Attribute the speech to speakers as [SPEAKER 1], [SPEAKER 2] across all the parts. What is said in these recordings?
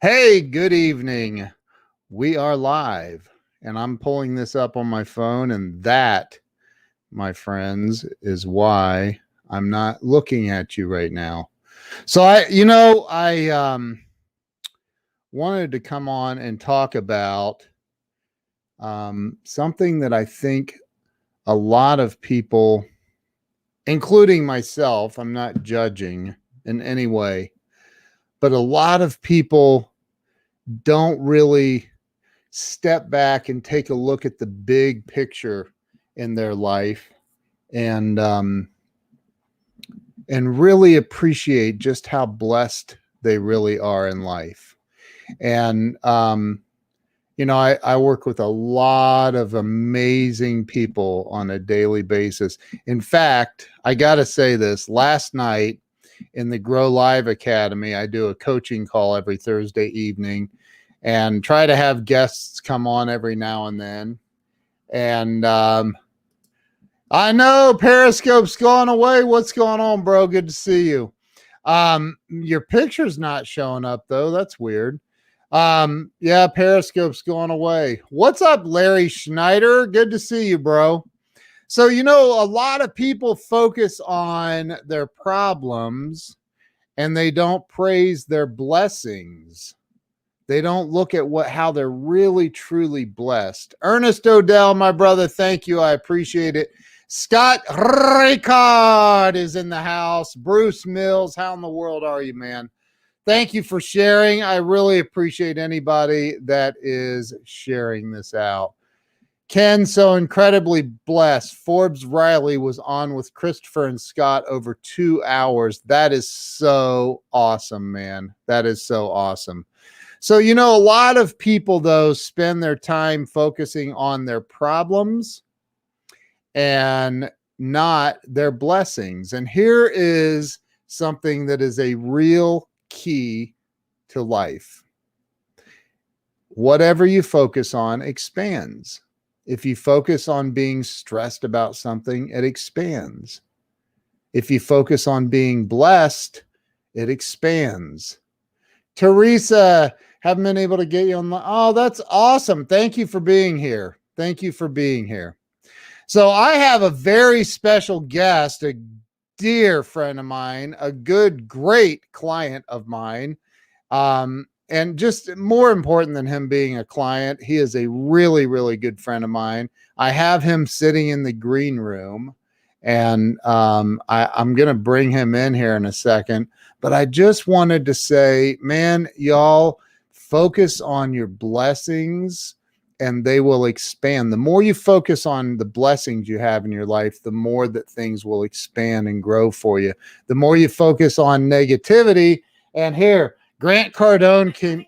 [SPEAKER 1] Hey, good evening. We are live, and I'm pulling this up on my phone, and that, my friends, is why I'm not looking at you right now. So I wanted to come on and talk about something that I think a lot of people, including myself, I'm not judging in any way, but a lot of people don't really step back and take a look at the big picture in their life and really appreciate just how blessed they really are in life. And I work with a lot of amazing people on a daily basis. In fact, I got to say this: last night in the Grow Live Academy, I do a coaching call every Thursday evening and try to have guests come on every now and then. And I know Periscope's gone away. What's going on, bro? Good to see you. Your picture's not showing up though. That's weird. Yeah, Periscope's gone away. What's up, Larry Schneider? Good to see you, bro. So, a lot of people focus on their problems and they don't praise their blessings. They don't look at how they're really truly blessed. Ernest Odell, my brother, thank you. I appreciate it. Scott Ricard is in the house. Bruce Mills, how in the world are you, man? Thank you for sharing. I really appreciate anybody that is sharing this out. Ken, so incredibly blessed. Forbes Riley was on with Christopher and Scott over 2 hours. That is so awesome, man. That is so awesome. So, a lot of people, though, spend their time focusing on their problems and not their blessings. And here is something that is a real key to life. Whatever you focus on expands. If you focus on being stressed about something, it expands. If you focus on being blessed, it expands. Teresa, haven't been able to get you on the. Oh, that's awesome. Thank you for being here. Thank you for being here. So I have a very special guest, a dear friend of mine, a great client of mine. And just more important than him being a client, he is a really, really good friend of mine. I have him sitting in the green room, and I'm going to bring him in here in a second. But I just wanted to say, man, y'all focus on your blessings and they will expand. The more you focus on the blessings you have in your life, the more that things will expand and grow for you. The more you focus on negativity, and here, Grant Cardone came.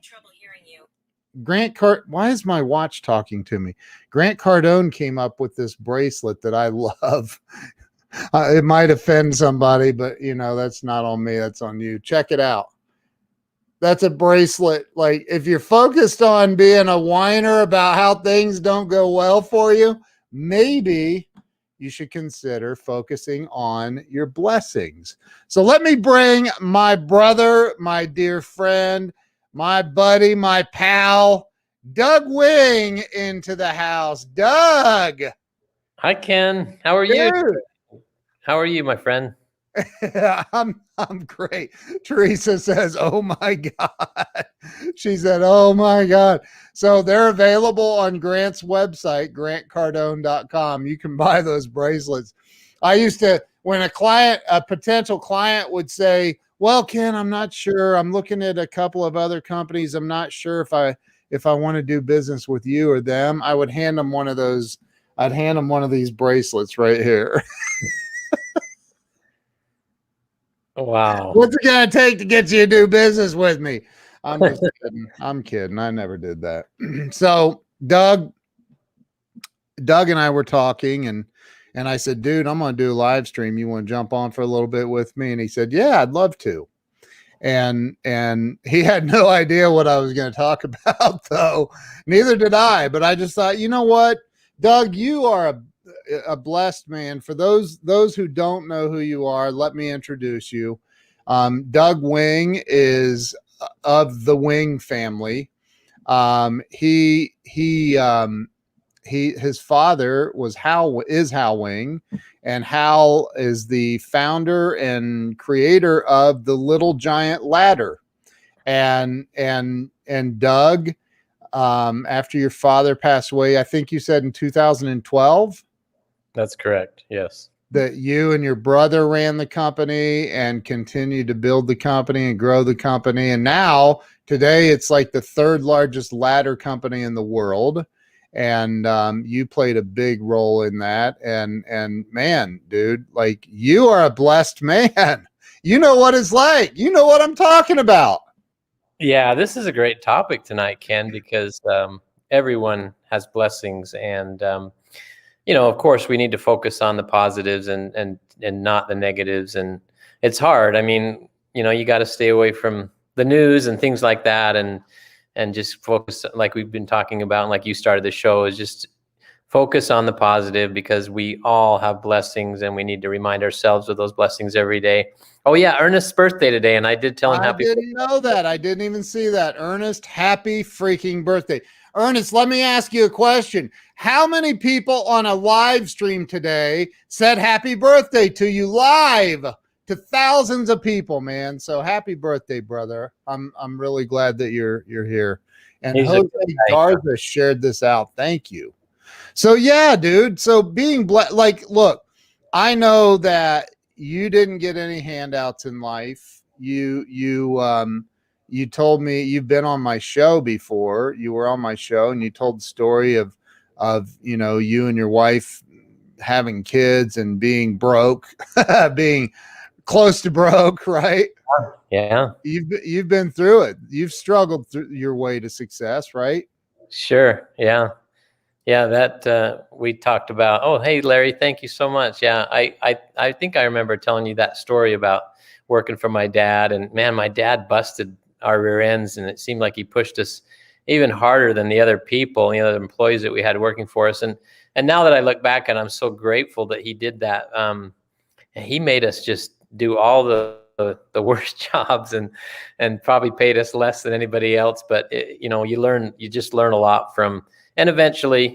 [SPEAKER 1] Why is my watch talking to me? Grant Cardone came up with this bracelet that I love. It might offend somebody, but that's not on me. That's on you. Check it out. That's a bracelet. Like, if you're focused on being a whiner about how things don't go well for you, maybe you should consider focusing on your blessings. So let me bring my brother, my dear friend, my buddy, my pal, Doug Wing into the house. Doug.
[SPEAKER 2] Hi, Ken. How are you? How are you, my friend?
[SPEAKER 1] I'm great. Teresa says, "Oh my God." She said, "Oh my God." So they're available on Grant's website, grantcardone.com. You can buy those bracelets. I used to, when a potential client would say, "Well, Ken, I'm not sure. I'm looking at a couple of other companies. I'm not sure if I want to do business with you or them," I would hand them one of those. I'd hand them one of these bracelets right here.
[SPEAKER 2] Wow.
[SPEAKER 1] What's it going to take to get you to do business with me? I'm just kidding. I'm kidding. I never did that. So Doug and I were talking, and I said, "Dude, I'm going to do a live stream. You want to jump on for a little bit with me?" And he said, "Yeah, I'd love to." And he had no idea what I was going to talk about, though. Neither did I. But I just thought, you know what, Doug, you are a blessed man. For those who don't know who you are, let me introduce you. Doug Wing is of the Wing family. His father was Hal Wing, and Hal is the founder and creator of the Little Giant Ladder. And Doug, after your father passed away, I think you said in 2012.
[SPEAKER 2] That's correct. Yes.
[SPEAKER 1] That you and your brother ran the company and continued to build the company and grow the company. And now today it's like the third largest ladder company in the world. And you played a big role in that. And man, dude, like, you are a blessed man. You know what it's like. You know what I'm talking about.
[SPEAKER 2] Yeah, this is a great topic tonight, Ken, because everyone has blessings, and of course, we need to focus on the positives and not the negatives. And it's hard. I mean, you got to stay away from the news and things like that, and just focus, like we've been talking about, and like you started the show, is just focus on the positive, because we all have blessings, and we need to remind ourselves of those blessings every day. Oh yeah, Ernest's birthday today, and I did tell him happy.
[SPEAKER 1] I didn't know that. I didn't even see that. Ernest, happy freaking birthday. Ernest, let me ask you a question. How many people on a live stream today said happy birthday to you live? To thousands of people, man. So happy birthday, brother. I'm really glad that you're here. And Jose Garza shared this out. Thank you. So yeah, dude. So being blessed, like, look, I know that you didn't get any handouts in life. You told me you've been on my show before. You were on my show and you told the story of you and your wife having kids and being broke, being close to broke, right?
[SPEAKER 2] Yeah.
[SPEAKER 1] You've been through it. You've struggled through your way to success, right?
[SPEAKER 2] Sure. Yeah. Yeah, that we talked about. Oh, hey, Larry, thank you so much. Yeah, I think I remember telling you that story about working for my dad. And man, my dad busted our rear ends, and it seemed like he pushed us even harder than the other people, the employees that we had working for us. And now that I look back, and I'm so grateful that he did that. He made us just do all the worst jobs, and probably paid us less than anybody else. But you just learn a lot from. And eventually,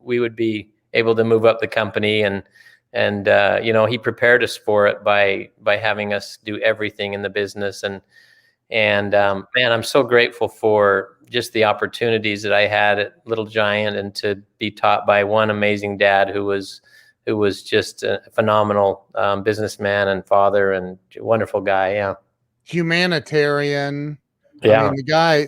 [SPEAKER 2] we would be able to move up the company, and he prepared us for it by having us do everything in the business. And man, I'm so grateful for just the opportunities that I had at Little Giant, and to be taught by one amazing dad who was just a phenomenal businessman and father, and a wonderful guy. Yeah.
[SPEAKER 1] Humanitarian.
[SPEAKER 2] Yeah.
[SPEAKER 1] I mean,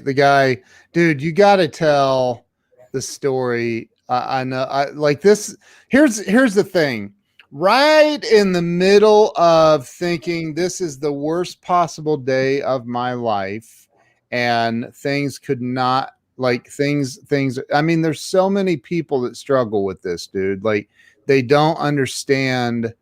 [SPEAKER 1] the guy, dude, you got to tell the story. I know. Like this. Here's the thing. Right in the middle of thinking this is the worst possible day of my life, and things could not, like, things. I mean, there's so many people that struggle with this, dude. Like, they don't understand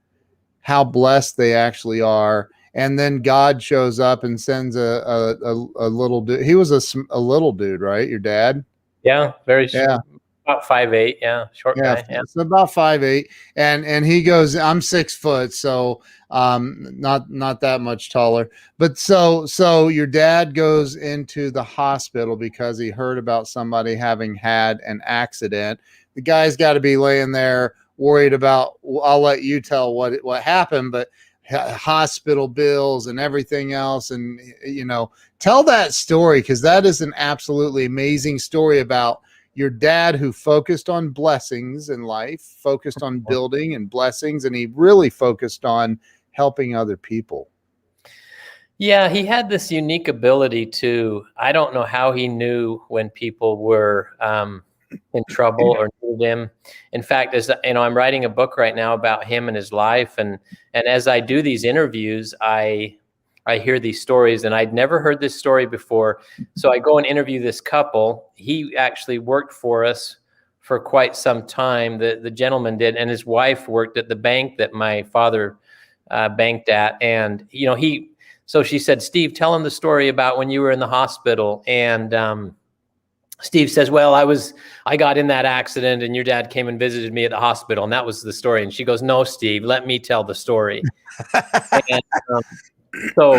[SPEAKER 1] how blessed they actually are. And then God shows up and sends a little dude. He was a little dude, right? Your dad?
[SPEAKER 2] Yeah, about 5'8". Yeah, short guy. Yeah,
[SPEAKER 1] it's about 5'8", and he goes, I'm 6 foot, so not that much taller. But so your dad goes into the hospital because he heard about somebody having had an accident. The guy's got to be laying there worried about. I'll let you tell what happened, but hospital bills and everything else. And tell that story, because that is an absolutely amazing story about your dad, who focused on blessings in life, focused on building and blessings, and he really focused on helping other people.
[SPEAKER 2] Yeah, he had this unique ability to, I don't know how he knew when people were in trouble or needed him. In fact, as I'm writing a book right now about him and his life, and as I do these interviews, I hear these stories, and I'd never heard this story before. So I go and interview this couple. He actually worked for us for quite some time. The gentleman did, and his wife worked at the bank that my father banked at. And so she said, Steve, tell him the story about when you were in the hospital. And Steve says, well, I got in that accident, and your dad came and visited me at the hospital, and that was the story. And she goes, no, Steve, let me tell the story. And, so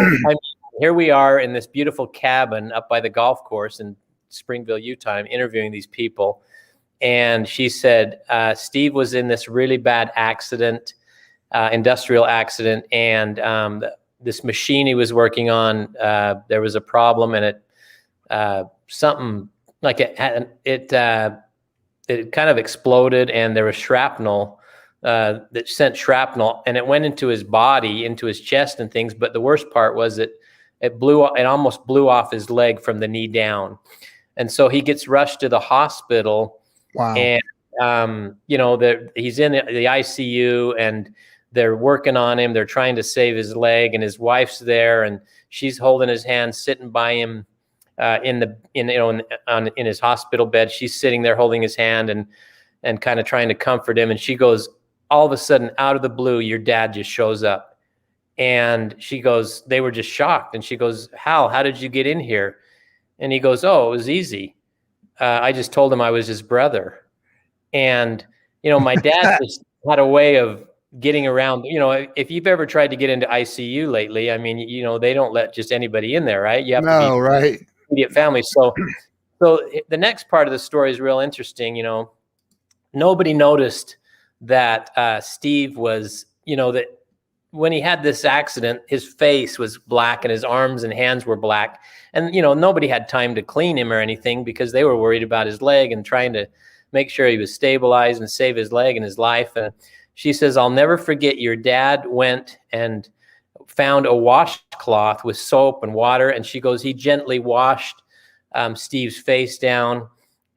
[SPEAKER 2] here we are in this beautiful cabin up by the golf course in Springville, Utah. I'm interviewing these people. And she said, Steve was in this really bad accident, industrial accident. And this machine he was working on, there was a problem, and something like it kind of exploded, and there was shrapnel that sent shrapnel, and it went into his body, into his chest and things. But the worst part was it almost blew off his leg from the knee down. And so he gets rushed to the hospital.
[SPEAKER 1] Wow.
[SPEAKER 2] And, he's in the ICU, and they're working on him. They're trying to save his leg, and his wife's there, and she's holding his hand, sitting by him in his hospital bed. She's sitting there holding his hand and kind of trying to comfort him. And she goes, all of a sudden, out of the blue, your dad just shows up. And she goes, they were just shocked. And she goes, Hal, how did you get in here? And he goes, oh, it was easy. I just told him I was his brother. And, my dad just had a way of getting around. If you've ever tried to get into ICU lately, I mean, they don't let just anybody in there, right? You have to be
[SPEAKER 1] right.
[SPEAKER 2] Immediate family. So the next part of the story is real interesting. Nobody noticed that Steve was, that when he had this accident, his face was black and his arms and hands were black. And, nobody had time to clean him or anything because they were worried about his leg and trying to make sure he was stabilized and save his leg and his life. And she says, I'll never forget, your dad went and found a washcloth with soap and water. And she goes, he gently washed Steve's face down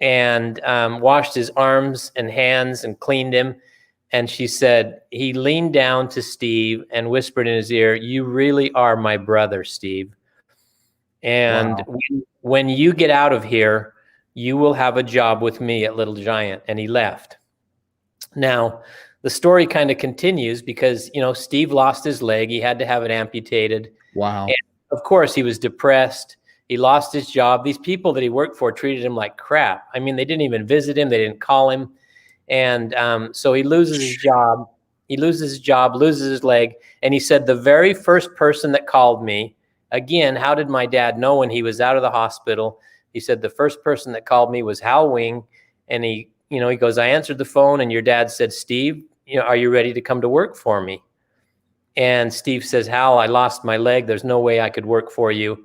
[SPEAKER 2] and washed his arms and hands and cleaned him. And she said, he leaned down to Steve and whispered in his ear, you really are my brother, Steve. And wow. When you get out of here, you will have a job with me at Little Giant. And he left. Now, the story kind of continues because, Steve lost his leg. He had to have it amputated. Wow. And of course, he was depressed. He lost his job. These people that he worked for treated him like crap. I mean, they didn't even visit him. They didn't call him. And so he loses his job. He loses his job, loses his leg. And he said, the very first person that called me, again, how did my dad know when he was out of the hospital? He said, the first person that called me was Hal Wing. And he goes, I answered the phone and your dad said, Steve, are you ready to come to work for me? And Steve says, Hal, I lost my leg. There's no way I could work for you.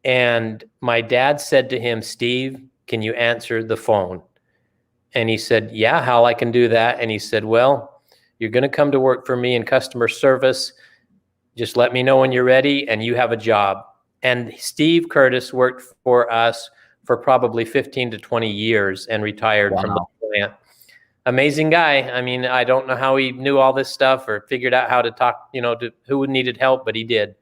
[SPEAKER 2] And my dad said to him, Steve, can you answer the phone? And he said, yeah, Hal, I can do that. And he said, well, you're going to come to work for me in customer service. Just let me know when you're ready and you have a job. And Steve Curtis worked for us for probably 15 to 20 years and retired from the plant. Amazing guy. I mean, I don't know how he knew all this stuff or figured out how to talk, to who needed help, but he did.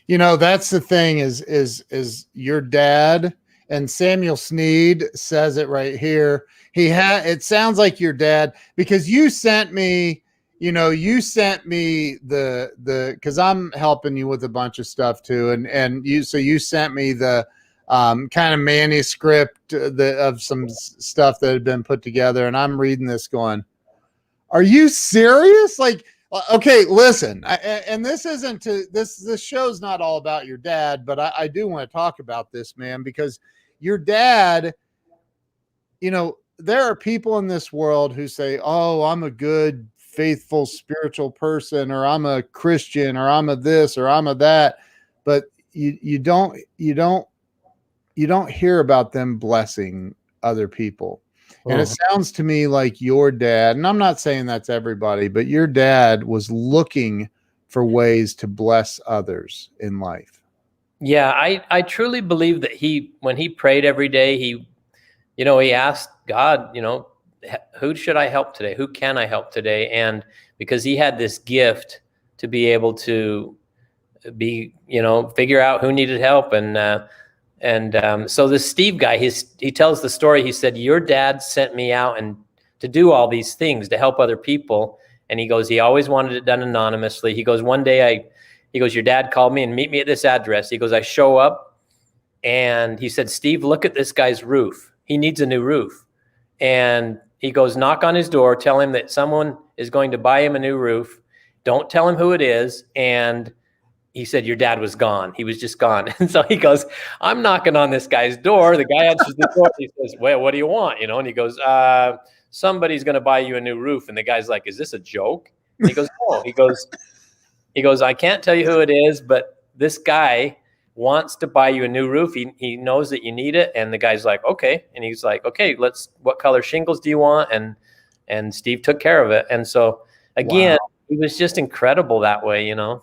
[SPEAKER 1] That's the thing is your dad, and Samuel Sneed says it right here. It sounds like your dad, because you sent me the, cause I'm helping you with a bunch of stuff too. And you sent me the kind of manuscript of some stuff that had been put together. And I'm reading this going, are you serious? Like, okay, listen, and this isn't this show's not all about your dad, but I do want to talk about this, man, because your dad, there are people in this world who say, oh, I'm a good, faithful, spiritual person, or I'm a Christian, or I'm a this, or I'm a that. But you don't hear about them blessing other people. And it sounds to me like your dad, and I'm not saying that's everybody, but your dad was looking for ways to bless others in life.
[SPEAKER 2] Yeah, I truly believe that when he prayed every day, he asked God, who should I help today? Who can I help today? And because he had this gift to be able to figure out who needed help. And so this Steve guy, he tells the story. He said, your dad sent me out and to do all these things to help other people. And he goes, he always wanted it done anonymously. He goes, one day your dad called me and meet me at this address. He goes, I show up and he said, Steve, look at this guy's roof. He needs a new roof. And he goes, knock on his door, tell him that someone is going to buy him a new roof. Don't tell him who it is. And he said, your dad was gone. He was just gone. And so he goes, I'm knocking on this guy's door. The guy answers the door. He says, well, what do you want? You know, and he goes, somebody's going to buy you a new roof. And the guy's like, is this a joke? And he goes, no. He goes, I can't tell you who it is, but this guy wants to buy you a new roof. He knows that you need it. And the guy's like, okay. And he's like, okay, what color shingles do you want? And Steve took care of it. And so again, he was just incredible that way, you know?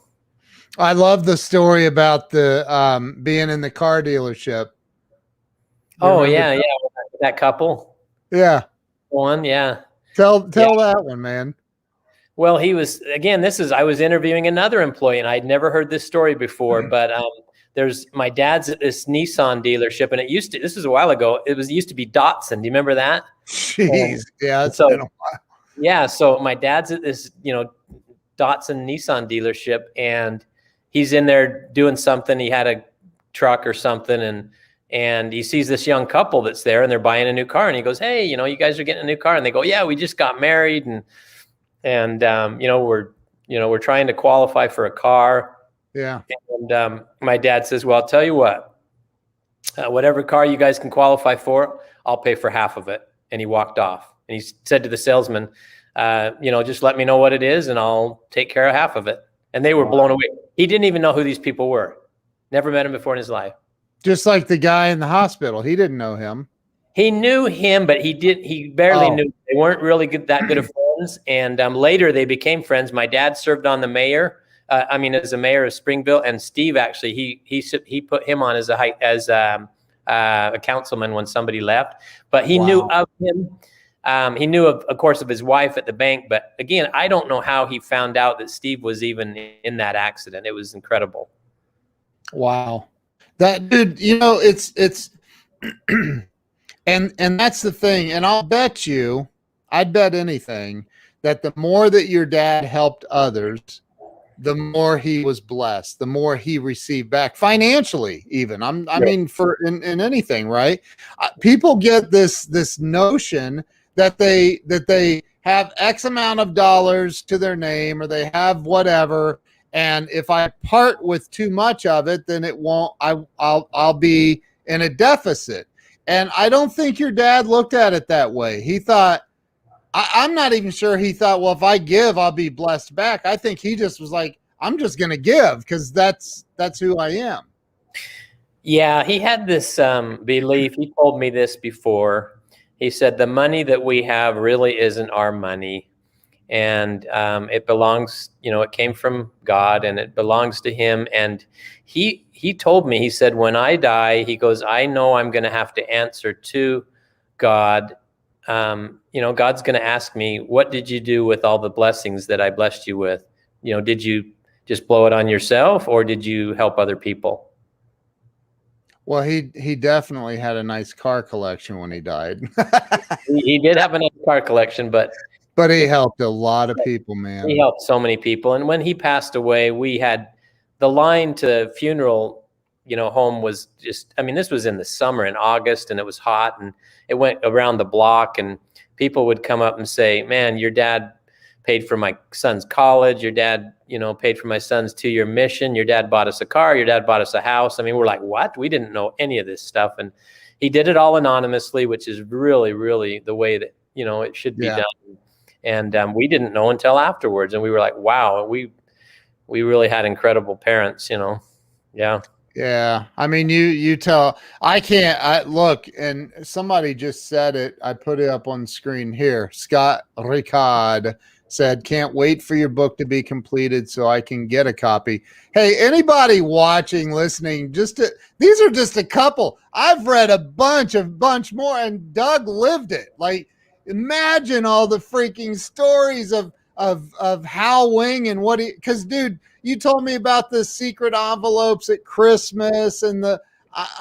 [SPEAKER 1] I love the story about the being in the car dealership.
[SPEAKER 2] Oh yeah, that couple.
[SPEAKER 1] Yeah.
[SPEAKER 2] One, yeah.
[SPEAKER 1] Tell that one, man.
[SPEAKER 2] Well, he was, again, I was interviewing another employee, and I'd never heard this story before, but there's my dad's at this Nissan dealership, and this was a while ago. It used to be Datsun. Do you remember that?
[SPEAKER 1] Jeez. Yeah.
[SPEAKER 2] So, been a while. Yeah. So my dad's at this, Datsun Nissan dealership, and he's in there doing something. He had a truck or something, and he sees this young couple that's there, and they're buying a new car, and he goes, hey, you guys are getting a new car. And they go, yeah, we just got married, and we're trying to qualify for a car.
[SPEAKER 1] Yeah.
[SPEAKER 2] And my dad says, well, I'll tell you what, whatever car you guys can qualify for, I'll pay for half of it. And he walked off, and he said to the salesman, just let me know what it is and I'll take care of half of it. And they were blown away. He didn't even know who these people were. Never met him before in his life. Just
[SPEAKER 1] like the guy in the hospital. He didn't know him.
[SPEAKER 2] He knew him, but he barely knew. They weren't really that good of friends. And later they became friends. My dad served on the mayor. As a mayor of Springville, and Steve actually he put him on as a councilman when somebody left. But he knew of him. He knew of course, of his wife at the bank. But again, I don't know how he found out that Steve was even in that accident. It was incredible.
[SPEAKER 1] Wow, that dude. It's and that's the thing. And I'd bet anything that the more that your dad helped others, the more he was blessed, the more he received back financially, even. I mean, for in anything, right? People get this notion that they have X amount of dollars to their name, or they have whatever, and if I part with too much of it, then it won't. I'll be in a deficit. And I don't think your dad looked at it that way. He thought, I'm not even sure he thought, well, if I give, I'll be blessed back. I think he just was like, I'm just going to give because that's who I am.
[SPEAKER 2] Yeah, he had this belief. He told me this before. He said, the money that we have really isn't our money. And it belongs, it came from God and it belongs to him. And he told me, he said, when I die, he goes, I know I'm going to have to answer to God. God's going to ask me, what did you do with all the blessings that I blessed you with? Did you just blow it on yourself, or did you help other people?
[SPEAKER 1] Well, he definitely had a nice car collection when he died.
[SPEAKER 2] He did have a nice car collection, but
[SPEAKER 1] he helped a lot of people, man.
[SPEAKER 2] He helped so many people. And when he passed away, we had the line to funeral, home was just, this was in the summer in August, and it was hot, and it went around the block, and people would come up and say, man, your dad paid for my son's college. Your dad, paid for my son's 2-year mission. Your dad bought us a car. Your dad bought us a house. We're like, what? We didn't know any of this stuff. And he did it all anonymously, which is really, really the way that, it should be done. And we didn't know until afterwards. And we were like, wow, we really had incredible parents, Yeah.
[SPEAKER 1] Yeah. You tell, I look, and somebody just said it. I put it up on screen here. Scott Ricard said, can't wait for your book to be completed so I can get a copy. Hey, anybody watching, listening, these are just a couple. I've read a bunch more, and Doug lived it. Like, imagine all the freaking stories of Hal Wing and because dude, you told me about the secret envelopes at Christmas and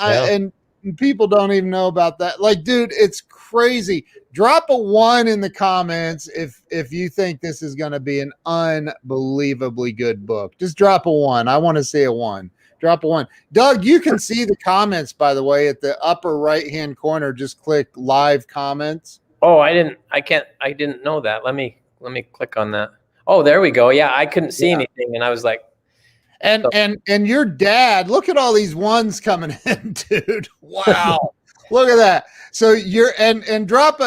[SPEAKER 1] and people don't even know about that. Like, dude, it's crazy. Drop a 1 in the comments if you think this is going to be an unbelievably good book. Just drop a 1. I want to see a 1. Drop a 1. Doug, you can see the comments, by the way, at the upper right-hand corner. Just click live comments.
[SPEAKER 2] Oh, I didn't know that. Let me click on that. Oh, there we go. Yeah, I couldn't see anything, and I was like,
[SPEAKER 1] And
[SPEAKER 2] So,
[SPEAKER 1] and your dad, look at all these ones coming in, dude. Wow. Look at that. So you're and drop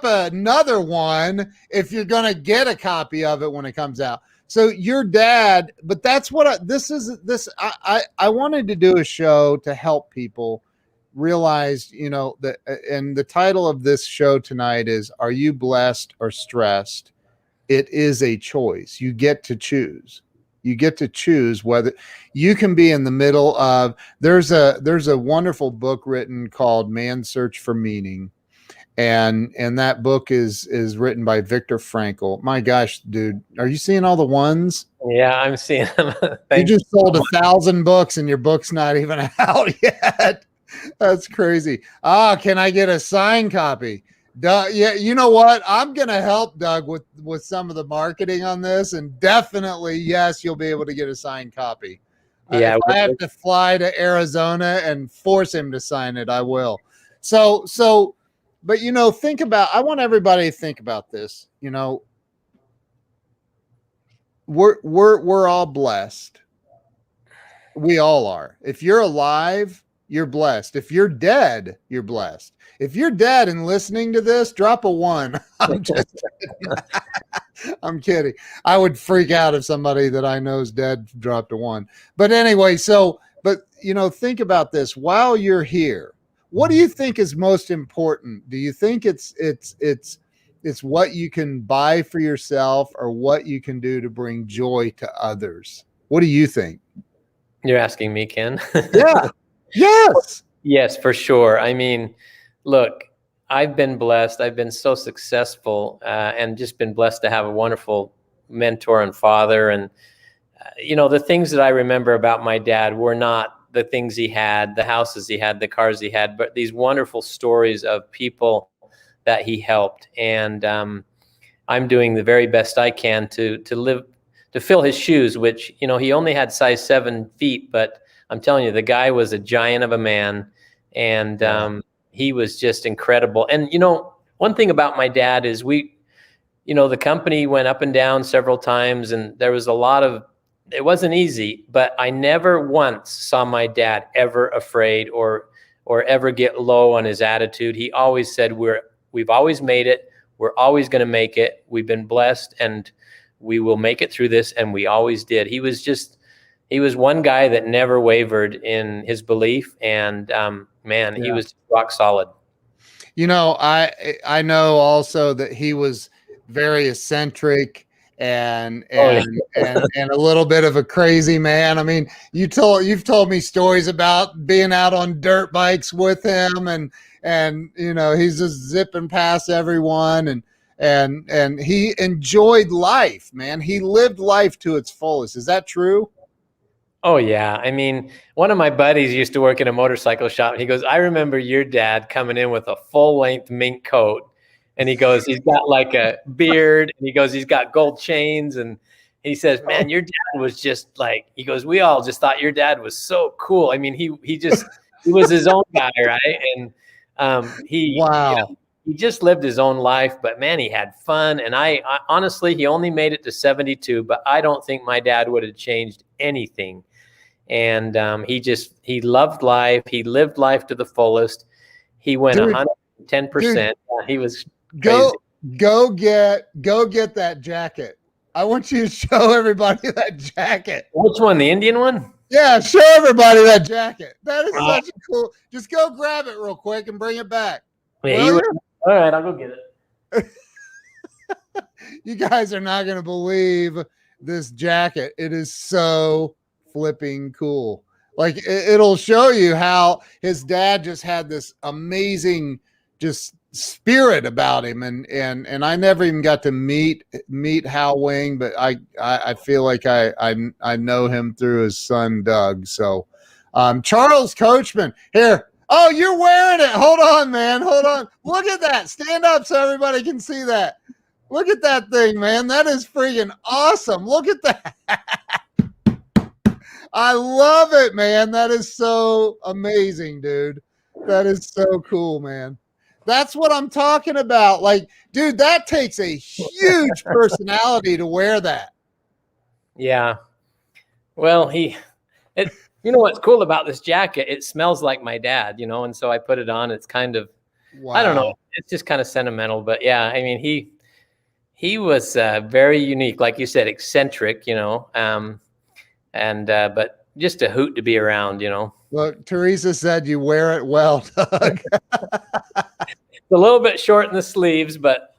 [SPEAKER 1] another one if you're gonna get a copy of it when it comes out. So your dad, but that's what I wanted to do a show to help people realize, that, and the title of this show tonight is Are You Blessed or Stressed? It is a choice. You get to choose. You get to choose whether you can be in the middle of. There's a wonderful book written called Man's Search for Meaning, and that book is written by Viktor Frankl. My gosh, dude, are you seeing all the ones?
[SPEAKER 2] yeah, I'm seeing them.
[SPEAKER 1] You just sold 1,000 books and your book's not even out yet. That's crazy. Can I get a signed copy? Doug, yeah, you know what? I'm gonna help Doug with some of the marketing on this, and definitely, yes, you'll be able to get a signed copy.
[SPEAKER 2] Yeah,
[SPEAKER 1] If I have to fly to Arizona and force him to sign it, I will. So, but think about. I want everybody to think about this. We're all blessed. We all are. If you're alive, you're blessed. If you're dead, you're blessed. If you're dead and listening to this, drop a 1. I'm just kidding. I'm kidding. I would freak out if somebody that I know is dead dropped a 1. But anyway, think about this. While you're here, what do you think is most important? Do you think it's what you can buy for yourself or what you can do to bring joy to others? What do you think?
[SPEAKER 2] You're asking me, Ken?
[SPEAKER 1] Yeah. Yes.
[SPEAKER 2] Yes, for sure. I mean, look, I've been blessed. I've been so successful and just been blessed to have a wonderful mentor and father. And, the things that I remember about my dad were not the things he had, the houses he had, the cars he had, but these wonderful stories of people that he helped. And I'm doing the very best I can to live, to fill his shoes, which, he only had size 7 feet, but I'm telling you, the guy was a giant of a man, and he was just incredible. And, one thing about my dad is the company went up and down several times, and there was it wasn't easy, but I never once saw my dad ever afraid or ever get low on his attitude. He always said, we've always made it. We're always going to make it. We've been blessed, and we will make it through this. And we always did. He was one guy that never wavered in his belief. And he was rock solid.
[SPEAKER 1] I know also that he was very eccentric and a little bit of a crazy man. I mean, you've told me stories about being out on dirt bikes with him, and he's just zipping past everyone, and he enjoyed life, man. He lived life to its fullest. Is that true?
[SPEAKER 2] Oh, yeah. I mean, one of my buddies used to work in a motorcycle shop. And he goes, I remember your dad coming in with a full-length mink coat. And he goes, he's got like a beard. And he goes, he's got gold chains. And he says, man, your dad was just like, he goes, we all just thought your dad was so cool. I mean, he was his own guy, right? And
[SPEAKER 1] wow.
[SPEAKER 2] He just lived his own life. But, man, he had fun. And I honestly, he only made it to 72. But I don't think my dad would have changed anything. And he loved life. He lived life to the fullest. He went 110%. He was crazy.
[SPEAKER 1] Go get that jacket. I want you to show everybody that jacket.
[SPEAKER 2] Which one? The Indian one?
[SPEAKER 1] Yeah, show everybody that jacket. That is such a cool. Just go grab it real quick and bring it back.
[SPEAKER 2] Yeah, all right, I'll go get it.
[SPEAKER 1] You guys are not going to believe this jacket. It is so flipping cool. Like it'll show you how his dad just had this amazing just spirit about him, and I never even got to meet Hal Wing, but I feel like I know him through his son Doug. So Charles Coachman here. Oh, you're wearing it. Hold on, man. Hold on. Look at that. Stand up so everybody can see that. Look at that thing, man. That is freaking awesome. Look at that. I love it, man. That is so amazing, dude. That is so cool, man. That's what I'm talking about. Like, dude, that takes a huge personality to wear that.
[SPEAKER 2] Yeah. Well, it, you know what's cool about this jacket? It smells like my dad, you know, and so I put it on. It's kind of, I don't know,
[SPEAKER 1] Wow.
[SPEAKER 2] it's just kind of sentimental, but yeah, I mean, he was very unique, like you said, eccentric, you know, and but just a hoot to be around, you know.
[SPEAKER 1] Look, Teresa said you wear it well, Doug.
[SPEAKER 2] It's a little bit short in the sleeves, but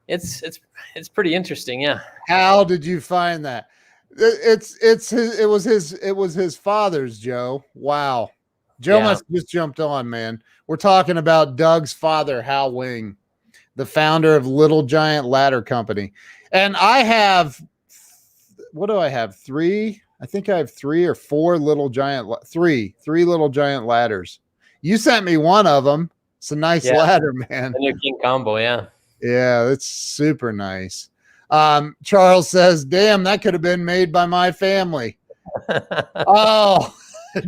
[SPEAKER 2] it's pretty interesting, yeah.
[SPEAKER 1] How did you find that? It was his father's, Joe. Wow. Joe
[SPEAKER 2] Yeah.
[SPEAKER 1] must have just jumped on, man. We're talking about Doug's father, Hal Wing, the founder of Little Giant Ladder Company. And I have, what do I have? Three? I think I have three or four three Little Giant ladders. You sent me one of them. It's a nice
[SPEAKER 2] Yeah.
[SPEAKER 1] ladder, man.
[SPEAKER 2] The new King Combo, yeah.
[SPEAKER 1] Yeah, it's super nice. Charles says, damn, that could have been made by my family. Oh,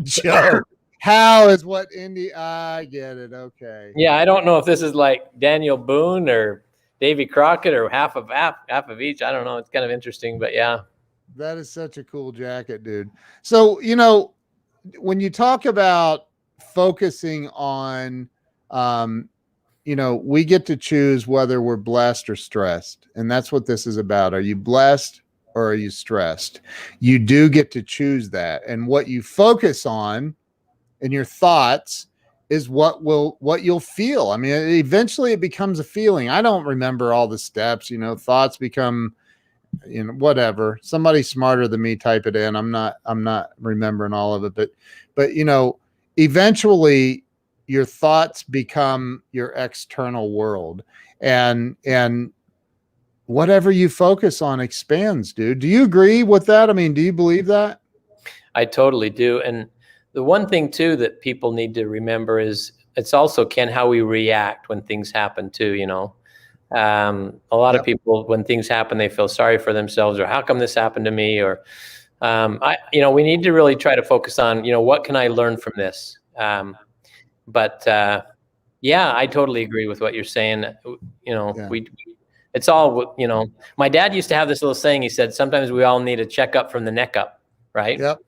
[SPEAKER 1] Joe, how is what Indy? I get it. Okay.
[SPEAKER 2] Yeah, I don't know if this is like Daniel Boone or Davy Crockett or half of each. I don't know. It's kind of interesting, but yeah.
[SPEAKER 1] That is such a cool jacket, dude. So, you know, when you talk about focusing on, you know, we get to choose whether we're blessed or stressed. And that's what this is about. Are you blessed or are you stressed? You do get to choose that. And what you focus on in your thoughts is what you'll feel. I mean, eventually it becomes a feeling. I don't remember all the steps, you know, thoughts become, you know, whatever. Somebody smarter than me type it in. I'm not remembering all of it, but you know, eventually your thoughts become your external world, and whatever you focus on expands, dude. Do you agree with that? I mean, do you believe that?
[SPEAKER 2] I totally do. And the one thing too that people need to remember is it's also, Ken, how we react when things happen too, you know. A lot of people, when things happen, they feel sorry for themselves, or how come this happened to me? Or, you know, we need to really try to focus on, you know, what can I learn from this? But yeah, I totally agree with what you're saying. You know, it's all, you know, my dad used to have this little saying. He said, sometimes we all need a checkup from the neck up. Right.
[SPEAKER 1] Yep.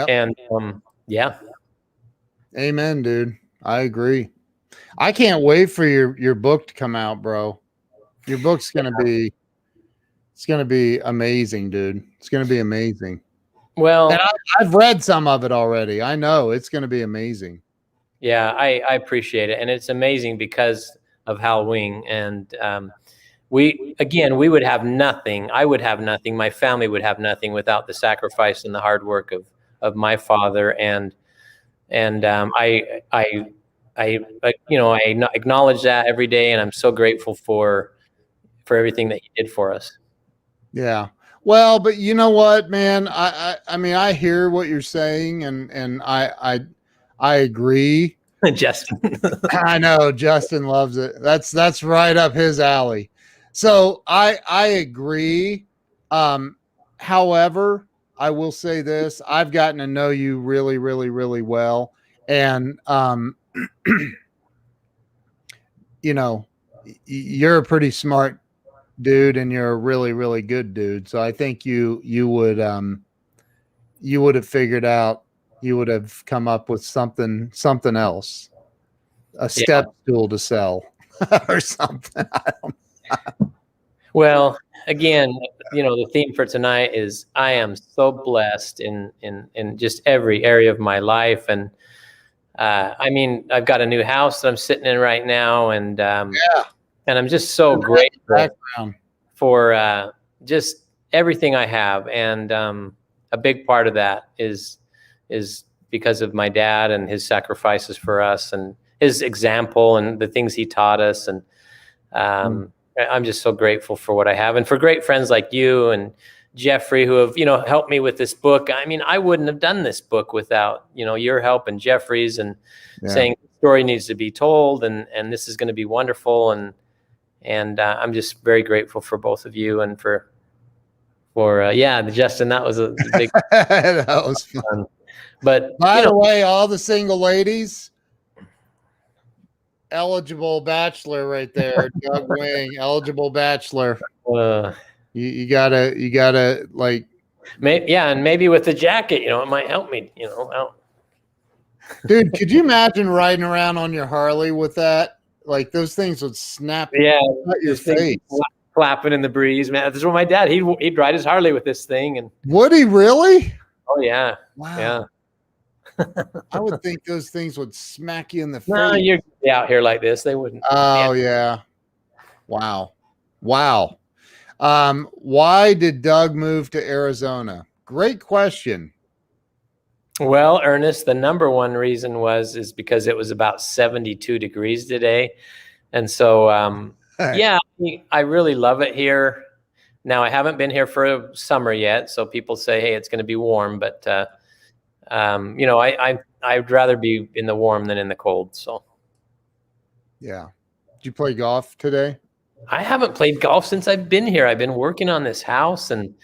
[SPEAKER 2] And yeah.
[SPEAKER 1] Amen, dude. I agree. I can't wait for your book to come out, bro. Your book's gonna be, it's gonna be amazing, dude. It's gonna be amazing.
[SPEAKER 2] Well,
[SPEAKER 1] and I've read some of it already. I know it's gonna be amazing.
[SPEAKER 2] Yeah, I appreciate it, and it's amazing because of Hal Wing. And we would have nothing. I would have nothing. My family would have nothing without the sacrifice and the hard work of my father. And I you know, I acknowledge that every day, and I'm so grateful for everything that he did for us.
[SPEAKER 1] Yeah. Well, but you know what, man? I mean, I hear what you're saying, and I agree.
[SPEAKER 2] Justin.
[SPEAKER 1] I know Justin loves it. That's right up his alley. So I agree. However, I will say this: I've gotten to know you really, really, really well, and you know, you're a pretty smart dude, and you're a really, really good dude. So I think you would have figured out, you would have come up with something else, a step stool to sell or something. I don't know.
[SPEAKER 2] Well, again, you know, the theme for tonight is I am so blessed in just every area of my life. And I mean, I've got a new house that I'm sitting in right now, and and I'm just so grateful for just everything I have. And a big part of that is because of my dad and his sacrifices for us, and his example and the things he taught us. And I'm just so grateful for what I have, and for great friends like you and Jeffrey, who have, you know, helped me with this book. I mean, I wouldn't have done this book without, you know, your help, and Jeffrey's, and saying the story needs to be told, and this is going to be wonderful. And I'm just very grateful for both of you, and for Justin, that was a big
[SPEAKER 1] that was fun.
[SPEAKER 2] But
[SPEAKER 1] by the way, all the single ladies, eligible bachelor right there. Doug Wing, eligible bachelor. You gotta like
[SPEAKER 2] Maybe, yeah, and maybe with the jacket, it might help me, out.
[SPEAKER 1] Dude, could you imagine riding around on your Harley with that? Like those things would snap
[SPEAKER 2] Yeah,
[SPEAKER 1] at your
[SPEAKER 2] this thing
[SPEAKER 1] face.
[SPEAKER 2] flapping in the breeze, man. This is what my dad, he'd ride his Harley with this thing, and
[SPEAKER 1] Would he really?
[SPEAKER 2] oh yeah,
[SPEAKER 1] Wow.
[SPEAKER 2] yeah.
[SPEAKER 1] I would think those things would smack you in the face.
[SPEAKER 2] No, you're out here like this. They wouldn't.
[SPEAKER 1] Oh yeah. Wow. Wow. Why did Doug move to Arizona? Great question.
[SPEAKER 2] Well, Ernest, the number one reason is because it was about 72 degrees today. And so, yeah, I really love it here. Now, I haven't been here for summer yet, so people say, hey, it's going to be warm. But, I'd rather be in the warm than in the cold. So,
[SPEAKER 1] yeah. Did you play golf today?
[SPEAKER 2] I haven't played golf since I've been here. I've been working on this house. And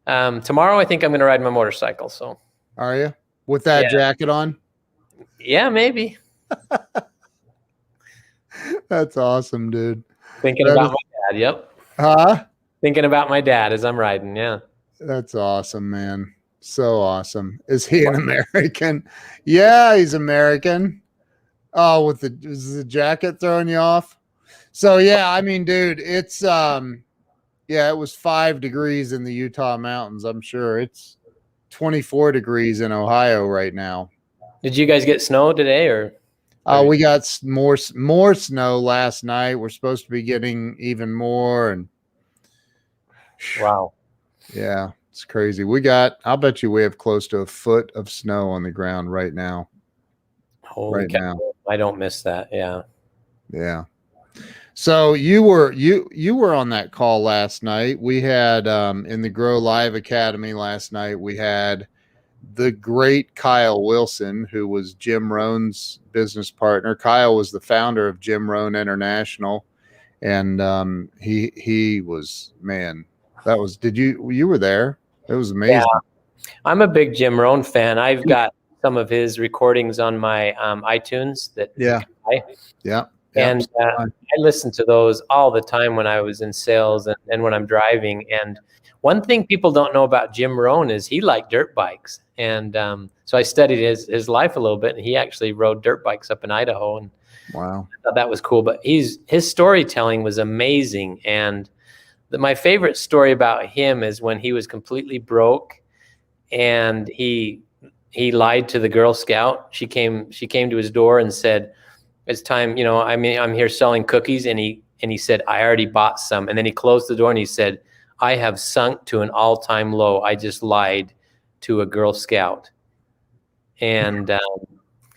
[SPEAKER 2] tomorrow, I think I'm going to ride my motorcycle. So,
[SPEAKER 1] are you? With that jacket on?
[SPEAKER 2] Yeah, maybe.
[SPEAKER 1] That's awesome, dude.
[SPEAKER 2] Thinking about my dad. Yep.
[SPEAKER 1] Huh?
[SPEAKER 2] Thinking about my dad as I'm riding. Yeah.
[SPEAKER 1] That's awesome, man. So awesome. Is he an American? Yeah, he's American. Oh, is the jacket throwing you off? So yeah, I mean, dude, it's it was 5 degrees in the Utah mountains. I'm sure it's 24 degrees in Ohio right now.
[SPEAKER 2] Did you guys get snow today or?
[SPEAKER 1] We got more snow last night. We're supposed to be getting even more. And
[SPEAKER 2] wow.
[SPEAKER 1] Yeah, it's crazy. I'll bet you we have close to a foot of snow on the ground right now.
[SPEAKER 2] Holy cow. I don't miss that. Yeah.
[SPEAKER 1] Yeah. So you were on that call last night. We had in the Grow Live Academy last night, we had the great Kyle Wilson, who was Jim Rohn's business partner. Kyle was the founder of Jim Rohn International. And he was, man, you were there. It was amazing.
[SPEAKER 2] Yeah. I'm a big Jim Rohn fan. I've got some of his recordings on my iTunes
[SPEAKER 1] Yeah.
[SPEAKER 2] And I listen to those all the time when I was in sales and when I'm driving. And one thing people don't know about Jim Rohn is he liked dirt bikes. And so I studied his life a little bit, and he actually rode dirt bikes up in Idaho. And
[SPEAKER 1] wow,
[SPEAKER 2] I thought that was cool. But his storytelling was amazing. And my favorite story about him is when he was completely broke, and he lied to the Girl Scout. She came to his door and said, it's time, I'm here selling cookies. And he said, I already bought some. And then he closed the door and he said, I have sunk to an all-time low. I just lied to a Girl Scout. And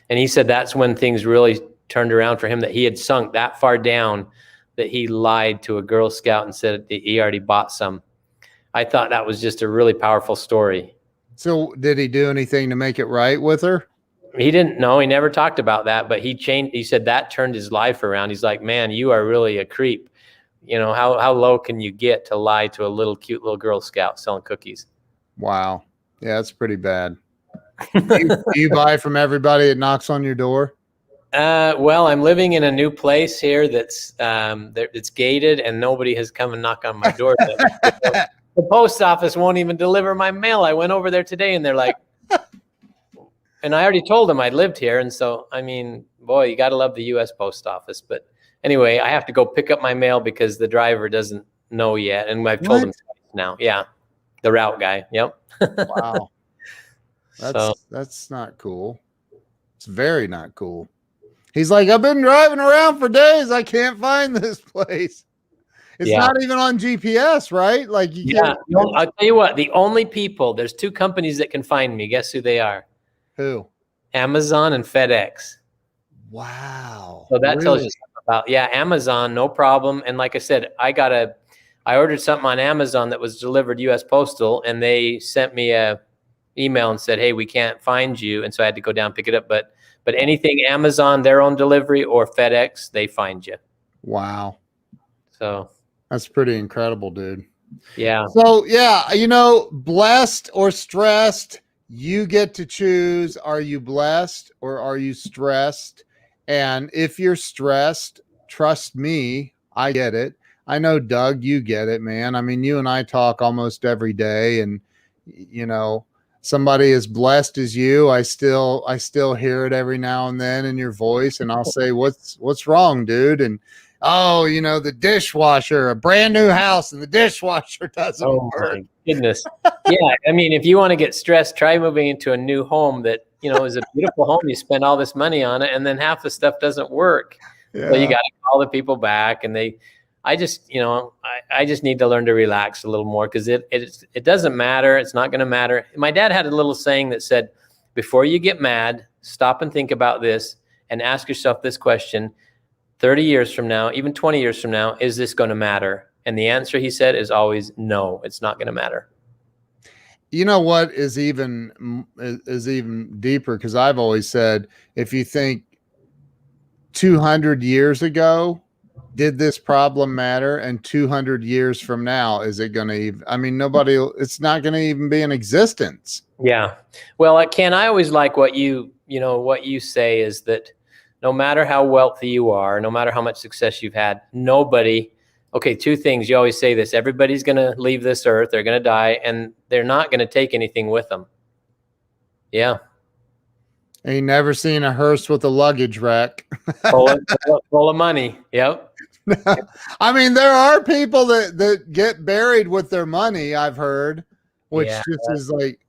[SPEAKER 2] he said that's when things really turned around for him, that he had sunk that far down that he lied to a Girl Scout and said that he already bought some. I thought that was just a really powerful story.
[SPEAKER 1] So did he do anything to make it right with her?
[SPEAKER 2] He didn't know. He never talked about that, but he said that turned his life around. He's like, man, you are really a creep. How low can you get to lie to a cute little Girl Scout selling cookies?
[SPEAKER 1] Wow. Yeah, that's pretty bad. Do you buy from everybody that knocks on your door?
[SPEAKER 2] Well, I'm living in a new place here that's gated, and nobody has come and knocked on my door. The post office won't even deliver my mail. I went over there today, and they're like, and I already told them I lived here. And so, I mean, boy, you got to love the U.S. Post Office. But anyway, I have to go pick up my mail because the driver doesn't know yet. And I've told him now. Yeah. The route guy. Yep.
[SPEAKER 1] Wow. That's not cool. It's very not cool. He's like, I've been driving around for days. I can't find this place. It's not even on GPS, right? Like,
[SPEAKER 2] I'll tell you what, there's 2 companies that can find me. Guess who they are?
[SPEAKER 1] Who?
[SPEAKER 2] Amazon and FedEx.
[SPEAKER 1] Wow.
[SPEAKER 2] So that tells you something about, Amazon, no problem. And like I said, I ordered something on Amazon that was delivered U.S. Postal, and they sent me a email and said, hey, we can't find you. And so I had to go down and pick it up. But anything Amazon, their own delivery, or FedEx, they find you.
[SPEAKER 1] Wow.
[SPEAKER 2] So
[SPEAKER 1] that's pretty incredible, dude.
[SPEAKER 2] Yeah.
[SPEAKER 1] So blessed or stressed, you get to choose. Are you blessed or are you stressed? And if you're stressed, trust me, I get it. I know, Doug, you get it, man. I mean, you and I talk almost every day, and you know, somebody as blessed as you, I still hear it every now and then in your voice, and I'll say, what's wrong, dude? And oh, you know, the dishwasher, a brand new house, and the dishwasher doesn't
[SPEAKER 2] Oh
[SPEAKER 1] work.
[SPEAKER 2] my goodness. Yeah. I mean, if you want to get stressed, try moving into a new home that, you know, is a beautiful home. You spend all this money on it, and then half the stuff doesn't work.
[SPEAKER 1] Yeah.
[SPEAKER 2] So you got to call the people back, and I just, you know, I just need to learn to relax a little more, because it doesn't matter. It's not going to matter. My dad had a little saying that said, before you get mad, stop and think about this and ask yourself this question: 30 years from now, even 20 years from now, is this going to matter? And the answer, he said, is always no, it's not going to matter.
[SPEAKER 1] You know what is even deeper? Because I've always said, if you think 200 years ago, did this problem matter? And 200 years from now, is it going to even, I mean, it's not going to even be in existence.
[SPEAKER 2] Yeah. Well, Ken, I always like what you say is that no matter how wealthy you are, no matter how much success you've had, okay, two things. You always say this: everybody's going to leave this earth, they're going to die, and they're not going to take anything with them. Yeah.
[SPEAKER 1] Ain't never seen a hearse with a luggage rack.
[SPEAKER 2] full of money. Yep.
[SPEAKER 1] I mean, there are people that get buried with their money, I've heard, which is like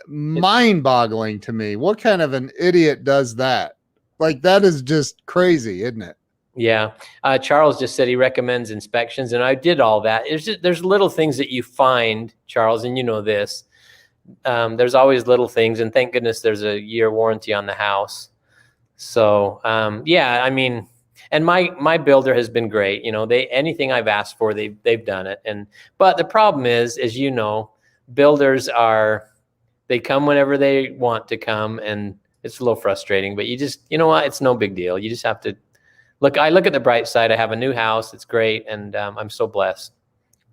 [SPEAKER 1] mind-boggling to me. What kind of an idiot does that? Like, that is just crazy, isn't it?
[SPEAKER 2] Yeah. Charles just said he recommends inspections, and I did all that. There's little things that you find, Charles, and you know this. There's always little things, and thank goodness there's a year warranty on the house. So yeah, I mean, and my builder has been great. You know, anything I've asked for, they've done it. But the problem is, as you know, builders they come whenever they want to come, and it's a little frustrating. But you know what? It's no big deal. You just have to look. I look at the bright side. I have a new house. It's great, and I'm so blessed.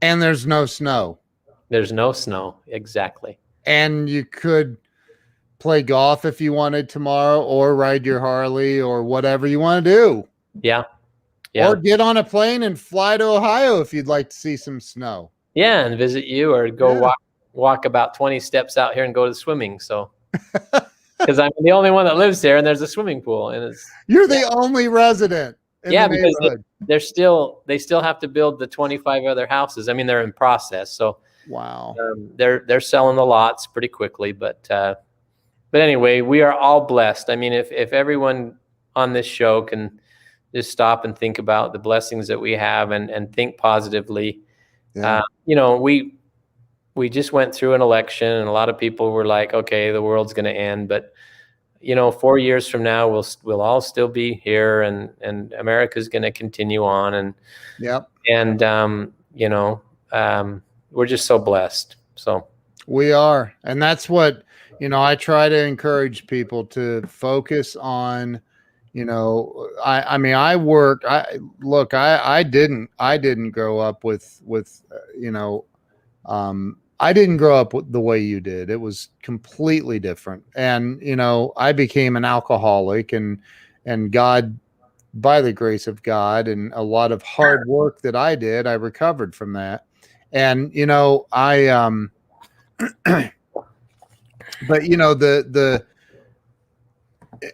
[SPEAKER 1] And there's no snow.
[SPEAKER 2] There's no snow. Exactly.
[SPEAKER 1] And you could play golf if you wanted tomorrow, or ride your Harley, or whatever you want to do.
[SPEAKER 2] Yeah. Yeah.
[SPEAKER 1] Or get on a plane and fly to Ohio if you'd like to see some snow.
[SPEAKER 2] Yeah, and visit you, or go walk about 20 steps out here and go to swimming. So, because I'm the only one that lives here, and there's a swimming pool, and
[SPEAKER 1] you're the only resident.
[SPEAKER 2] Because they still have to build the 25 other houses. I mean, they're in process. So
[SPEAKER 1] wow,
[SPEAKER 2] they're selling the lots pretty quickly. But anyway, we are all blessed. I mean, if everyone on this show can just stop and think about the blessings that we have, and think positively. Yeah. You know, we just went through an election, and a lot of people were like, okay, the world's going to end. But, you know, 4 years from now, we'll all still be here, and America's going to continue on. And, you know, we're just so blessed. So
[SPEAKER 1] we are. And that's what, you know, I try to encourage people to focus on. You know, I mean, I didn't grow up with you know, I didn't grow up the way you did. It was completely different. And, you know, I became an alcoholic, and God, by the grace of God and a lot of hard work that I did, I recovered from that. And, you know, but, you know,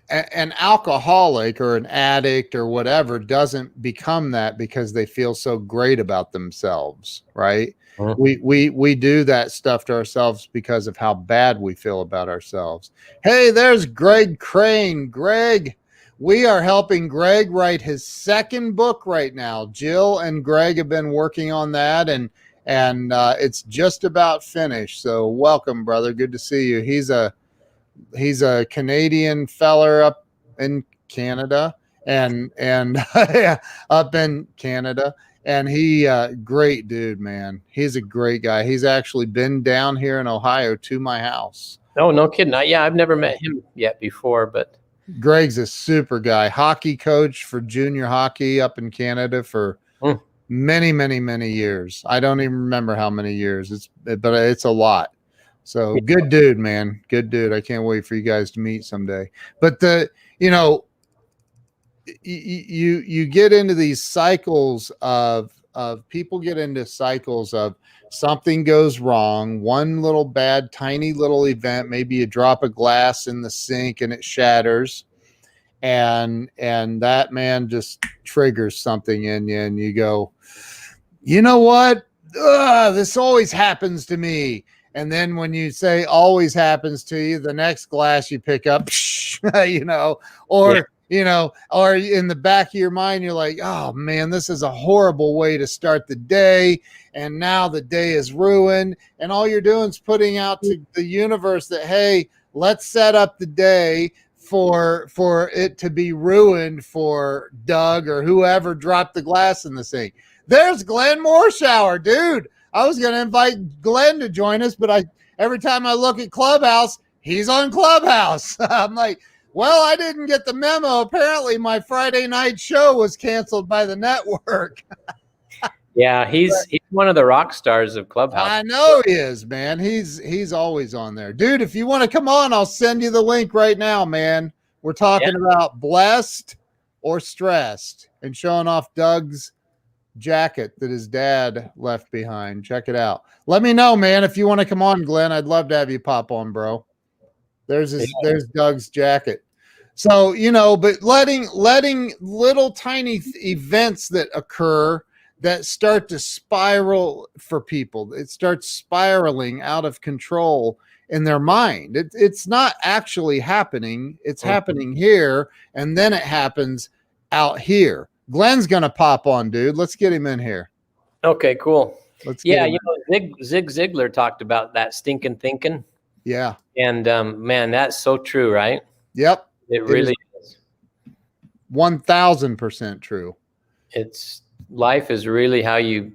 [SPEAKER 1] an alcoholic or an addict or whatever doesn't become that because they feel so great about themselves, right? We do that stuff to ourselves because of how bad we feel about ourselves. Hey, there's Greg Crane. Greg, we are helping Greg write his second book right now. Jill and Greg have been working on that, and it's just about finished. So welcome, brother. Good to see you. He's a Canadian feller up in Canada, and up in Canada. And he, great dude, man. He's a great guy. He's actually been down here in Ohio to my house.
[SPEAKER 2] Oh, no kidding. Yeah, I've never met him yet before, but
[SPEAKER 1] Greg's a super guy. Hockey coach for junior hockey up in Canada for many, many, many years. I don't even remember how many years. But it's a lot. So good dude, man. Good dude. I can't wait for you guys to meet someday. But you know, you get into these cycles of of people get into cycles of something goes wrong, one little bad, tiny little event, maybe you drop a glass in the sink and it shatters, and that, man, just triggers something in you, and you go, you know what? This always happens to me. And then when you say always happens to you, the next glass you pick up, or or in the back of your mind, you're like, oh man, this is a horrible way to start the day. And now the day is ruined. And all you're doing is putting out to the universe that, hey, let's set up the day for it to be ruined for Doug or whoever dropped the glass in the sink. There's Glenn Morshower, dude. I was going to invite Glenn to join us, but every time I look at Clubhouse, he's on Clubhouse. I'm like, well, I didn't get the memo. Apparently, my Friday night show was canceled by the network.
[SPEAKER 2] Yeah, he's one of the rock stars of Clubhouse.
[SPEAKER 1] I know he is, man. He's always on there. Dude, if you want to come on, I'll send you the link right now, man. We're talking about blessed or stressed and showing off Doug's jacket that his dad left behind. Check it out. Let me know, man, if you want to come on, Glenn. I'd love to have you pop on, bro. There's Doug's jacket. So, but letting little tiny events that occur that start to spiral for people, it starts spiraling out of control in their mind. It's not actually happening. It's happening here, and then it happens out here. Glenn's gonna pop on, dude. Let's get him in here.
[SPEAKER 2] Okay, cool.
[SPEAKER 1] Zig
[SPEAKER 2] Ziglar talked about that stinking thinking.
[SPEAKER 1] Yeah.
[SPEAKER 2] And man, that's so true, right?
[SPEAKER 1] Yep.
[SPEAKER 2] It really is.
[SPEAKER 1] 1000% true.
[SPEAKER 2] Life is really how you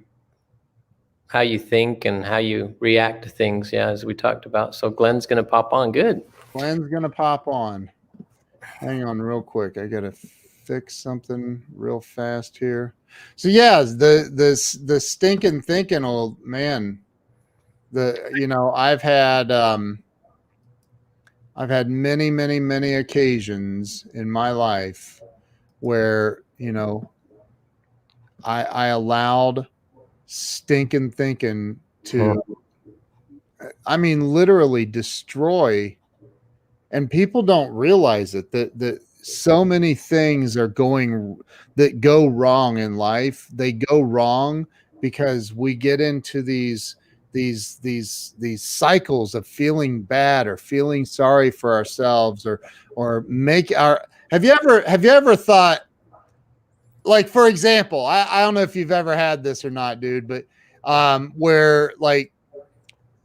[SPEAKER 2] think and how you react to things. Yeah, as we talked about. So Glenn's gonna pop on. Good.
[SPEAKER 1] Glenn's gonna pop on. Hang on real quick. I gotta fix something real fast here. So yeah, the stinking thinking, old man. I've had many occasions in my life where I allowed stinking thinking to, literally destroy. And people don't realize it, that so many things that go wrong in life. They go wrong because we get into these cycles of feeling bad or feeling sorry for ourselves or have you ever thought, like, for example, I don't know if you've ever had this or not, dude, but where like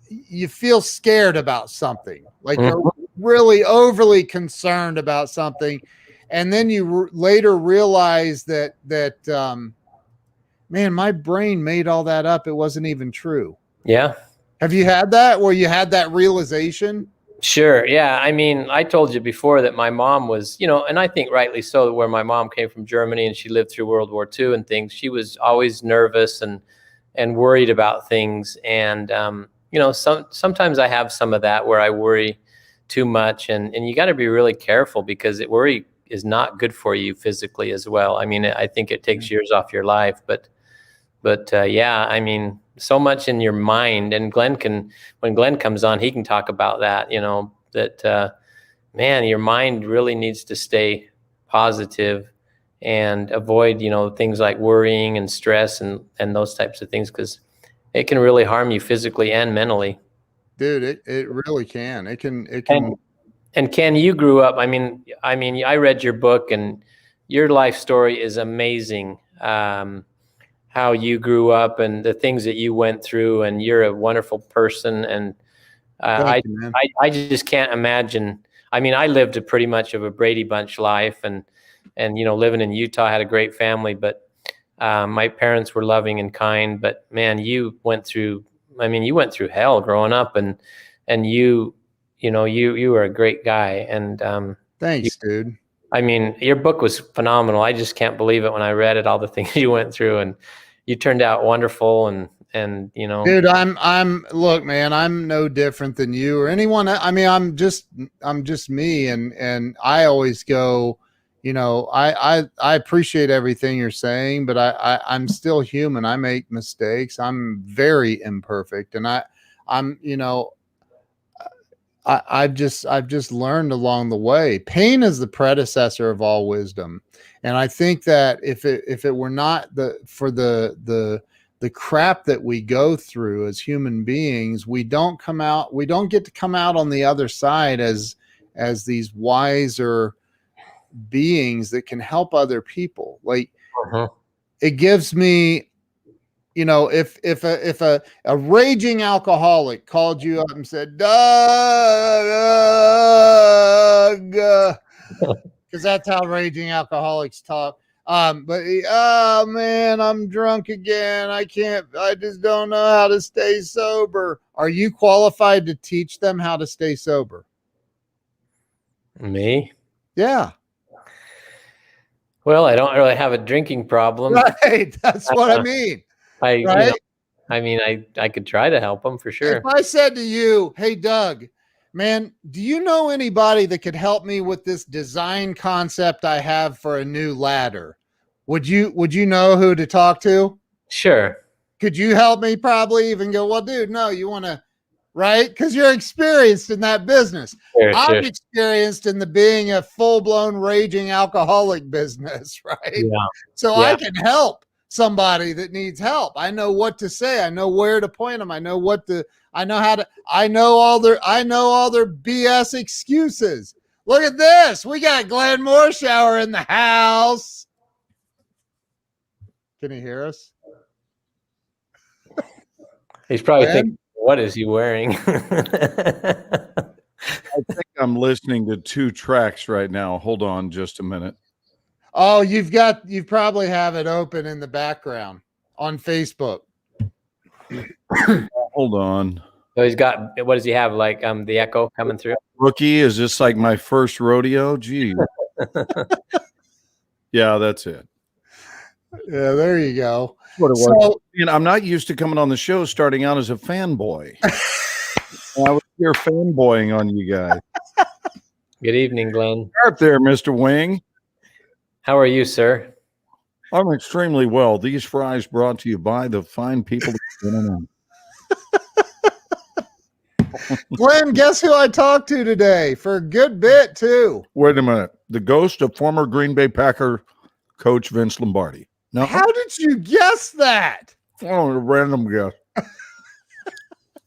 [SPEAKER 1] you feel scared about something, like you're really overly concerned about something, and then you later realize that man, my brain made all that up. It wasn't even true.
[SPEAKER 2] Yeah.
[SPEAKER 1] Have you had that where you had that realization?
[SPEAKER 2] Sure. Yeah. I told you before that my mom was, and I think rightly so, where my mom came from Germany and she lived through World War II and things. She was always nervous and worried about things. And, sometimes I have some of that where I worry too much, and you got to be really careful because worry is not good for you physically as well. I think it takes years off your life, but so much in your mind. And when Glenn comes on, he can talk about that, man, your mind really needs to stay positive and avoid, things like worrying and stress and those types of things, because it can really harm you physically and mentally.
[SPEAKER 1] Dude, it really can. It can.
[SPEAKER 2] And Ken, you grew up, I read your book, and your life story is amazing. How you grew up and the things that you went through, and you're a wonderful person. And I just can't imagine. I lived a pretty much of a Brady Bunch life, and living in Utah, I had a great family, but my parents were loving and kind. But man, you went through hell growing up, and you were a great guy. And
[SPEAKER 1] thanks, dude.
[SPEAKER 2] Your book was phenomenal. I just can't believe it when I read it, all the things you went through, and you turned out wonderful. And dude,
[SPEAKER 1] look, man, I'm no different than you or anyone. I'm just me. And I always go, you know, I appreciate everything you're saying, but I'm still human. I make mistakes. I'm very imperfect, and I'm, you know, I've just learned along the way. Pain is the predecessor of all wisdom, and I think that if it were not for the crap that we go through as human beings, we don't get to come out on the other side as these wiser beings that can help other people. Like, it gives me, you know, if a raging alcoholic called you up and said, Doug, because that's how raging alcoholics talk. Oh man, I'm drunk again. I just don't know how to stay sober. Are you qualified to teach them how to stay sober?
[SPEAKER 2] Me?
[SPEAKER 1] Yeah.
[SPEAKER 2] Well, I don't really have a drinking problem.
[SPEAKER 1] Right. That's what I mean.
[SPEAKER 2] You know,
[SPEAKER 1] Right.
[SPEAKER 2] I mean, I could try to help them for sure.
[SPEAKER 1] If I said to you, hey, Doug, man, do you know anybody that could help me with this design concept I have for a new ladder? Would you know who to talk to?
[SPEAKER 2] Sure.
[SPEAKER 1] Could you help me? Probably even go, well, dude, no, you want to, right? Because you're experienced in that business. I'm experienced in the being a full-blown raging alcoholic business, right?
[SPEAKER 2] Yeah.
[SPEAKER 1] So I can help somebody that needs help. I know what to say. I know where to point them. I know I know all their BS excuses. Look at this. We got Glenn Morshower in the house. Can he hear us?
[SPEAKER 2] He's probably thinking, what is he wearing?
[SPEAKER 3] I think I'm listening to 2 tracks right now. Hold on just a minute.
[SPEAKER 1] Oh, you probably have it open in the background on Facebook.
[SPEAKER 3] Hold on.
[SPEAKER 2] So he's got, what does he have? Like the echo coming through?
[SPEAKER 3] Rookie, is this like my first rodeo? Gee. Yeah, that's it.
[SPEAKER 1] Yeah, there you go.
[SPEAKER 3] What it was. So, I'm not used to coming on the show starting out as a fanboy. I was here fanboying on you guys.
[SPEAKER 2] Good evening, Glenn.
[SPEAKER 3] Up there, Mr. Wing.
[SPEAKER 2] How are you, sir?
[SPEAKER 3] I'm extremely well. These fries brought to you by the fine people.
[SPEAKER 1] Glenn, guess who I talked to today for a good bit too?
[SPEAKER 3] Wait a minute. The ghost of former Green Bay Packer coach Vince Lombardi. No.
[SPEAKER 1] How did you guess that?
[SPEAKER 3] Oh, a random guess.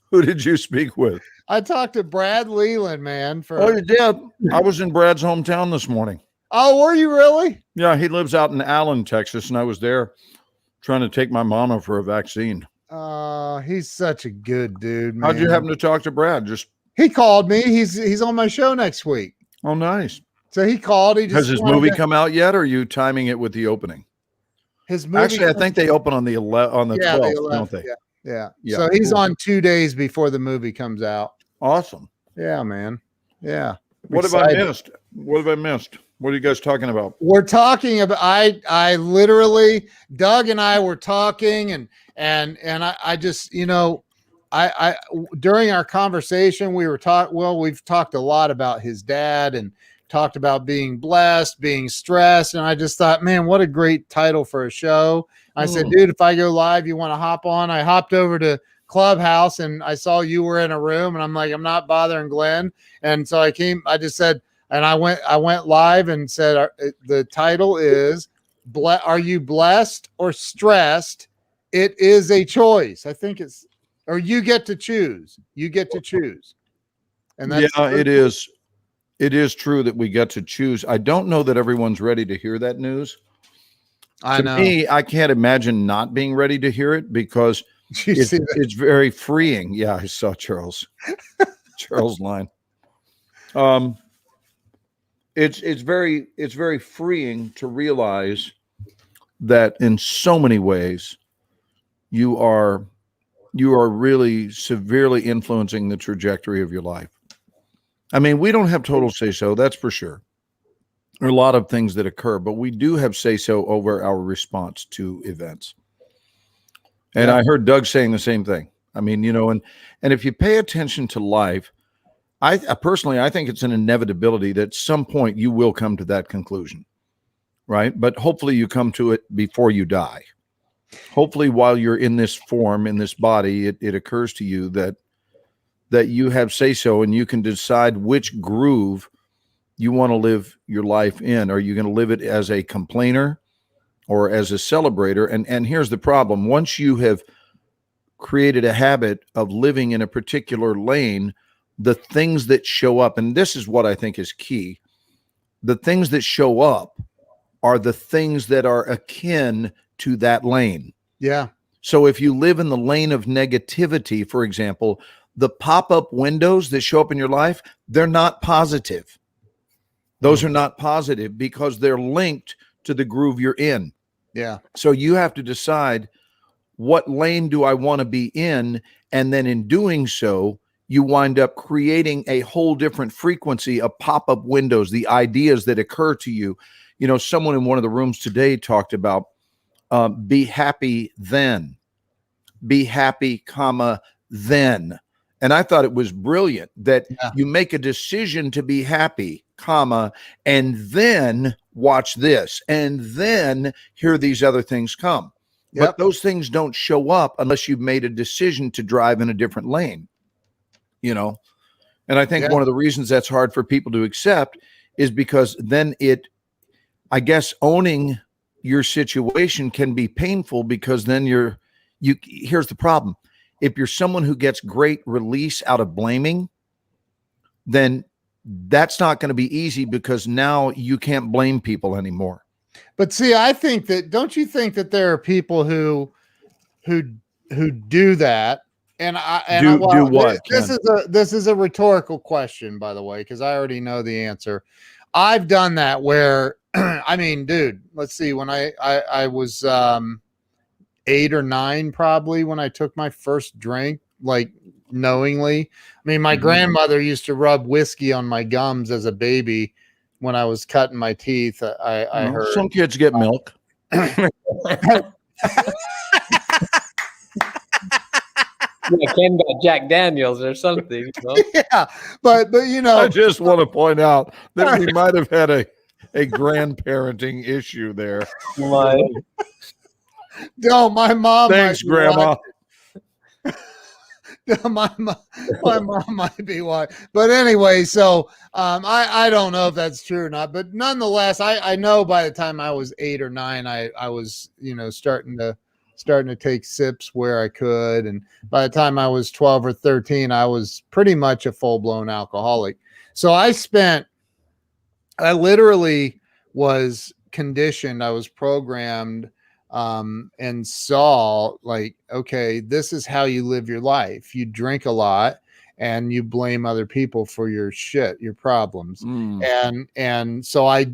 [SPEAKER 3] Who did you speak with?
[SPEAKER 1] I talked to Brad Leland, man.
[SPEAKER 3] Oh, you did? I was in Brad's hometown this morning.
[SPEAKER 1] Oh, were you really?
[SPEAKER 3] Yeah, he lives out in Allen, Texas, and I was there trying to take my mama for a vaccine.
[SPEAKER 1] He's such a good dude, man.
[SPEAKER 3] How'd you happen to talk to Brad?
[SPEAKER 1] He called me. He's on my show next week.
[SPEAKER 3] Oh, nice.
[SPEAKER 1] So he called.
[SPEAKER 3] Has his movie come out yet, or are you timing it with the opening?
[SPEAKER 1] His movie.
[SPEAKER 3] Actually, I think they open on the 12th, don't they?
[SPEAKER 1] Yeah. So he's on 2 days before the movie comes out.
[SPEAKER 3] Awesome.
[SPEAKER 1] Yeah, man. Yeah.
[SPEAKER 3] What have I missed? What are you guys talking about?
[SPEAKER 1] We're talking about, I literally, Doug and I were talking and I just, you know, I during our conversation, we've talked a lot about his dad and talked about being blessed, being stressed. And I just thought, man, what a great title for a show. I said, dude, if I go live, you want to hop on? I hopped over to Clubhouse and I saw you were in a room and I'm like, I'm not bothering Glenn. And so I just said, and I went live and said, the title is, are you blessed or stressed? It is a choice. I think or you get to choose. You get to choose. And that's
[SPEAKER 3] it is. It is true that we get to choose. I don't know that everyone's ready to hear that news.
[SPEAKER 1] I know.
[SPEAKER 3] To me, I can't imagine not being ready to hear it because it's very freeing. Yeah, I saw Charles line. It's very freeing to realize that in so many ways you are really severely influencing the trajectory of your life. I mean, we don't have total say-so, that's for sure. There are a lot of things that occur, but we do have say-so over our response to events. And I heard Doug saying the same thing. I mean, you know, and if you pay attention to life, I personally think it's an inevitability that at some point you will come to that conclusion. right? But hopefully you come to it before you die. Hopefully while you're in this form, in this body, it occurs to you that you have say-so and you can decide which groove you want to live your life in. Are you going to live it as a complainer or as a celebrator? And here's the problem. Once you have created a habit of living in a particular lane, the things that show up, and this is what I think is key, the things that show up are the things that are akin to that lane.
[SPEAKER 1] Yeah.
[SPEAKER 3] So if you live in the lane of negativity, for example, the pop-up windows that show up in your life, they're not positive. Those are not positive because they're linked to the groove you're in.
[SPEAKER 1] Yeah.
[SPEAKER 3] So you have to decide, what lane do I want to be in? And then in doing so, you wind up creating a whole different frequency of pop-up windows, the ideas that occur to you. You know, someone in one of the rooms today talked about be happy then, be happy, comma, then. And I thought it was brilliant that you make a decision to be happy, comma, and then watch this, and then hear these other things come.
[SPEAKER 1] Yep.
[SPEAKER 3] But those things don't show up unless you've made a decision to drive in a different lane, you know? And I think one of the reasons that's hard for people to accept is because then I guess owning your situation can be painful, because then here's the problem. If you're someone who gets great release out of blaming, then that's not going to be easy, because now you can't blame people anymore.
[SPEAKER 1] But see, I think that, don't you think that there are people who do that? And
[SPEAKER 3] do what?
[SPEAKER 1] This is a rhetorical question, by the way, because I already know the answer. I've done that where, I mean, dude, let's see, when I was 8 or 9, probably, when I took my first drink, like knowingly. I mean, my grandmother used to rub whiskey on my gums as a baby when I was cutting my teeth. I heard
[SPEAKER 3] some kids get milk.
[SPEAKER 2] Yeah, Ken got Jack Daniels or something. You know?
[SPEAKER 1] Yeah, but you know,
[SPEAKER 3] I just want to point out that we might have had a grandparenting issue there.
[SPEAKER 2] My
[SPEAKER 1] mom.
[SPEAKER 3] Thanks, Grandma.
[SPEAKER 1] my mom might be why, but anyway, so I don't know if that's true or not, but nonetheless, I know by the time I was 8 or 9, I was, you know, starting to take sips where I could, and by the time I was 12 or 13, I was pretty much a full-blown alcoholic. So I literally was conditioned, I was programmed, and saw, like, okay, this is how you live your life. You drink a lot and you blame other people for your shit, your problems. And so I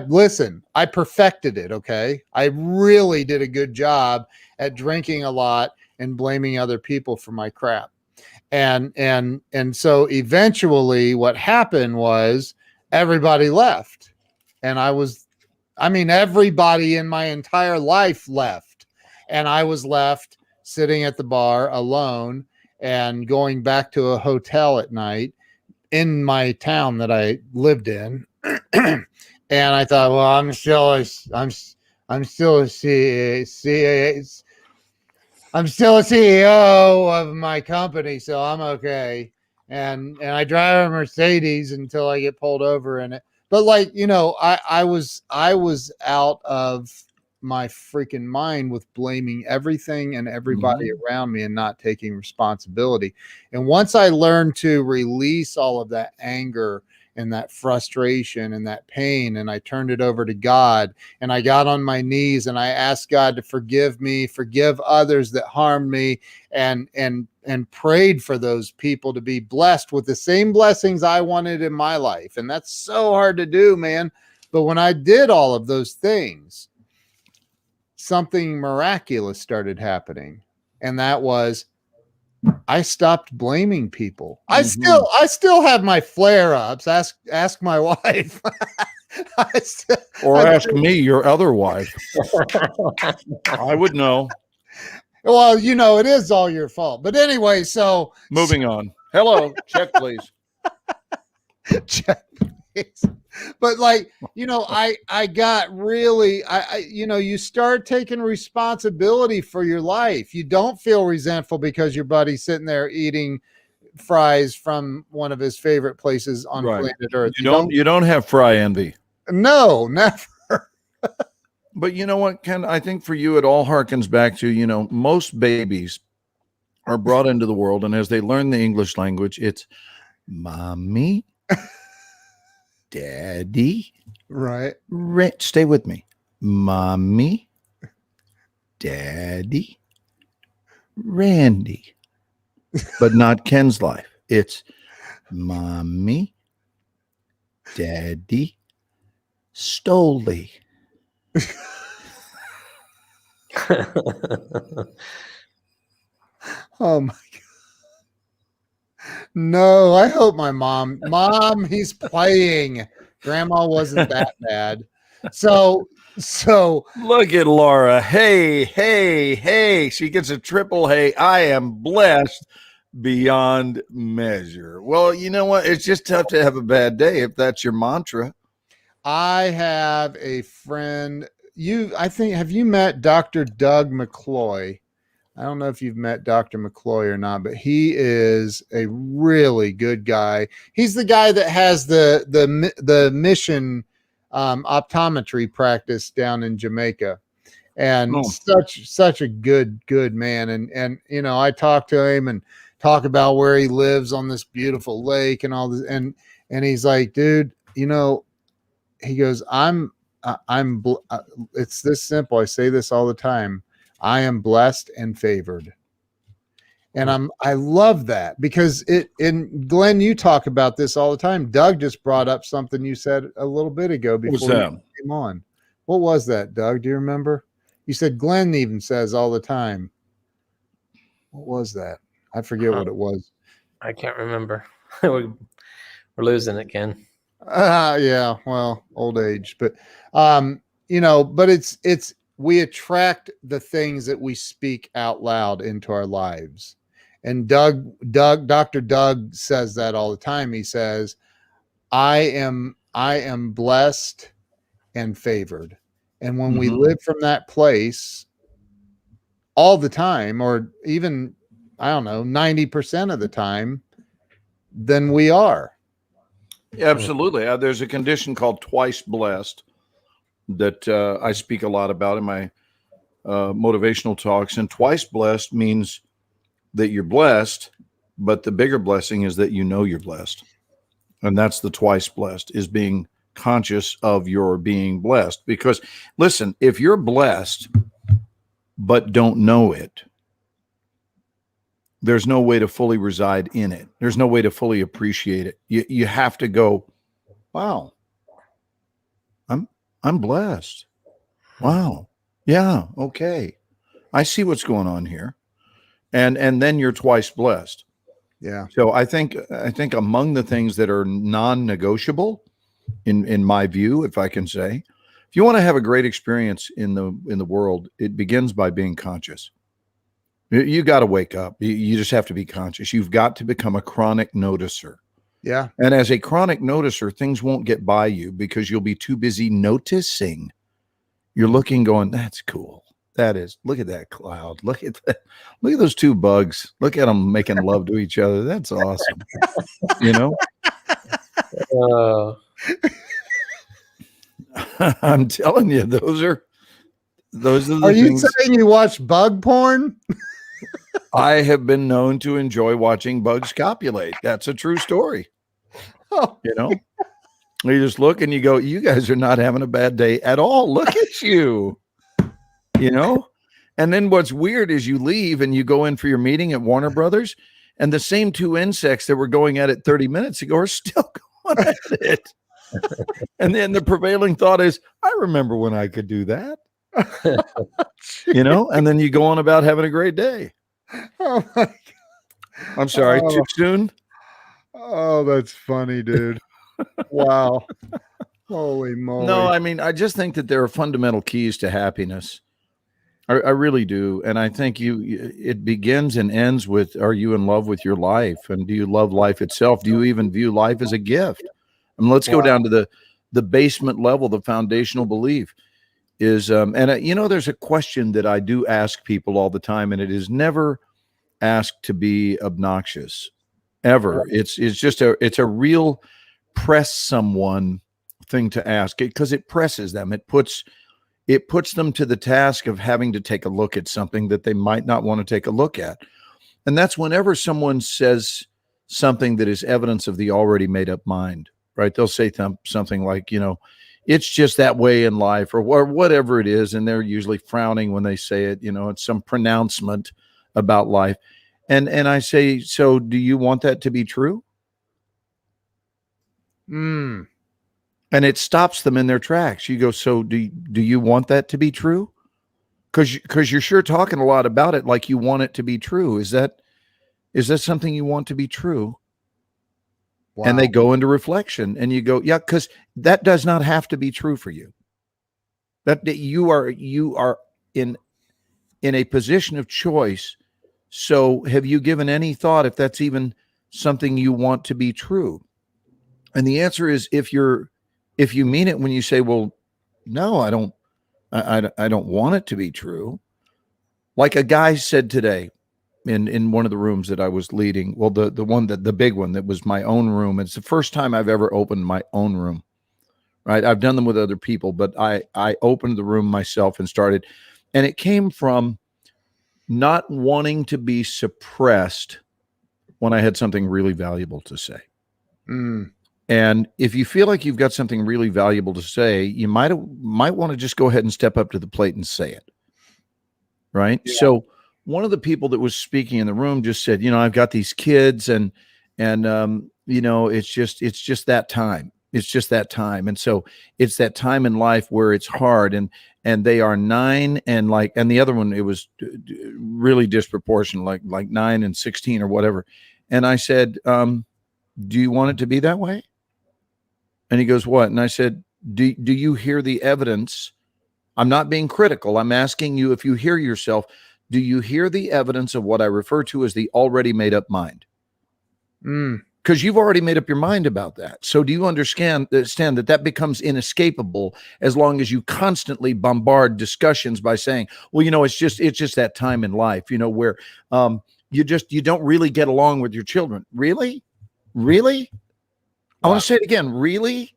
[SPEAKER 1] listen, I perfected it. Okay. I really did a good job at drinking a lot and blaming other people for my crap. And so eventually what happened was everybody left, and everybody in my entire life left, and I was left sitting at the bar alone and going back to a hotel at night in my town that I lived in. And I thought, well, I'm still a CEO of my company, so I'm okay. And I drive a Mercedes until I get pulled over in it. But, like, you know, I was out of my freaking mind with blaming everything and everybody around me and not taking responsibility. And once I learned to release all of that anger and that frustration and that pain, and I turned it over to God, and I got on my knees and I asked God to forgive me, forgive others that harmed me, and prayed for those people to be blessed with the same blessings I wanted in my life. And that's so hard to do, man. But when I did all of those things, something miraculous started happening. And that was, I stopped blaming people. I still have my flare-ups. Ask my wife.
[SPEAKER 3] Ask me, your other wife. I would know.
[SPEAKER 1] Well, you know, it is all your fault. But anyway, so
[SPEAKER 3] moving on. Hello, check please.
[SPEAKER 1] Check. But like, I got really, you start taking responsibility for your life. You don't feel resentful because your buddy's sitting there eating fries from one of his favorite places on
[SPEAKER 3] Right.
[SPEAKER 1] planet Earth.
[SPEAKER 3] You don't have fry envy.
[SPEAKER 1] No, never.
[SPEAKER 3] But you know what, Ken? I think for you, it all harkens back to, most babies are brought into the world, and as they learn the English language, it's mommy, daddy,
[SPEAKER 1] Right.
[SPEAKER 3] stay with me, mommy, daddy, Randy, but not Ken's life. It's mommy, daddy, Stoley.
[SPEAKER 1] Oh my God. No, I hope my mom, he's playing. Grandma wasn't that bad. So
[SPEAKER 3] Look at Laura. Hey, hey, hey. She gets a triple hey. I am blessed beyond measure. Well, you know what? It's just tough to have a bad day if that's your mantra.
[SPEAKER 1] I have a friend. Have you met Dr. Doug McCloy? I don't know if you've met Dr. McCloy or not, but he is a really good guy. He's the guy that has the mission optometry practice down in Jamaica, and such a good man. And I talk to him and talk about where he lives on this beautiful lake and all this, and he's like, dude, he goes, it's this simple. I say this all the time. I am blessed and favored. And I love that because and Glenn, you talk about this all the time. Doug just brought up something you said a little bit ago before you came on. What was that, Doug? Do you remember? You said Glenn even says all the time. What was that? I forget what it was.
[SPEAKER 2] I can't remember. We're losing it, Ken.
[SPEAKER 1] Yeah, well, old age, but but it's we attract the things that we speak out loud into our lives. And Dr. Doug says that all the time. He says, I am blessed and favored. And when we live from that place all the time, or even, I don't know, 90% of the time, then we are.
[SPEAKER 3] Absolutely. There's a condition called twice blessed that I speak a lot about in my motivational talks. And twice blessed means that you're blessed, but the bigger blessing is that you're blessed. And that's the twice blessed, is being conscious of your being blessed. Because listen, if you're blessed but don't know it, there's no way to fully reside in it. There's no way to fully appreciate it. You have to go, wow, I'm blessed. Wow. Yeah. Okay. I see what's going on here. And then you're twice blessed.
[SPEAKER 1] Yeah.
[SPEAKER 3] So I think among the things that are non-negotiable in my view, if I can say, if you want to have a great experience in the world, it begins by being conscious. You got to wake up. You just have to be conscious. You've got to become a chronic noticer.
[SPEAKER 1] Yeah.
[SPEAKER 3] And as a chronic noticer, things won't get by you because you'll be too busy noticing. You're looking, going, that's cool. That is, look at that cloud. Look at that. Look at those two bugs. Look at them making love to each other. That's awesome. I'm telling you, those are the
[SPEAKER 1] Are you
[SPEAKER 3] things.
[SPEAKER 1] saying you watch bug porn?
[SPEAKER 3] I have been known to enjoy watching bugs copulate. That's a true story.
[SPEAKER 1] Oh.
[SPEAKER 3] You just look and you go, you guys are not having a bad day at all. Look at you. And then what's weird is you leave and you go in for your meeting at Warner Brothers, and the same two insects that were going at it 30 minutes ago are still going at it. And then the prevailing thought is, I remember when I could do that. And then you go on about having a great day.
[SPEAKER 1] Oh my God.
[SPEAKER 3] I'm sorry, too soon?
[SPEAKER 1] Oh, that's funny, dude. Wow. Holy moly.
[SPEAKER 3] No, I mean, I just think that there are fundamental keys to happiness. I really do. And I think it begins and ends with, are you in love with your life? And do you love life itself? Do you even view life as a gift? I mean, let's go
[SPEAKER 1] Wow.
[SPEAKER 3] down to the basement level, the foundational belief is, there's a question that I do ask people all the time, and it is never asked to be obnoxious, ever. It's just it's a real press someone thing to ask, because it presses them. It puts them to the task of having to take a look at something that they might not want to take a look at. And that's whenever someone says something that is evidence of the already made up mind, right? They'll say something like, it's just that way in life, or whatever it is. And they're usually frowning when they say it, it's some pronouncement about life. And I say, so do you want that to be true?
[SPEAKER 1] Mm.
[SPEAKER 3] And it stops them in their tracks. You go, so do you want that to be true? Because you're sure talking a lot about it like you want it to be true. Is that something you want to be true?
[SPEAKER 1] Wow.
[SPEAKER 3] And they go into reflection, and you go, yeah, because that does not have to be true for you. That you are in a position of choice. So have you given any thought if that's even something you want to be true? And the answer is, if you mean it when you say, well, no, I don't want it to be true. Like a guy said today in one of the rooms that I was leading. Well, the big one that was my own room. It's the first time I've ever opened my own room, right? I've done them with other people, but I opened the room myself and started, and it came from not wanting to be suppressed when I had something really valuable to say.
[SPEAKER 1] Mm.
[SPEAKER 3] And if you feel like you've got something really valuable to say, you might want to just go ahead and step up to the plate and say it. Right.
[SPEAKER 1] Yeah.
[SPEAKER 3] So one of the people that was speaking in the room just said, I've got these kids and it's just that time. It's just that time. And so it's that time in life where it's hard, and they are 9 and the other one, it was really disproportionate, like 9 and 16 or whatever. And I said, do you want it to be that way? And he goes, what? And I said, do you hear the evidence? I'm not being critical. I'm asking you, if you hear yourself, do you hear the evidence of what I refer to as the already made up mind? Because you've already made up your mind about that. So do you understand that becomes inescapable as long as you constantly bombard discussions by saying, well, it's just that time in life, where you don't really get along with your children. Really? I want to say it again. Really?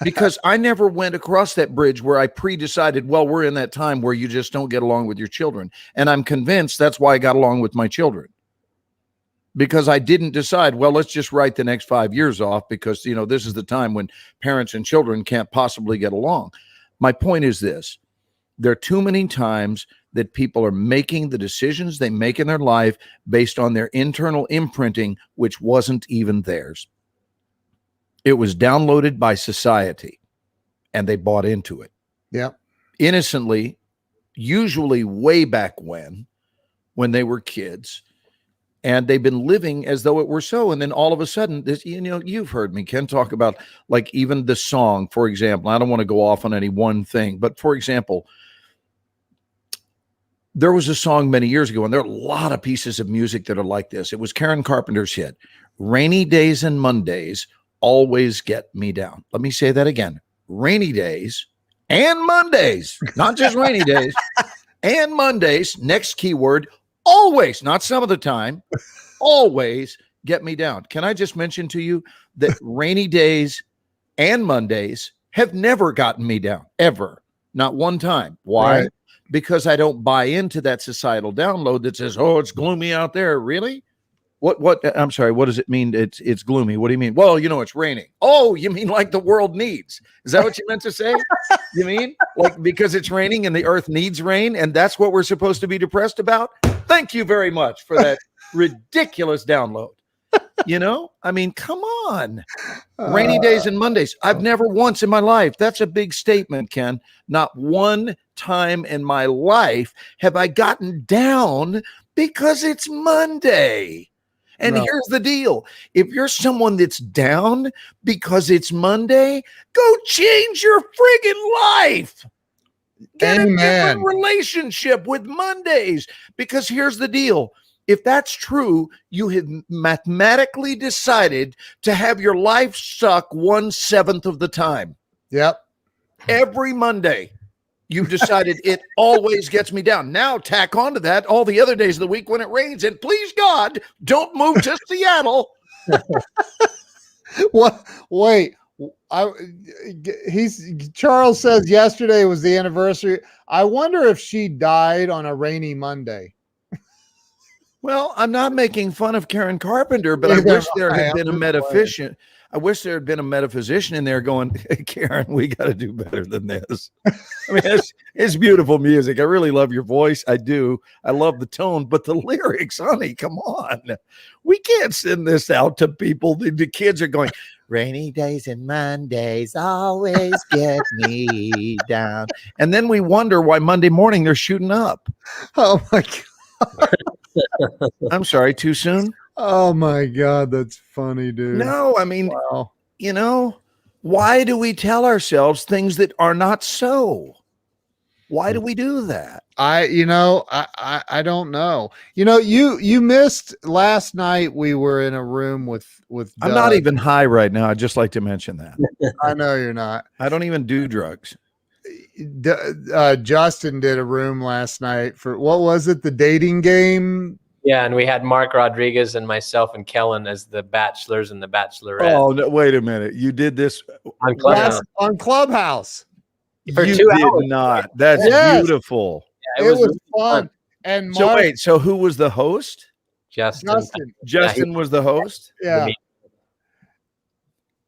[SPEAKER 3] Because I never went across that bridge where I pre-decided, well, we're in that time where you just don't get along with your children. And I'm convinced that's why I got along with my children. Because I didn't decide, well, let's just write the next 5 years off because, this is the time when parents and children can't possibly get along. My point is this: there are too many times that people are making the decisions they make in their life based on their internal imprinting, which wasn't even theirs. It was downloaded by society, and they bought into it.
[SPEAKER 1] Yeah.
[SPEAKER 3] Innocently, usually way back when they were kids, and they've been living as though it were so. And then all of a sudden, this, you've heard me, Ken, talk about like even the song, for example. I don't want to go off on any one thing, but for example, there was a song many years ago, and there are a lot of pieces of music that are like this. It was Karen Carpenter's hit, "Rainy Days and Mondays Always Get Me Down." Let me say that again. Rainy days and Mondays, not just rainy days, and Mondays, next keyword, always, not some of the time, always get me down. Can I just mention to you that rainy days and Mondays have never gotten me down, ever, not one time. Why?
[SPEAKER 1] Right.
[SPEAKER 3] Because I don't buy into that societal download that says, oh, it's gloomy out there. Really? What, I'm sorry, what does it mean? It's gloomy. What do you mean? Well, it's raining. Oh, you mean like the world needs? Is that what you meant to say? You mean like because it's raining and the earth needs rain, and that's what we're supposed to be depressed about? Thank you very much for that ridiculous download. I mean, come on. Rainy days and Mondays. I've never once in my life. That's a big statement, Ken. Not one time in my life have I gotten down because it's Monday. And
[SPEAKER 1] No.
[SPEAKER 3] here's the deal. If you're someone that's down because it's Monday, go change your friggin' life. Get a different relationship with Mondays. Because here's the deal. If that's true, you have mathematically decided to have your life suck 1/7 of the time.
[SPEAKER 1] Yep.
[SPEAKER 3] Every Monday, you've decided it always gets me down. Now tack onto that all the other days of the week when it rains, and please God, don't move to Seattle.
[SPEAKER 1] What? Wait. Charles says yesterday was the anniversary. I wonder if she died on a rainy Monday.
[SPEAKER 3] Well, I'm not making fun of Karen Carpenter, but I
[SPEAKER 1] Neither
[SPEAKER 3] wish there
[SPEAKER 1] am I.
[SPEAKER 3] had been a
[SPEAKER 1] I'm just
[SPEAKER 3] metaphysician. I wish there had been a metaphysician in there going, hey, Karen, we got to do better than this. I mean, it's beautiful music. I really love your voice. I do. I love the tone, but the lyrics, honey, come on. We can't send this out to people. The kids are going, rainy days and Mondays always get me down. And then we wonder why Monday morning they're shooting up.
[SPEAKER 1] Oh my God.
[SPEAKER 3] I'm sorry, too soon?
[SPEAKER 1] Oh my God. That's funny, dude.
[SPEAKER 3] No, I mean,
[SPEAKER 1] Wow.
[SPEAKER 3] you know, why do we tell ourselves things that are not so? Why do we do that?
[SPEAKER 1] I don't know. You missed last night. We were in a room with
[SPEAKER 3] I'm not
[SPEAKER 1] Doug.
[SPEAKER 3] even high right now. I'd just like to mention that.
[SPEAKER 1] I know you're not.
[SPEAKER 3] I don't even do drugs.
[SPEAKER 1] Justin did a room last night for, what was it? The dating game.
[SPEAKER 2] Yeah, and we had Mark Rodriguez and myself and Kellen as the bachelors and the bachelorette
[SPEAKER 3] Oh, no, wait a minute. You did this
[SPEAKER 2] on Clubhouse
[SPEAKER 1] On Clubhouse.
[SPEAKER 2] for
[SPEAKER 3] you
[SPEAKER 2] 2
[SPEAKER 3] did
[SPEAKER 2] hours.
[SPEAKER 3] not. That's
[SPEAKER 1] Yes.
[SPEAKER 3] beautiful.
[SPEAKER 2] Yeah,
[SPEAKER 1] It was
[SPEAKER 2] really
[SPEAKER 1] fun. And
[SPEAKER 3] So
[SPEAKER 1] Mark,
[SPEAKER 3] wait, so who was the host?
[SPEAKER 2] Justin.
[SPEAKER 3] Justin was the host?
[SPEAKER 1] yeah,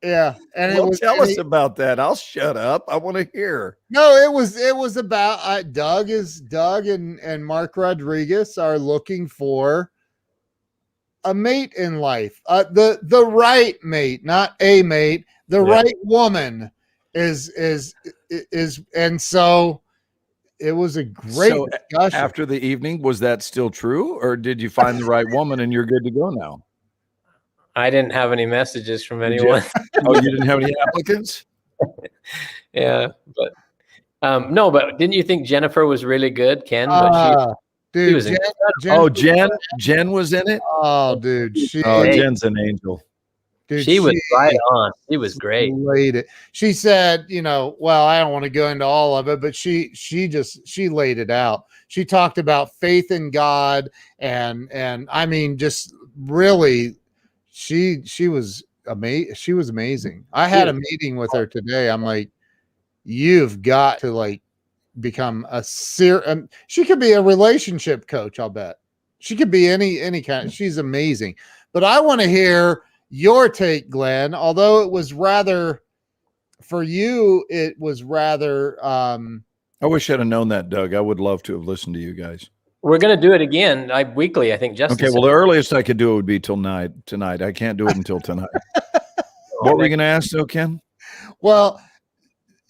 [SPEAKER 1] yeah. And
[SPEAKER 3] Well,
[SPEAKER 1] it was
[SPEAKER 3] tell
[SPEAKER 1] and
[SPEAKER 3] us about that. I'll shut up. I want to hear.
[SPEAKER 1] no, it was about Doug and Mark Rodriguez are looking for a mate in life. The right mate, not a mate. The
[SPEAKER 2] Yeah.
[SPEAKER 1] right woman is, and so it was a great
[SPEAKER 3] So,
[SPEAKER 1] discussion.
[SPEAKER 3] After the evening, was that still true? Or did you find the right woman and you're good to go now?
[SPEAKER 2] I didn't have any messages from
[SPEAKER 3] Did you?
[SPEAKER 2] anyone.
[SPEAKER 3] Oh, you didn't have any applicants?
[SPEAKER 2] Yeah, but no, but didn't you think Jennifer was really good, Ken? But
[SPEAKER 1] Dude,
[SPEAKER 2] she was
[SPEAKER 1] Jen,
[SPEAKER 3] Oh, Jen was in it?
[SPEAKER 1] oh, dude, she,
[SPEAKER 3] Oh,
[SPEAKER 2] Hey.
[SPEAKER 3] Jen's an angel.
[SPEAKER 1] dude,
[SPEAKER 2] she was right on. She was great.
[SPEAKER 1] laid it. She said, well, I don't want to go into all of it, but she laid it out. She talked about faith in God and I mean, just really, she was amazing. She was amazing. I had a meeting with her today. I'm like, you've got to become she could be a relationship coach. I'll bet she could be any kind. She's amazing. But I want to hear your take, Glenn, although it was rather for you, it was rather
[SPEAKER 3] I wish I'd have known that, Doug. I would love to have listened to you guys.
[SPEAKER 2] We're gonna do it again weekly. I think Justin.
[SPEAKER 3] Okay, well, the earliest I could do it would be tonight. I can't do it until tonight. What were you going to ask, though, Ken?
[SPEAKER 1] well,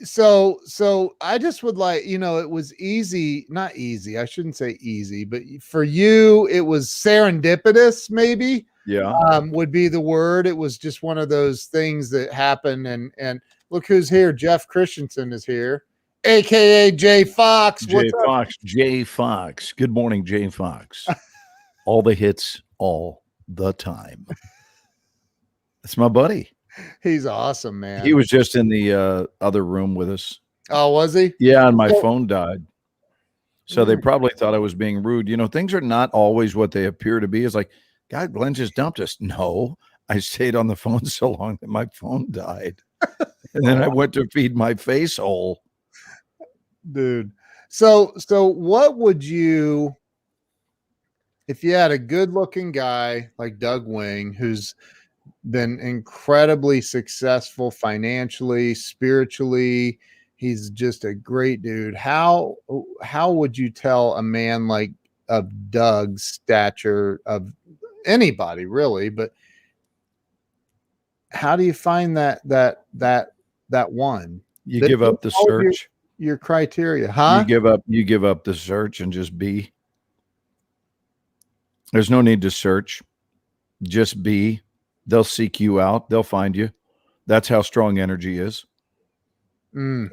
[SPEAKER 1] so I just would it was easy, not easy. I shouldn't say easy, but for you, it was serendipitous, maybe.
[SPEAKER 3] Yeah.
[SPEAKER 1] Would be the word. It was just one of those things that happen. And look who's here. Jeff Christensen is here, aka Jay Fox.
[SPEAKER 3] Jay Fox. Good morning, Jay Fox. All the hits, all the time. That's my buddy.
[SPEAKER 1] He's awesome, man.
[SPEAKER 3] He was just in the other room with us.
[SPEAKER 1] Oh, was he?
[SPEAKER 3] Yeah, and my phone died. So they probably thought I was being rude. Things are not always what they appear to be. It's like, God, Glenn just dumped us. No, I stayed on the phone so long that my phone died. And then I went to feed my face hole.
[SPEAKER 1] Dude. So what would you, if you had a good looking guy like Doug Wing, who's been incredibly successful financially, spiritually, he's just a great dude. How would you tell a man like of Doug's stature, of anybody really, but how do you find that one?
[SPEAKER 3] You give up the search.
[SPEAKER 1] Your criteria, huh?
[SPEAKER 3] You give up the search and just be. There's no need to search. Just be. They'll seek you out. They'll find you. That's how strong energy is. And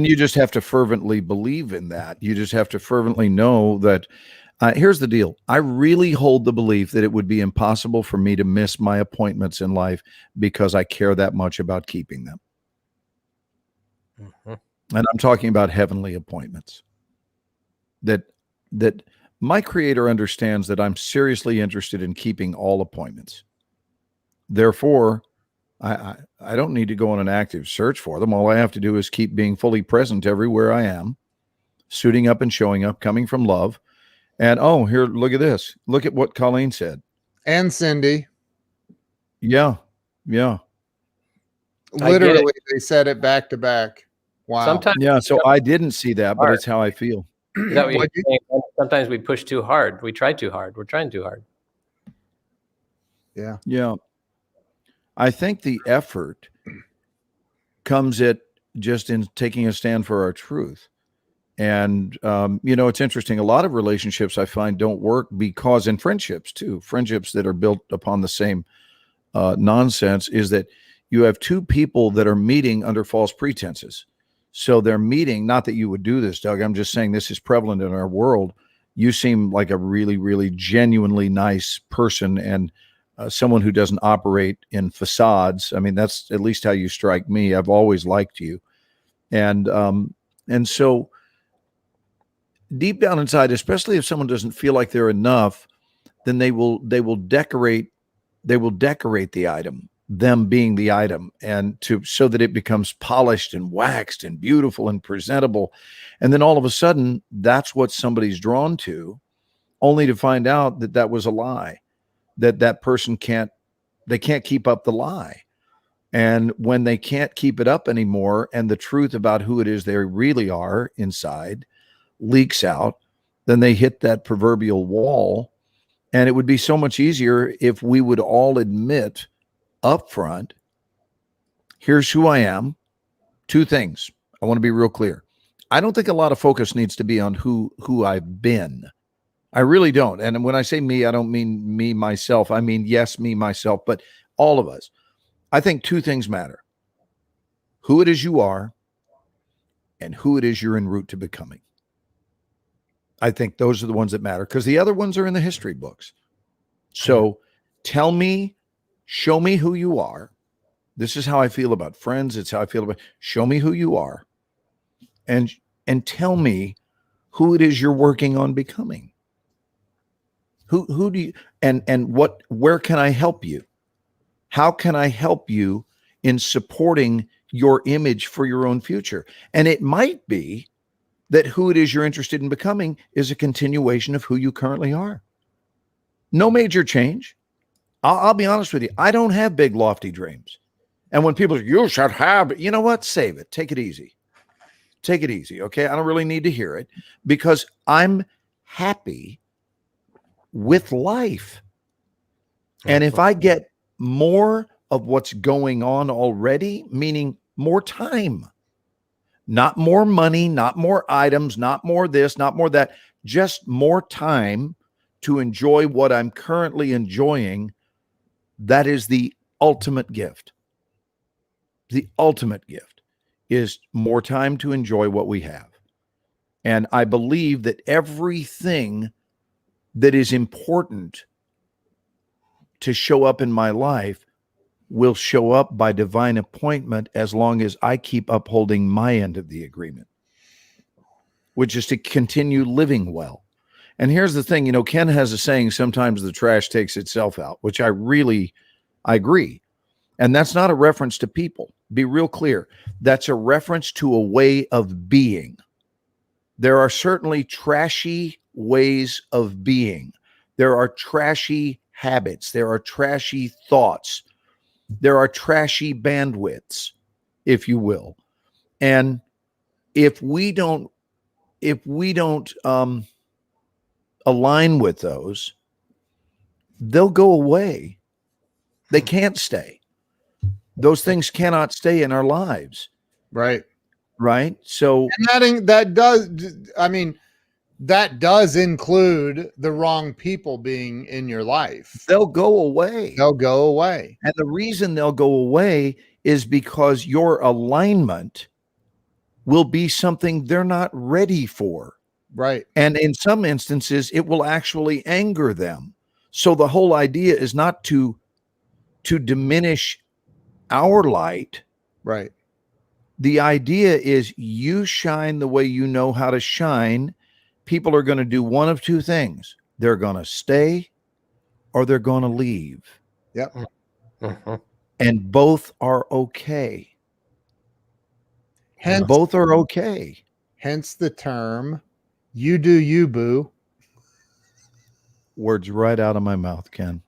[SPEAKER 3] you just have to fervently believe in that. You just have to fervently know that Here's the deal. I really hold the belief that it would be impossible for me to miss my appointments in life because I care that much about keeping them.
[SPEAKER 2] Mhm.
[SPEAKER 3] And I'm talking about heavenly appointments. That my Creator understands that I'm seriously interested in keeping all appointments. Therefore, I don't need to go on an active search for them. All I have to do is keep being fully present everywhere I am, suiting up and showing up, coming from love. And oh, here, look at this. Look at what Colleen said.
[SPEAKER 1] And Cindy,
[SPEAKER 3] Yeah. Yeah.
[SPEAKER 2] I get it.
[SPEAKER 1] literally, they said it back to back. Wow.
[SPEAKER 2] Sometimes,
[SPEAKER 3] Yeah. So I didn't see that, but it's how I feel.
[SPEAKER 2] is that what you're
[SPEAKER 1] What'd you-
[SPEAKER 2] saying? Sometimes we push too hard. We try too hard. We're trying too hard.
[SPEAKER 1] Yeah.
[SPEAKER 3] Yeah. I think the effort comes at just in taking a stand for our truth. And, it's interesting. A lot of relationships I find don't work because, in friendships too, friendships that are built upon the same nonsense, is that you have two people that are meeting under false pretenses. So they're meeting, not that you would do this, Doug. I'm just saying this is prevalent in our world. You seem like a really, really genuinely nice person and someone who doesn't operate in facades. I mean, that's at least how you strike me. I've always liked you. And so deep down inside, especially if someone doesn't feel like they're enough, then they will decorate the item, them being the item, and so that it becomes polished and waxed and beautiful and presentable. And then all of a sudden, that's what somebody's drawn to, only to find out that that was a lie, that person can't keep up the lie. And when they can't keep it up anymore, and the truth about who it is they really are inside leaks out, then they hit that proverbial wall. And it would be so much easier if we would all admit up front, here's who I am. Two things. I want to be real clear. I don't think a lot of focus needs to be on who I've been. I really don't. And when I say me, I don't mean me, myself. I mean, yes, me, myself, but all of us. I think two things matter: who it is you are and who it is you're en route to becoming. I think those are the ones that matter, because the other ones are in the history books. So tell me, show me who you are. This is how I feel about friends. It's how I feel about, show me who you are, and tell me who it is you're working on becoming. Who do you, and where can I help you? How can I help you in supporting your image for your own future? And it might be that who it is you're interested in becoming is a continuation of who you currently are. No major change. I'll be honest with you. I don't have big, lofty dreams. And when people say, you should have, you know what? Save it. Take it easy. Take it easy. Okay. I don't really need to hear it, because I'm happy with life. And if I get more of what's going on already, meaning more time, not more money, not more items, not more this, not more that, just more time to enjoy what I'm currently enjoying, that is the ultimate gift. The ultimate gift is more time to enjoy what we have. And I believe that everything that is important to show up in my life will show up by divine appointment, as long as I keep upholding my end of the agreement, which is to continue living well. And here's the thing, Ken has a saying, sometimes the trash takes itself out, which I agree. And that's not a reference to people. Be real clear. That's a reference to a way of being. There are certainly trashy ways of being. There are trashy habits. There are trashy thoughts. There are trashy bandwidths, if you will. And if we don't align with those, they'll go away. They can't stay. Those things cannot stay in our lives.
[SPEAKER 1] Right.
[SPEAKER 3] Right. So
[SPEAKER 1] And that does include the wrong people being in your life.
[SPEAKER 3] they'll go away.
[SPEAKER 1] They'll go away.
[SPEAKER 3] And the reason they'll go away is because your alignment will be something they're not ready for.
[SPEAKER 1] Right.
[SPEAKER 3] And in some instances, it will actually anger them. So the whole idea is not to diminish our light.
[SPEAKER 1] Right.
[SPEAKER 3] The idea is you shine the way you know how to shine. People are going to do one of two things. They're going to stay or they're going to leave.
[SPEAKER 1] Yep.
[SPEAKER 2] Mm-hmm.
[SPEAKER 3] And both are okay.
[SPEAKER 1] Hence,
[SPEAKER 3] Both are okay.
[SPEAKER 1] hence the term, you do you, boo.
[SPEAKER 3] Words right out of my mouth, Ken.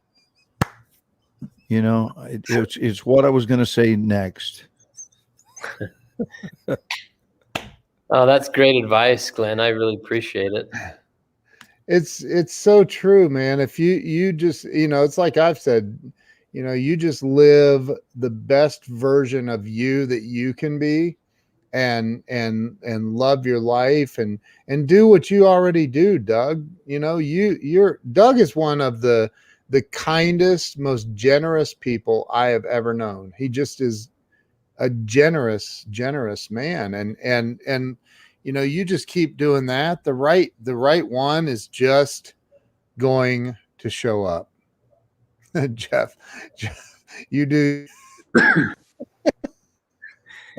[SPEAKER 3] You know, it's what I was going to say next.
[SPEAKER 2] Oh, that's great advice, Glenn. I really appreciate it.
[SPEAKER 1] It's so true, man. If you just, it's like I've said, you just live the best version of you that you can be, and love your life and do what you already do, Doug. Doug is one of the kindest, most generous people I have ever known. He just is a generous man, and you just keep doing that. The right one is just going to show up. Jeff, you do.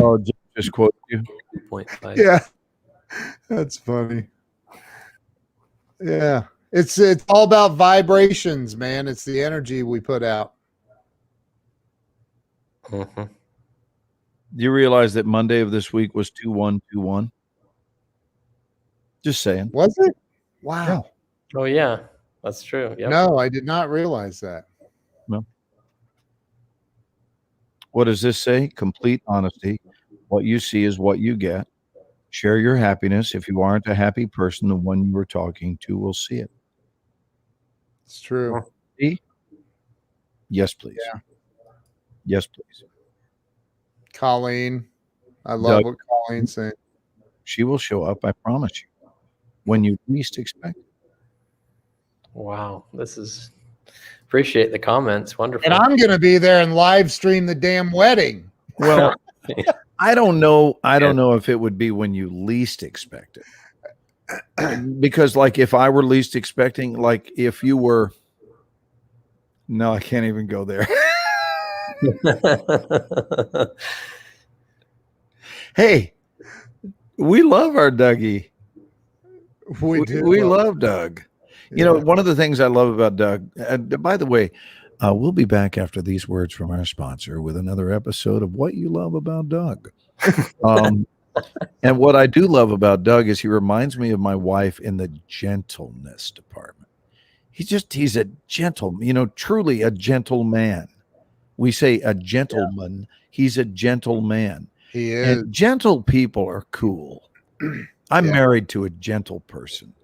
[SPEAKER 3] Oh, just quote you.
[SPEAKER 2] 2.5.
[SPEAKER 1] Yeah, that's funny. Yeah, it's all about vibrations, man. It's the energy we put out.
[SPEAKER 2] Mm-hmm.
[SPEAKER 3] Do you realize that Monday of this week was 2121? Just saying.
[SPEAKER 1] Was it? Wow.
[SPEAKER 2] Oh yeah, that's true. Yep.
[SPEAKER 1] No, I did not realize that.
[SPEAKER 3] No. What does this say? Complete honesty. What you see is what you get. Share your happiness. If you aren't a happy person, the one you were talking to will see it.
[SPEAKER 1] It's true.
[SPEAKER 3] See? Yes, please.
[SPEAKER 1] Yeah.
[SPEAKER 3] Yes, please.
[SPEAKER 1] Colleen, I love
[SPEAKER 3] Doug,
[SPEAKER 1] what Colleen's saying.
[SPEAKER 3] she will show up, I promise you, when you least expect it.
[SPEAKER 2] Wow, appreciate the comments. Wonderful.
[SPEAKER 1] And I'm going to be there and live stream the damn wedding.
[SPEAKER 3] Well, I don't know. I don't know if it would be when you least expect it. Because like if I were least expecting, like if you were, no, I can't even go there. Hey, we love our Dougie.
[SPEAKER 1] We do.
[SPEAKER 3] We love Doug. You know, one of the things I love about Doug, by the way, we'll be back after these words from our sponsor with another episode of What You Love About Doug. And what I do love about Doug is he reminds me of my wife in the gentleness department. He's a truly a gentleman. We say a gentleman. Yeah. He's a gentleman.
[SPEAKER 1] He is.
[SPEAKER 3] And gentle people are cool. I'm married to a gentle person.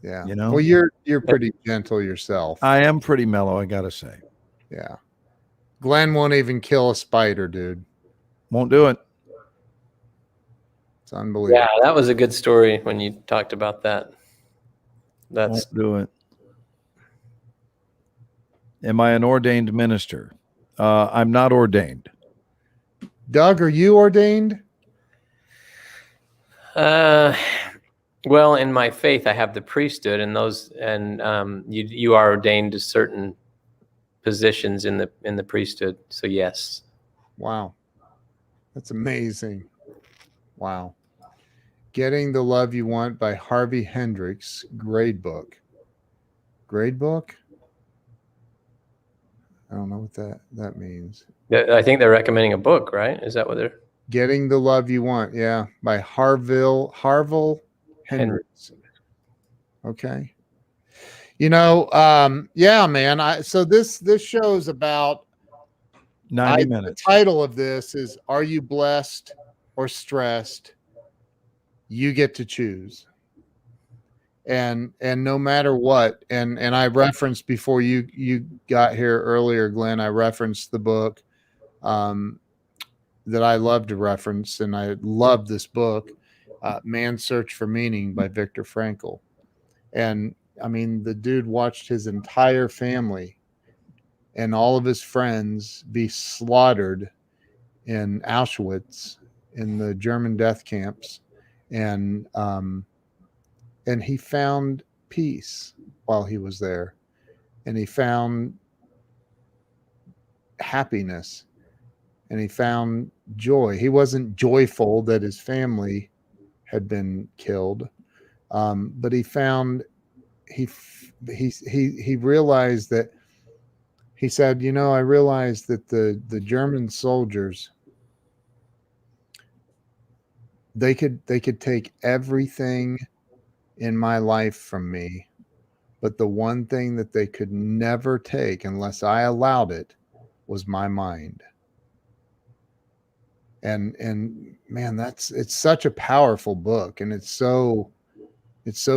[SPEAKER 1] Yeah.
[SPEAKER 3] You know?
[SPEAKER 1] Well, you're pretty gentle yourself.
[SPEAKER 3] I am pretty mellow, I gotta say.
[SPEAKER 1] Yeah. Glenn won't even kill a spider, dude.
[SPEAKER 3] Won't do it.
[SPEAKER 1] It's unbelievable.
[SPEAKER 2] Yeah, that was a good story when you talked about that.
[SPEAKER 3] Won't do it. Am I an ordained minister? I'm not ordained.
[SPEAKER 1] Doug, are you ordained?
[SPEAKER 2] Well, in my faith, I have the priesthood, and you are ordained to certain positions in the priesthood. So yes.
[SPEAKER 1] Wow, that's amazing. Wow. Getting the Love You Want by Harvey Hendricks, grade book. Grade book? I don't know what that means.
[SPEAKER 2] I think they're recommending a book, right? Is that what they're?
[SPEAKER 1] Getting the Love You Want, yeah, by Harville Hendricks. Okay. Yeah, man. So this show's about
[SPEAKER 3] 90 minutes.
[SPEAKER 1] The title of this is Are You Blessed or Stressed? You get to choose. And no matter what, and I referenced before you got here earlier, Glenn, I referenced the book that I love to reference, and I love this book, Man's Search for Meaning by Viktor Frankl. And I mean, the dude watched his entire family and all of his friends be slaughtered in Auschwitz in the German death camps. And and he found peace while he was there, and he found happiness, and he found joy. He wasn't joyful that his family had been killed, but he found he realized that, he said, you know, I realized that the German soldiers, they could take everything in my life from me, but the one thing that they could never take unless I allowed it was my mind. And man, it's such a powerful book, and it's so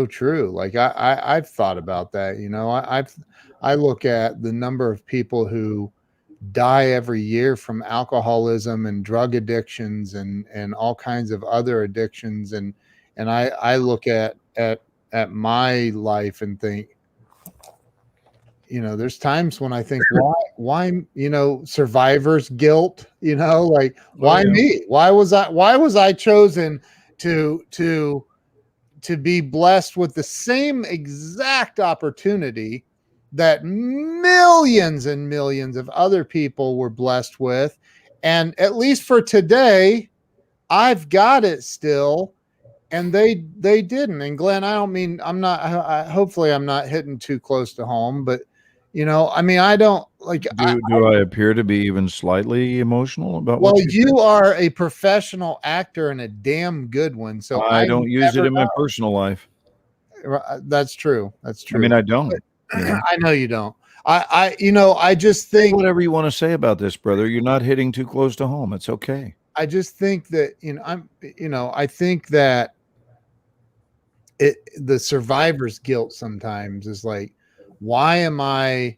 [SPEAKER 1] true. Like I've thought about that. You know, I look at the number of people who die every year from alcoholism and drug addictions and all kinds of other addictions, and I look at my life and think, you know, there's times when I think, why, you know, survivor's guilt, you know, like, why me? Why was I chosen to be blessed with the same exact opportunity that millions and millions of other people were blessed with? And at least for today, I've got it still, and they didn't. And Glenn, I don't mean, hopefully I'm not hitting too close to home, but you know, I mean, I don't like.
[SPEAKER 3] Do I appear to be even slightly emotional about?
[SPEAKER 1] Well,
[SPEAKER 3] what
[SPEAKER 1] you are a professional actor and a damn good one. So
[SPEAKER 3] I don't use it in my personal life.
[SPEAKER 1] That's true. That's true.
[SPEAKER 3] I mean, I don't.
[SPEAKER 1] You know? I know you don't. You know, I just think,
[SPEAKER 3] whatever you want to say about this, brother, you're not hitting too close to home. It's okay.
[SPEAKER 1] I just think that, I think that the survivor's guilt sometimes is like, why am I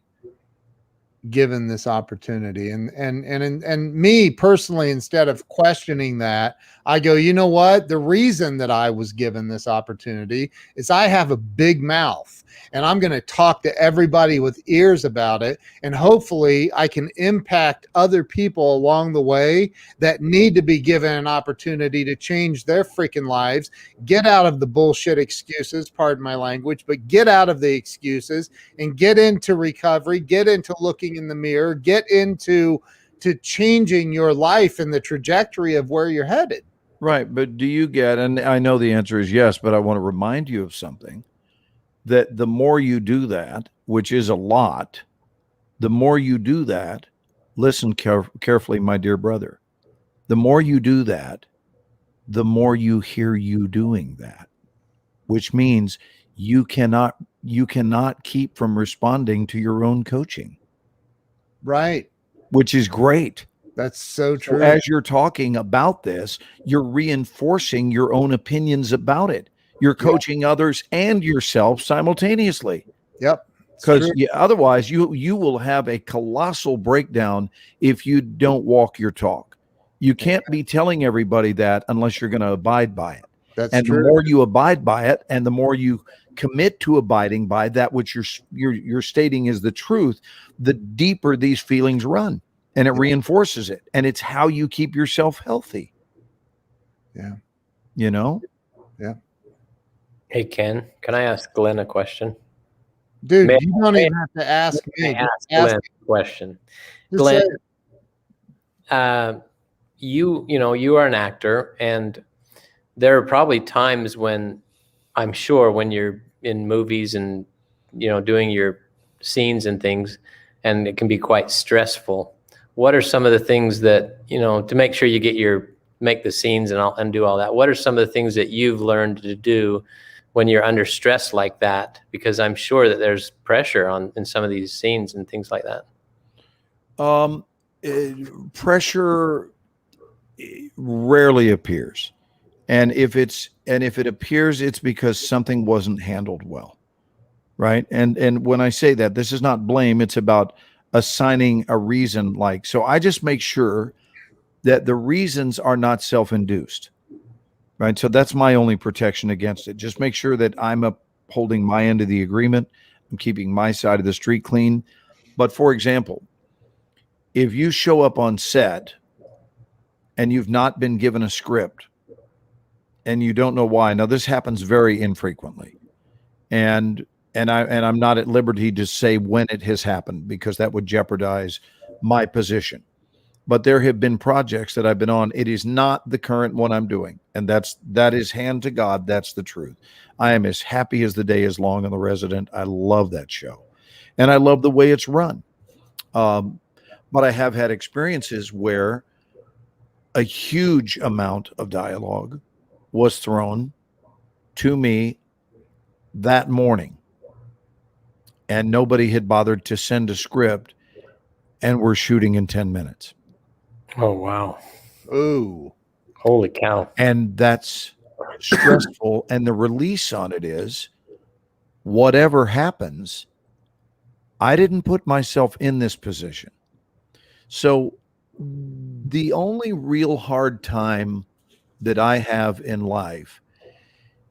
[SPEAKER 1] given this opportunity? And me personally, instead of questioning that, I go, you know what? The reason that I was given this opportunity is I have a big mouth, and I'm going to talk to everybody with ears about it. And hopefully I can impact other people along the way that need to be given an opportunity to change their freaking lives, get out of the bullshit excuses, pardon my language, but get out of the excuses and get into recovery, get into looking in the mirror, get into changing your life and the trajectory of where you're headed.
[SPEAKER 3] Right. But do you get, and I know the answer is yes, but I want to remind you of something, that the more you do that, which is a lot, the more you do that, listen carefully, my dear brother, the more you do that, the more you hear you doing that, which means you cannot keep from responding to your own coaching.
[SPEAKER 1] Right.
[SPEAKER 3] Which is great.
[SPEAKER 1] That's so true.
[SPEAKER 3] So as you're talking about this, you're reinforcing your own opinions about it. You're coaching others and yourself simultaneously.
[SPEAKER 1] Yep.
[SPEAKER 3] Because otherwise you will have a colossal breakdown if you don't walk your talk. You can't be telling everybody that unless you're going to abide by it.
[SPEAKER 1] That's
[SPEAKER 3] true. The more you abide by it, and the more you commit to abiding by that which you're stating is the truth, the deeper these feelings run, and it reinforces it. And it's how you keep yourself healthy.
[SPEAKER 1] Yeah.
[SPEAKER 3] You know?
[SPEAKER 1] Yeah.
[SPEAKER 2] Hey, Ken, can I ask Glenn a question?
[SPEAKER 1] Dude, you don't even have to ask me.
[SPEAKER 2] Ask Glenn a question. Glenn, you are an actor, and there are probably times when, I'm sure, when you're in movies and, doing your scenes and things, and it can be quite stressful. What are some of the things that, to make sure you make the scenes and do all that? What are some of the things that you've learned to do when you're under stress like that? Because I'm sure that there's pressure in some of these scenes and things like that.
[SPEAKER 3] Pressure rarely appears. And if it appears, it's because something wasn't handled well. Right. And when I say that, this is not blame, it's about assigning a reason. So I just make sure that the reasons are not self-induced. Right. So that's my only protection against it. Just make sure that I'm upholding my end of the agreement. I'm keeping my side of the street clean. But for example, if you show up on set and you've not been given a script and you don't know why, now this happens very infrequently, I'm not at liberty to say when it has happened because that would jeopardize my position. But there have been projects that I've been on. It is not the current one I'm doing, and that is hand to God. That's the truth. I am as happy as the day is long on The Resident. I love that show, and I love the way it's run. But I have had experiences where a huge amount of dialogue was thrown to me that morning, and nobody had bothered to send a script, and we're shooting in 10 minutes.
[SPEAKER 2] Oh, wow.
[SPEAKER 1] Ooh.
[SPEAKER 2] Holy cow.
[SPEAKER 3] And that's stressful. And the release on it is whatever happens, I didn't put myself in this position. So the only real hard time that I have in life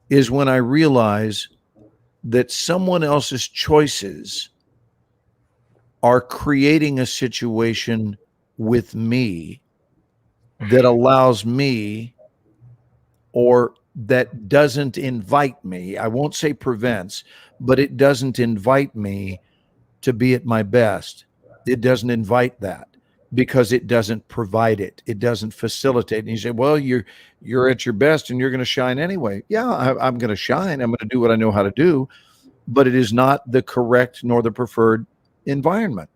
[SPEAKER 3] is when I realize that someone else's choices are creating a situation with me that allows me, or that doesn't invite me, I won't say prevents, but it doesn't invite me to be at my best. It doesn't invite that because it doesn't provide it. It doesn't facilitate. And you say, well, you're at your best and you're going to shine anyway. Yeah, I'm going to shine. I'm going to do what I know how to do, but it is not the correct nor the preferred environment,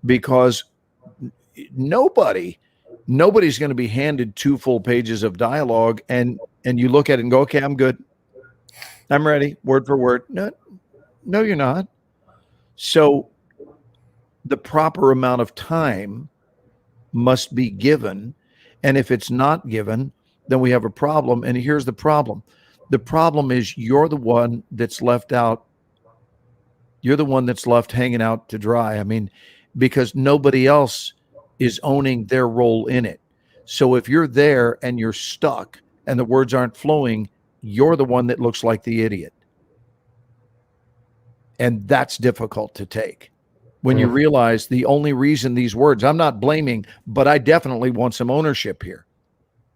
[SPEAKER 3] because nobody's going to be handed 2 full pages of dialogue and you look at it and go, okay, I'm good. I'm ready. Word for word. No, you're not. So the proper amount of time must be given. And if it's not given, then we have a problem. And here's the problem. The problem is you're the one that's left out. You're the one that's left hanging out to dry. I mean, because nobody else is owning their role in it. So if you're there and you're stuck and the words aren't flowing, you're the one that looks like the idiot. And that's difficult to take. When you realize the only reason these words, I'm not blaming, but I definitely want some ownership here.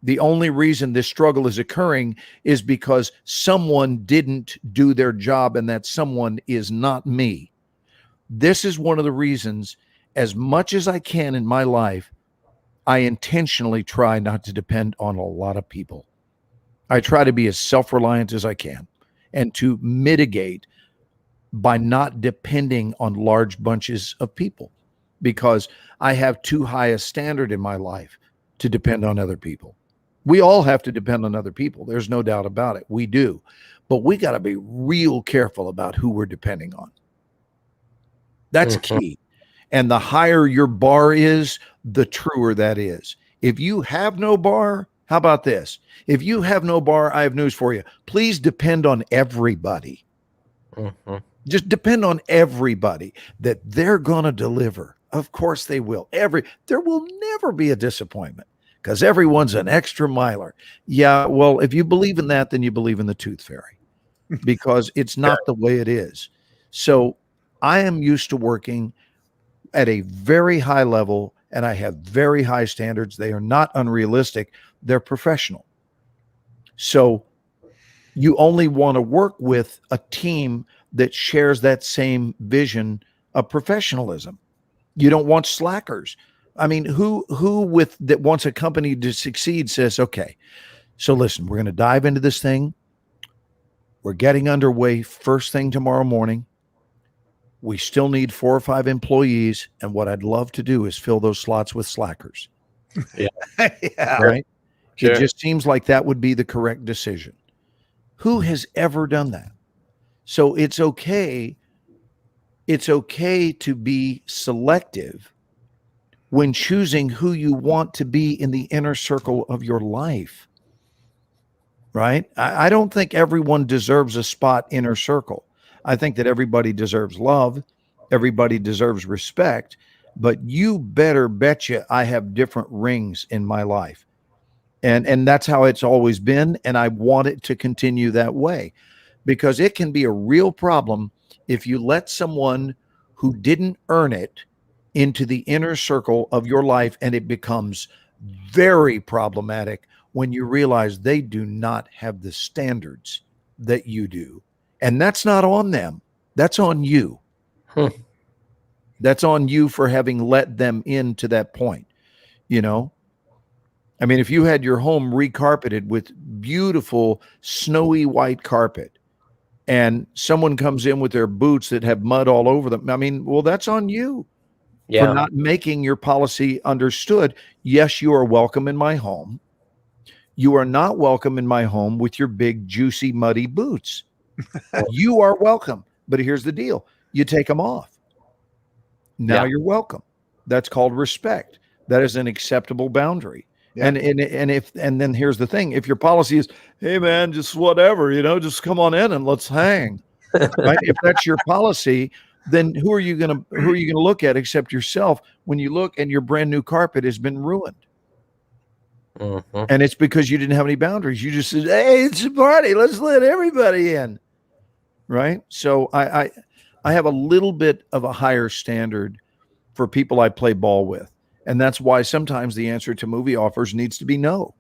[SPEAKER 3] The only reason this struggle is occurring is because someone didn't do their job, and that someone is not me. This is one of the reasons, as much as I can in my life, I intentionally try not to depend on a lot of people. I try to be as self-reliant as I can and to mitigate by not depending on large bunches of people, because I have too high a standard in my life to depend on other people. We all have to depend on other people. There's no doubt about it. We do. But we got to be real careful about who we're depending on. That's key. And the higher your bar is, the truer that is. If you have no bar, how about this? If you have no bar, I have news for you. Please depend on everybody. Just depend on everybody that they're going to deliver. Of course they will. There will never be a disappointment because everyone's an extra miler. Yeah, well, if you believe in that, then you believe in the tooth fairy, because it's not the way it is. So I am used to working at a very high level, and I have very high standards. They are not unrealistic. They're professional. So you only want to work with a team that shares that same vision of professionalism. You don't want slackers. I mean, who that wants a company to succeed says, okay, so listen, we're going to dive into this thing. We're getting underway first thing tomorrow morning. We still need 4 or 5 employees. And what I'd love to do is fill those slots with slackers.
[SPEAKER 2] Yeah.
[SPEAKER 1] Yeah.
[SPEAKER 3] Right.
[SPEAKER 2] Sure.
[SPEAKER 3] It just seems like that would be the correct decision. Who has ever done that? So it's okay. It's okay to be selective when choosing who you want to be in the inner circle of your life. Right? I don't think everyone deserves a spot inner circle. I think that everybody deserves love. Everybody deserves respect. But you better betcha I have different rings in my life. And that's how it's always been. And I want it to continue that way, because it can be a real problem if you let someone who didn't earn it into the inner circle of your life, and it becomes very problematic when you realize they do not have the standards that you do. And that's not on them. That's on you.
[SPEAKER 2] Hmm.
[SPEAKER 3] That's on you for having let them into that point. You know, I mean, if you had your home recarpeted with beautiful snowy white carpet and someone comes in with their boots that have mud all over them, I mean, well, that's on you for
[SPEAKER 2] Yeah.
[SPEAKER 3] not making your policy understood. Yes, you are welcome in my home. You are not welcome in my home with your big, juicy, muddy boots. You are welcome. But here's the deal. You take them off. Now
[SPEAKER 2] Yeah.
[SPEAKER 3] you're welcome. That's called respect. That is an acceptable boundary.
[SPEAKER 1] Yeah.
[SPEAKER 3] And then here's the thing. If your policy is, hey man, just whatever, just come on in and let's hang. Right? If that's your policy, then who are you gonna look at except yourself when you look and your brand new carpet has been ruined?
[SPEAKER 2] Mhm.
[SPEAKER 3] And it's because you didn't have any boundaries. You just said, hey, it's a party. Let's let everybody in. Right. So I have a little bit of a higher standard for people I play ball with. And that's why sometimes the answer to movie offers needs to be no.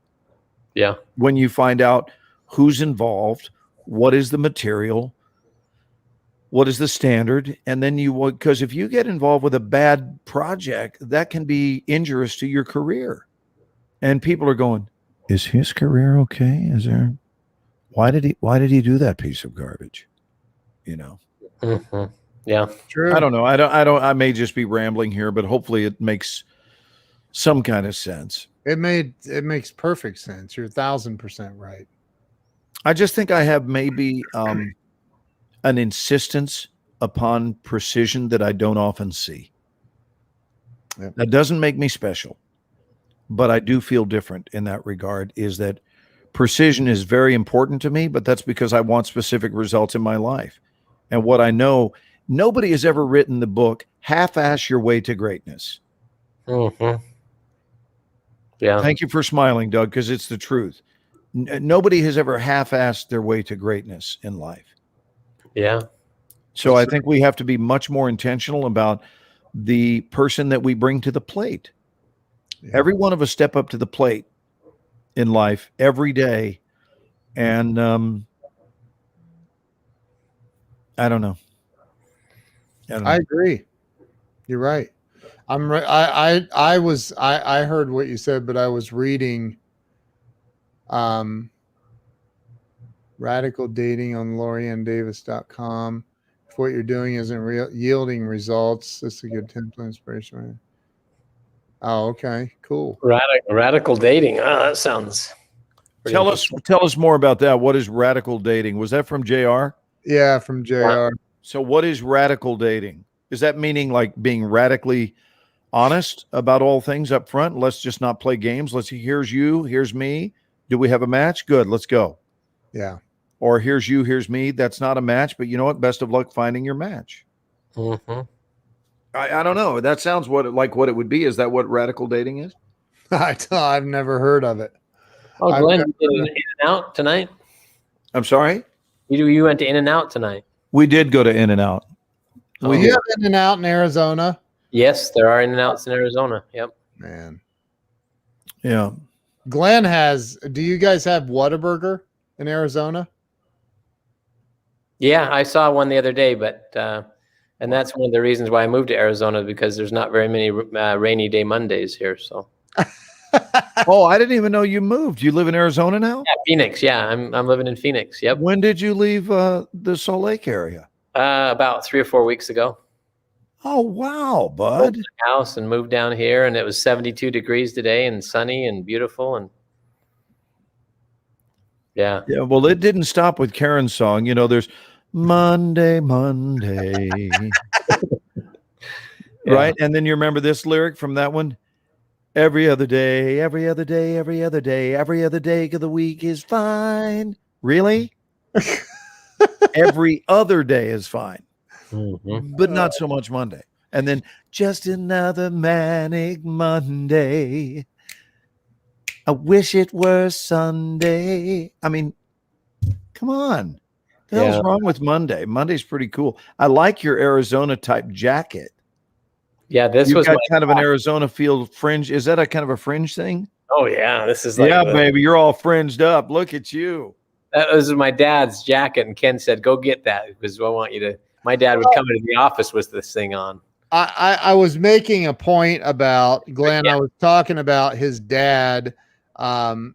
[SPEAKER 2] Yeah.
[SPEAKER 3] When you find out who's involved, what is the material, what is the standard, and then because if you get involved with a bad project, that can be injurious to your career. And people are going, is his career okay? Why did he do that piece of garbage?
[SPEAKER 2] Mhm. Yeah.
[SPEAKER 1] True.
[SPEAKER 3] I don't know. I may just be rambling here, but hopefully it makes some kind of sense.
[SPEAKER 1] It makes perfect sense. You're 1,000% right.
[SPEAKER 3] I just think I have maybe an insistence upon precision that I don't often see.
[SPEAKER 1] Yep.
[SPEAKER 3] That doesn't make me special, but I do feel different in that regard, is that precision is very important to me, but that's because I want specific results in my life. And what I know, nobody has ever written the book, Half-Ass Your Way to Greatness.
[SPEAKER 2] Mhm. Yeah.
[SPEAKER 3] Thank you for smiling, Doug, because it's the truth. Nobody has ever half-assed their way to greatness in life.
[SPEAKER 2] Yeah.
[SPEAKER 3] So I think we have to be much more intentional about the person that we bring to the plate.
[SPEAKER 1] Yeah.
[SPEAKER 3] Every one of us step up to the plate in life every day. And I don't know.
[SPEAKER 1] I agree. You're right. I heard what you said, but I was reading Radical Dating on LorianneDavis.com. If what you're doing isn't yielding results, this is a good template inspiration. Oh, okay. Cool.
[SPEAKER 2] Radical dating. That sounds pretty
[SPEAKER 3] Tell us more about that. What is radical dating? Was that from JR?
[SPEAKER 1] Yeah, from JR.
[SPEAKER 3] So what is radical dating? Is that meaning like being radically honest about all things up front? Let's just not play games. Here's you, here's me. Do we have a match? Good, let's go.
[SPEAKER 1] Yeah.
[SPEAKER 3] Or here's you, here's me. That's not a match, but you know what? Best of luck finding your match.
[SPEAKER 2] Mhm.
[SPEAKER 3] I don't know. That sounds what it would be. Is that what radical dating is?
[SPEAKER 1] I've never heard of it.
[SPEAKER 2] Oh, Glenn, you did an In-N-Out tonight?
[SPEAKER 3] I'm sorry?
[SPEAKER 2] You went to In-N-Out tonight.
[SPEAKER 3] We did go to In-N-Out.
[SPEAKER 1] We have In-N-Out in Arizona.
[SPEAKER 2] Yes, there are In-N-Outs in Arizona. Yep.
[SPEAKER 1] Man.
[SPEAKER 3] Yeah.
[SPEAKER 1] Glenn do you guys have Whataburger in Arizona?
[SPEAKER 2] Yeah, I saw one the other day, but and that's one of the reasons why I moved to Arizona, because there's not very many rainy day Mondays here. So.
[SPEAKER 3] Oh, I didn't even know you moved. You live in Arizona now?
[SPEAKER 2] Yeah, Phoenix. Yeah, I'm living in Phoenix. Yep.
[SPEAKER 3] When did you leave the Salt Lake area?
[SPEAKER 2] About 3 or 4 weeks ago.
[SPEAKER 3] Oh, wow, bud.
[SPEAKER 2] Sold my house and moved down here, and it was 72 degrees today and sunny and beautiful, and yeah.
[SPEAKER 3] Yeah, well, it didn't stop with Karen's song. There's Monday, Monday.
[SPEAKER 2] Yeah.
[SPEAKER 3] Right? And then you remember this lyric from that one? Every other day, every other day, every other day, every other day of the week is fine. Really? Every other day is fine, but not so much Monday. And then just another manic Monday. I wish it were Sunday. I mean, come on. What the hell's wrong with Monday? Monday's pretty cool. I like your Arizona type jacket.
[SPEAKER 2] Yeah, this was
[SPEAKER 3] got kind of an Arizona field fringe. Is that a kind of a fringe thing?
[SPEAKER 2] Oh yeah, this is like
[SPEAKER 3] baby, you're all fringed up. Look at you.
[SPEAKER 2] That was my dad's jacket, and Ken said, "Go get that because I want you to." My dad would come into the office with this thing on.
[SPEAKER 1] I was making a point about Glenn.
[SPEAKER 2] Yeah.
[SPEAKER 1] I was talking about his dad.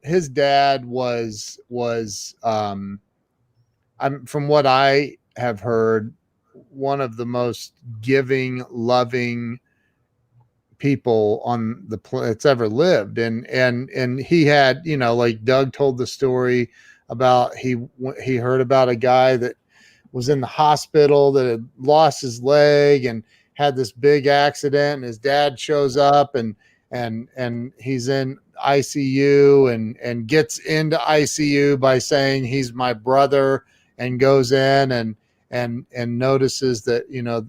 [SPEAKER 1] His dad was from what I have heard, one of the most giving, loving people on the that's ever lived. And he had, like Doug told the story about he heard about a guy that was in the hospital that had lost his leg and had this big accident, and his dad shows up and he's in ICU and gets into ICU by saying he's my brother, and goes in and notices that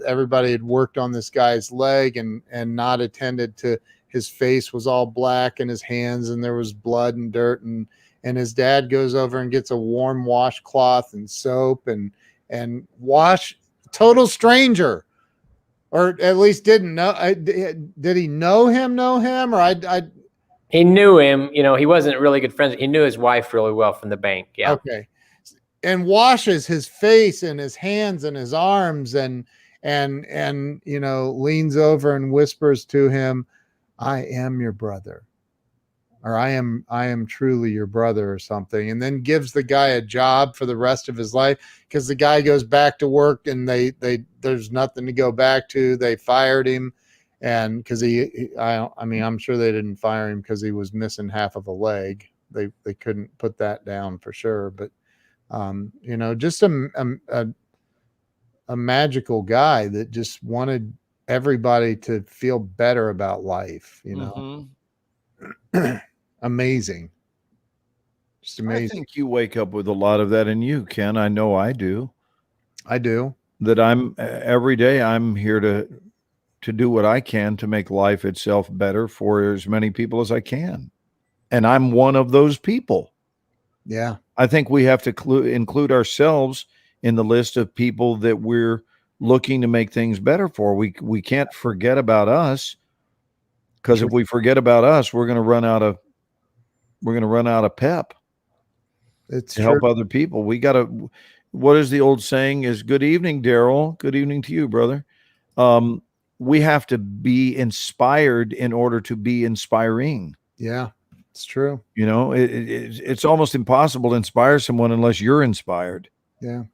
[SPEAKER 1] everybody had worked on this guy's leg and not attended to his face was all black and his hands, and there was blood and dirt, and his dad goes over and gets a warm washcloth and soap and wash. Total stranger, or at least didn't know. Did he know him or
[SPEAKER 2] he knew him. He wasn't really good friends. He knew his wife really well from the bank. Yeah.
[SPEAKER 1] Okay. And washes his face and his hands and his arms and leans over and whispers to him, "I am your brother," or I am truly your brother," or something, and then gives the guy a job for the rest of his life, because the guy goes back to work and they there's nothing to go back to. They fired him, and because I'm sure they didn't fire him because he was missing half of a leg. They couldn't put that down for sure, but just a magical guy that just wanted everybody to feel better about life, Amazing. Just amazing.
[SPEAKER 3] I think you wake up with a lot of that in you, Ken. I know I do. That every day I'm here to do what I can to make life itself better for as many people as I can. And I'm one of those people.
[SPEAKER 1] Yeah.
[SPEAKER 3] I think we have to include ourselves in the list of people that we're looking to make things better for. We can't forget about us, because if we forget about us, we're going to run out of pep.
[SPEAKER 1] It's
[SPEAKER 3] to help other people. We got to. What is the old saying? Is good evening, Daryl. Good evening to you, brother. We have to be inspired in order to be inspiring.
[SPEAKER 1] Yeah. It's true.
[SPEAKER 3] It's almost impossible to inspire someone unless you're inspired.
[SPEAKER 1] Yeah.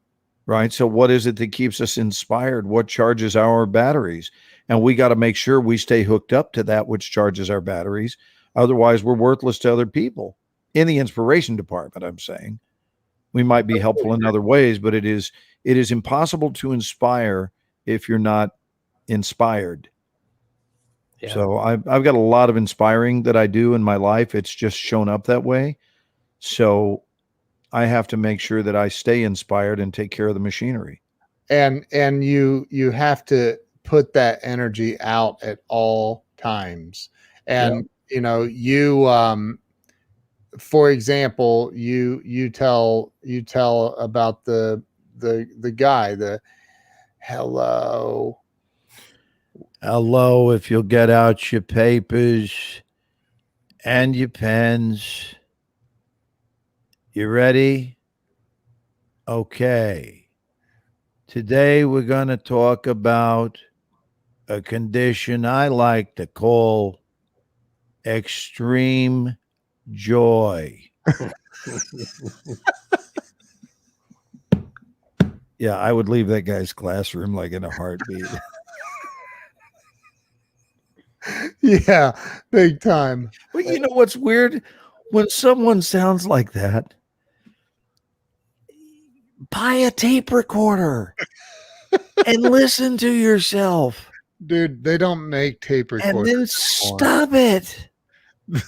[SPEAKER 3] Right. So what is it that keeps us inspired? What charges our batteries? And we got to make sure we stay hooked up to that which charges our batteries. Otherwise, we're worthless to other people. In the inspiration department, I'm saying we might be helpful in other ways, but it is impossible to inspire if you're not inspired. Yeah. So I've got a lot of inspiring that I do in my life. It's just shown up that way. So I have to make sure that I stay inspired and take care of the machinery.
[SPEAKER 1] And you have to put that energy out at all times. And for example, you tell about the guy, the hello,
[SPEAKER 4] if you'll get out your papers and your pens. You ready? Okay. Today we're going to talk about a condition I like to call extreme joy. Yeah, I would leave that guy's classroom like in a heartbeat.
[SPEAKER 1] Yeah, big time.
[SPEAKER 3] Well, you know what's weird? When someone sounds like that, buy a tape recorder and listen to yourself.
[SPEAKER 1] Dude, they don't make tape recorders.
[SPEAKER 3] And then stop it.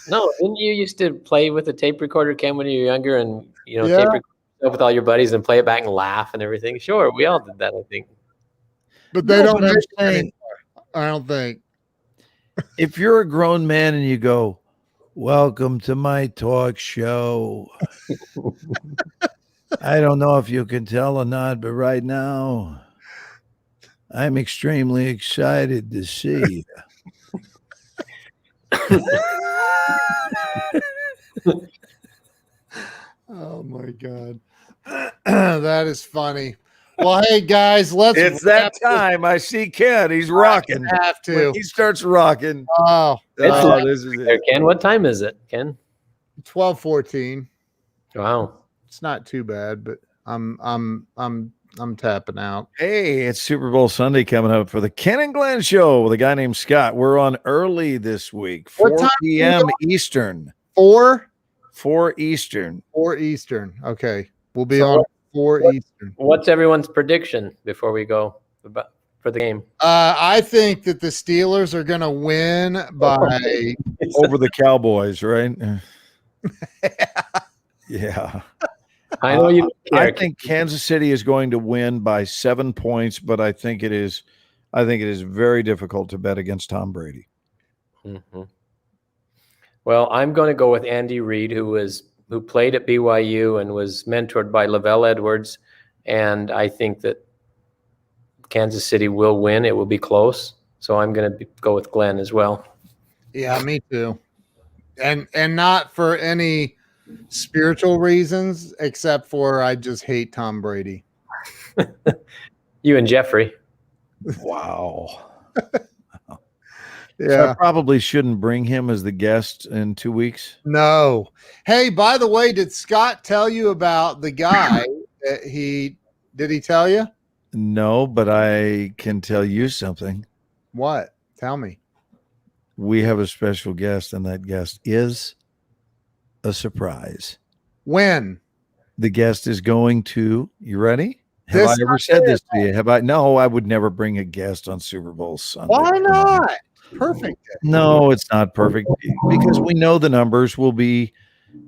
[SPEAKER 2] No, didn't you used to play with a tape recorder, Ken, when you were younger, and tape recorder with all your buddies and play it back and laugh and everything? Sure, we all did that, I think.
[SPEAKER 1] But they don't make it anymore, I don't think.
[SPEAKER 4] If you're a grown man and you go, "Welcome to my talk show," I don't know if you can tell or not, but right now I'm extremely excited to see you.
[SPEAKER 1] Oh my God. That is funny. Well, hey guys, let's
[SPEAKER 4] It's that
[SPEAKER 1] wrap this-
[SPEAKER 4] time. I see Ken. He's rocking.
[SPEAKER 1] Have
[SPEAKER 4] When
[SPEAKER 1] to.
[SPEAKER 4] he starts rocking.
[SPEAKER 1] Oh,
[SPEAKER 2] It's
[SPEAKER 4] Oh,
[SPEAKER 2] late
[SPEAKER 4] this is
[SPEAKER 2] there,
[SPEAKER 4] it.
[SPEAKER 2] Ken. What time is it, Ken?
[SPEAKER 1] 12:14.
[SPEAKER 2] Wow.
[SPEAKER 1] It's not too bad, but I'm tapping out.
[SPEAKER 4] Hey, it's Super Bowl Sunday coming up for the Ken and Glenn Show with a guy named Scott. We're on early this week,
[SPEAKER 1] What
[SPEAKER 4] 4
[SPEAKER 1] time are we
[SPEAKER 4] p.m.
[SPEAKER 1] on?
[SPEAKER 4] Eastern.
[SPEAKER 1] 4
[SPEAKER 4] Eastern.
[SPEAKER 1] Eastern. Okay. We'll be
[SPEAKER 2] So
[SPEAKER 1] on
[SPEAKER 2] what-
[SPEAKER 1] 4
[SPEAKER 2] what-
[SPEAKER 1] Eastern.
[SPEAKER 2] What's everyone's prediction before we go for the game?
[SPEAKER 1] I think that the Steelers are going to win by
[SPEAKER 4] Over the Cowboys, right? Yeah.
[SPEAKER 2] I know you don't
[SPEAKER 4] I
[SPEAKER 2] care.
[SPEAKER 4] think Kansas City is going to win by 7 points, but I think it is very difficult to bet against Tom Brady.
[SPEAKER 2] Mhm. Well, I'm going to go with Andy Reid, who played at BYU and was mentored by Lavelle Edwards, and I think that Kansas City will win. It will be close, so I'm going to go with Glenn as well.
[SPEAKER 1] Yeah, me too. And not for any spiritual reasons, except for I just hate Tom Brady.
[SPEAKER 2] You and Jeffrey.
[SPEAKER 4] Wow.
[SPEAKER 1] Yeah.
[SPEAKER 4] So I probably shouldn't bring him as the guest in 2 weeks.
[SPEAKER 1] No. Hey, by the way, did Scott tell you about the guy that did he tell you?
[SPEAKER 4] No, but I can tell you something.
[SPEAKER 1] What? Tell me.
[SPEAKER 4] We have a special guest, and that guest is a surprise.
[SPEAKER 1] When?
[SPEAKER 4] The guest is going to, you ready? Have
[SPEAKER 1] This
[SPEAKER 4] I ever said this to you? Have I? No, I would never bring a guest on Super Bowl Sunday.
[SPEAKER 1] Why not? Perfect.
[SPEAKER 4] No, it's not perfect because we know the numbers will be,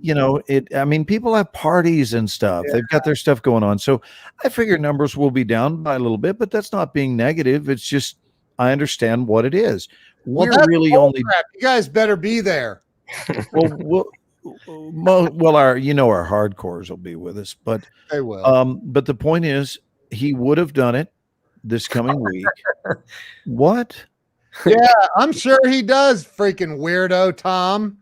[SPEAKER 4] I mean, people have parties and stuff.
[SPEAKER 1] Yeah.
[SPEAKER 4] They've got their stuff going on. So I figure numbers will be down by a little bit, but that's not being negative. It's just, I understand what it is.
[SPEAKER 1] Well,
[SPEAKER 4] We're
[SPEAKER 1] that's
[SPEAKER 4] really
[SPEAKER 1] bull
[SPEAKER 4] only,
[SPEAKER 1] crap. You guys better be there.
[SPEAKER 4] well, our hardcores will be with us, but
[SPEAKER 1] They will.
[SPEAKER 4] but the point is, he would have done it this coming week. What?
[SPEAKER 1] Yeah, I'm sure he does, freaking weirdo Tom.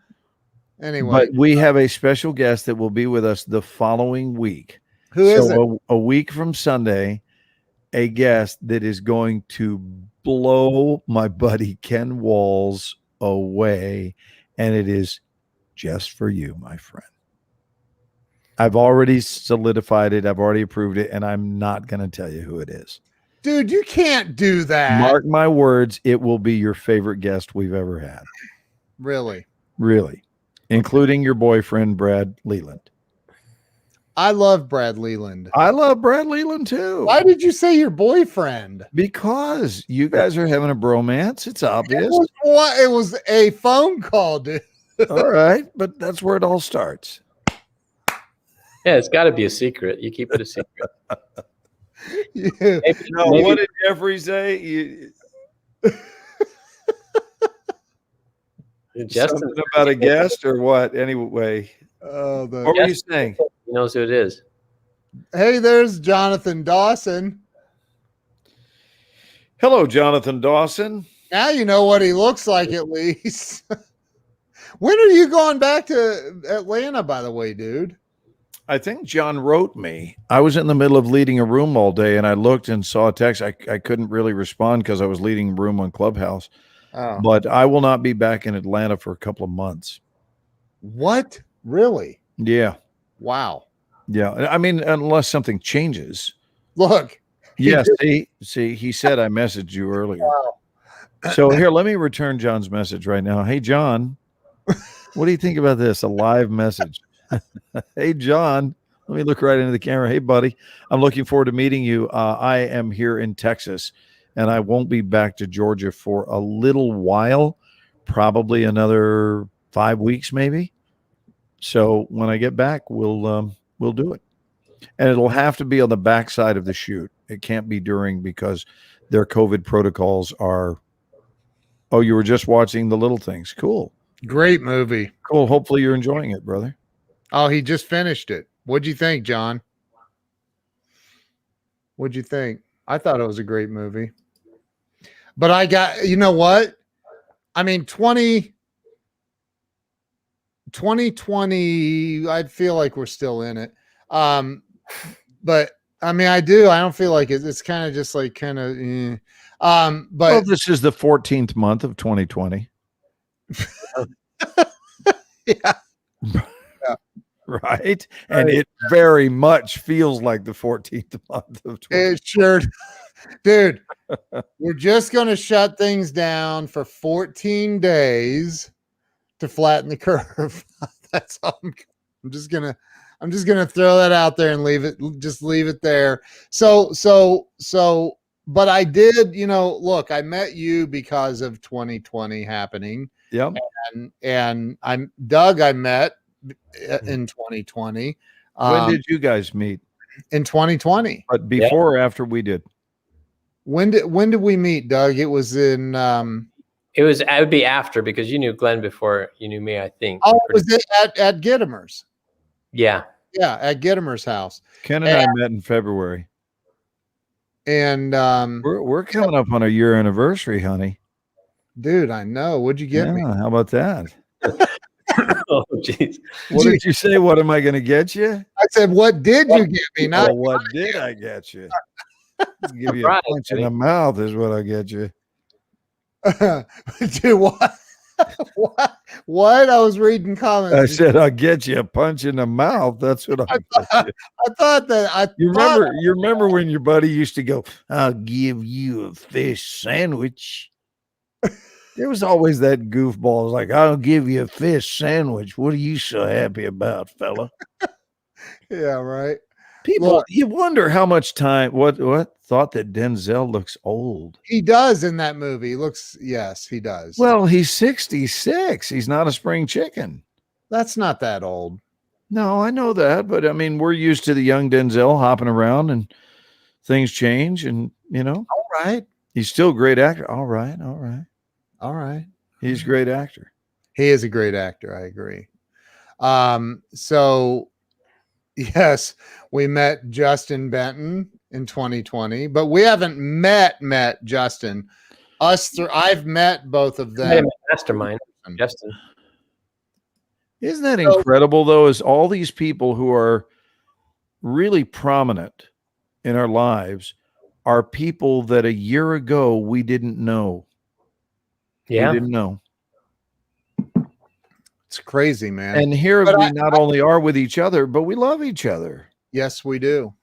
[SPEAKER 1] Anyway,
[SPEAKER 4] But we have a special guest that will be with us the following week.
[SPEAKER 1] who is it?
[SPEAKER 4] So a week from Sunday, a guest that is going to blow my buddy Ken Walls away, and it is just for you, my friend. I've already solidified it. I've already approved it, and I'm not going to tell you who it is.
[SPEAKER 1] Dude, you can't do that.
[SPEAKER 4] Mark my words, it will be your favorite guest we've ever had.
[SPEAKER 1] Really?
[SPEAKER 4] Really, including your boyfriend, Brad Leland.
[SPEAKER 1] I love Brad Leland.
[SPEAKER 4] I love Brad Leland too.
[SPEAKER 1] Why did you say your boyfriend?
[SPEAKER 4] Because you guys are having a bromance. It's obvious.
[SPEAKER 1] It was a phone call, dude.
[SPEAKER 4] All right, but that's where it all starts.
[SPEAKER 2] Yeah, it's got to be a secret. You keep it a secret.
[SPEAKER 1] Yeah.
[SPEAKER 2] Maybe-
[SPEAKER 4] What did Jeffrey say?
[SPEAKER 2] Justin
[SPEAKER 4] Something about a guest or what? Anyway,
[SPEAKER 1] Oh,
[SPEAKER 4] what were you saying?
[SPEAKER 2] he knows who it is.
[SPEAKER 1] Hey, there's Jonathan Dawson.
[SPEAKER 4] Hello, Jonathan Dawson.
[SPEAKER 1] Now you know what he looks like at least. When are you going back to Atlanta, by the way, dude?
[SPEAKER 4] I think John wrote me. I was in the middle of leading a room all day, and I looked and saw a text. I couldn't really respond because I was leading a room on Clubhouse.
[SPEAKER 1] Oh.
[SPEAKER 4] But I will not be back in Atlanta for a couple of months.
[SPEAKER 1] What? Really?
[SPEAKER 4] Yeah.
[SPEAKER 1] Wow.
[SPEAKER 4] Yeah. I mean, unless something changes.
[SPEAKER 1] Look.
[SPEAKER 4] Yeah. See, he said I messaged you earlier.
[SPEAKER 1] Wow.
[SPEAKER 4] So here, let me return John's message right now. Hey, John, what do you think about this? A live message. Hey, John, let me look right into the camera. Hey, buddy, I'm looking forward to meeting you. I am here in Texas, and I won't be back to Georgia for a little while, probably another 5 weeks, maybe. So when I get back, we'll do it, and it'll have to be on the backside of the shoot. It can't be during because their COVID protocols are. Oh, you were just watching The Little Things. Cool.
[SPEAKER 1] Great movie.
[SPEAKER 4] Cool. Hopefully you're enjoying it, brother.
[SPEAKER 1] Oh, he just finished it. What'd you think, John? What'd you think? I thought it was a great movie. But I got, you know what? I mean, 2020, I feel like we're still in it. but I mean, I do. I don't feel like it's kind of just like kind of,
[SPEAKER 4] Well,
[SPEAKER 1] but
[SPEAKER 4] this is the 14th month of 2020,
[SPEAKER 1] yeah,
[SPEAKER 4] right? And
[SPEAKER 1] Right.
[SPEAKER 4] it very much feels like the 14th month of 2020.
[SPEAKER 1] it sure, dude. We're just going to shut things down for 14 days to flatten the curve. That's all. I'm just gonna throw that out there and leave it there. So, but I did, look, I met you because of 2020 happening,
[SPEAKER 4] Yep.
[SPEAKER 1] and I'm Doug. I met in 2020.
[SPEAKER 4] When did you guys meet?
[SPEAKER 1] In 2020?
[SPEAKER 4] But before or after we did?
[SPEAKER 1] When did we meet, Doug? It was in.
[SPEAKER 2] It would be after, because you knew Glenn before you knew me, I think.
[SPEAKER 1] Oh, was it at Gittimer's?
[SPEAKER 2] Yeah.
[SPEAKER 1] Yeah, at Gittimer's house.
[SPEAKER 4] Ken and I met in February.
[SPEAKER 1] And
[SPEAKER 4] We're coming up on a year anniversary, honey.
[SPEAKER 1] dude, I know. What'd you get me?
[SPEAKER 4] How about that?
[SPEAKER 2] Oh, jeez.
[SPEAKER 4] What did you say? What am I going to get you?
[SPEAKER 1] I said, what did you get me? Not
[SPEAKER 4] Well, what did I get you? Give you a
[SPEAKER 2] Right,
[SPEAKER 4] punch in
[SPEAKER 2] buddy.
[SPEAKER 4] the mouth is what I get you.
[SPEAKER 1] dude, what? What? I was reading comments.
[SPEAKER 4] I said I'll get you a punch in the mouth. That's what I get you.
[SPEAKER 1] I thought that
[SPEAKER 4] You remember when your buddy used to go, I'll give you a fish sandwich. There was always that goofball. It's like, I'll give you a fish sandwich. What are you so happy about, fella?
[SPEAKER 1] Yeah, right.
[SPEAKER 4] People,
[SPEAKER 1] Look.
[SPEAKER 4] you wonder how much time, what thought that Denzel looks old.
[SPEAKER 1] He does in that movie. Yes, he does.
[SPEAKER 4] Well, he's 66. He's not a spring chicken.
[SPEAKER 1] that's not that old.
[SPEAKER 4] No, I know that, but I mean, we're used to the young Denzel hopping around and things change, and
[SPEAKER 1] All right.
[SPEAKER 4] he's still a great actor. All right.
[SPEAKER 1] All right.
[SPEAKER 4] He's a great actor.
[SPEAKER 1] He is a great actor. I agree. So yes, we met Justin Benton in 2020, but we haven't met Justin. I've met both of them.
[SPEAKER 2] Mastermind, Justin.
[SPEAKER 4] Isn't that incredible, though, is all these people who are really prominent in our lives are people that a year ago we didn't know.
[SPEAKER 2] Yeah.
[SPEAKER 4] We didn't know.
[SPEAKER 1] It's crazy, man.
[SPEAKER 4] And here
[SPEAKER 1] But
[SPEAKER 4] we not only are with each other, but we love each other.
[SPEAKER 1] Yes, we do.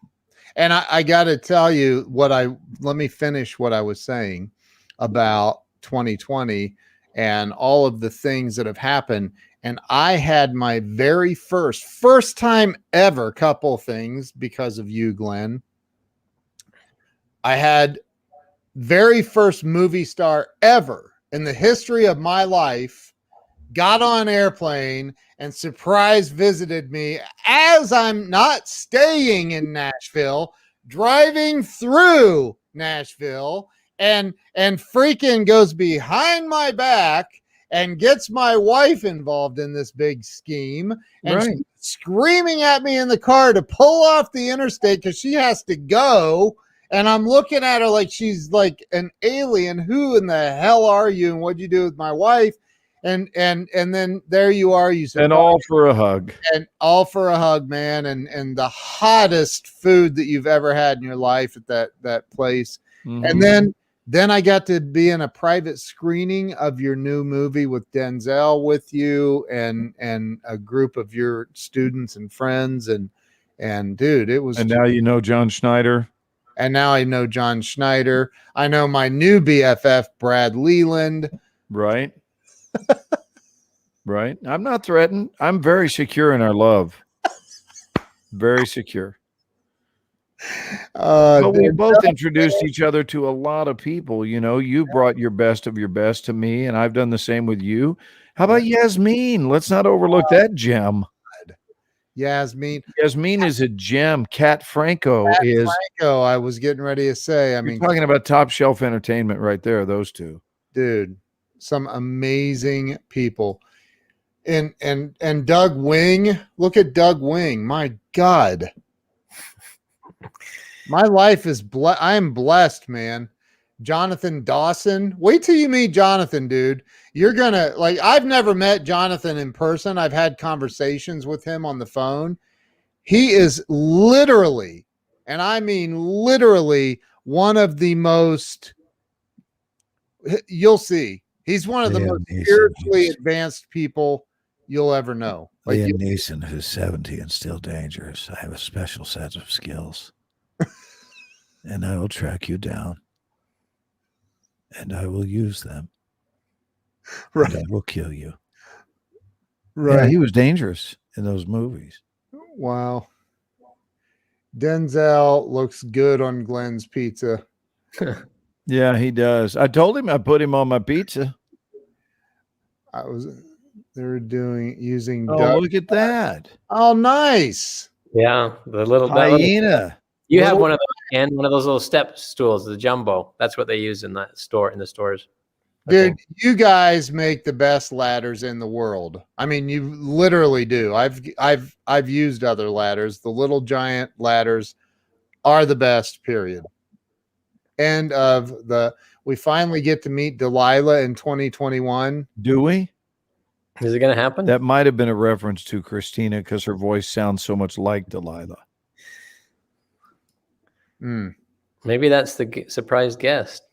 [SPEAKER 1] And I got to tell you let me finish what I was saying about 2020 and all of the things that have happened. And I had my very first time ever couple things because of you, Glenn. I had very first movie star ever in the history of my life got on an airplane and surprise visited me as I'm not staying in Nashville, driving through Nashville, and freaking goes behind my back and gets my wife involved in this big scheme, and
[SPEAKER 4] Right.
[SPEAKER 1] she's screaming at me in the car to pull off the interstate because she has to go. And I'm looking at her like she's like an alien. Who in the hell are you? And what'd you do with my wife? And then there you are. You
[SPEAKER 4] And all for a hug.
[SPEAKER 1] and all for a hug, man. And the hottest food that you've ever had in your life at that place.
[SPEAKER 4] Mhm.
[SPEAKER 1] And then I got to be in a private screening of your new movie with Denzel with you and a group of your students and friends. And dude, it was.
[SPEAKER 4] And now you know John Schneider.
[SPEAKER 1] And now I know John Schneider. I know my new BFF, Brad Leland.
[SPEAKER 4] Right. Right. I'm not threatened. I'm very secure in our love. Very secure. But we
[SPEAKER 1] Dude,
[SPEAKER 4] both introduced each other to a lot of people. You brought your best of your best to me, and I've done the same with you. How about Yasmin? Let's not overlook that gem.
[SPEAKER 1] Yasmin.
[SPEAKER 4] Yasmin is a gem. Kat Franco is.
[SPEAKER 1] Franco, I was getting ready to say. I
[SPEAKER 4] You're
[SPEAKER 1] mean,
[SPEAKER 4] talking about top shelf entertainment right there. Those two.
[SPEAKER 1] dude, some amazing people. And Doug Wing. Look at Doug Wing. My God. My life is I am blessed, man. Jonathan Dawson. Wait till you meet Jonathan, dude. You're gonna I've never met Jonathan in person. I've had conversations with him on the phone, He is literally, and I mean literally, one of the most, you'll see, he's one of the
[SPEAKER 4] Liam
[SPEAKER 1] most
[SPEAKER 4] Neeson,
[SPEAKER 1] spiritually
[SPEAKER 4] who's-
[SPEAKER 1] advanced people you'll ever know. Like,
[SPEAKER 4] Liam Neeson, who's 70 and still dangerous. I have a special set of skills. And I will track you down. And I will use them.
[SPEAKER 1] right,
[SPEAKER 4] And I will kill you.
[SPEAKER 1] right.
[SPEAKER 4] Yeah, he was dangerous in those movies.
[SPEAKER 1] Wow. Denzel looks good on Glenn's pizza.
[SPEAKER 4] Yeah, he does. I told him I put him on my pizza.
[SPEAKER 1] They were using
[SPEAKER 4] Oh,
[SPEAKER 1] duck.
[SPEAKER 4] look at that.
[SPEAKER 1] Oh, nice.
[SPEAKER 2] Yeah, the little, that little
[SPEAKER 4] Hyena.
[SPEAKER 2] you have
[SPEAKER 1] little-
[SPEAKER 2] one of those and one of those little step stools, the jumbo. That's what they use in that store, in the stores. I
[SPEAKER 1] Dude,
[SPEAKER 2] think.
[SPEAKER 1] you guys make the best ladders in the world. I mean, you literally do. I've used other ladders. The little giant ladders are the best, period. End of we finally get to meet Delilah in 2021.
[SPEAKER 4] Do we?
[SPEAKER 2] Is it going to happen?
[SPEAKER 4] That might have been a reference to Christina because her voice sounds so much like Delilah.
[SPEAKER 1] Mm.
[SPEAKER 2] Maybe that's the surprise guest.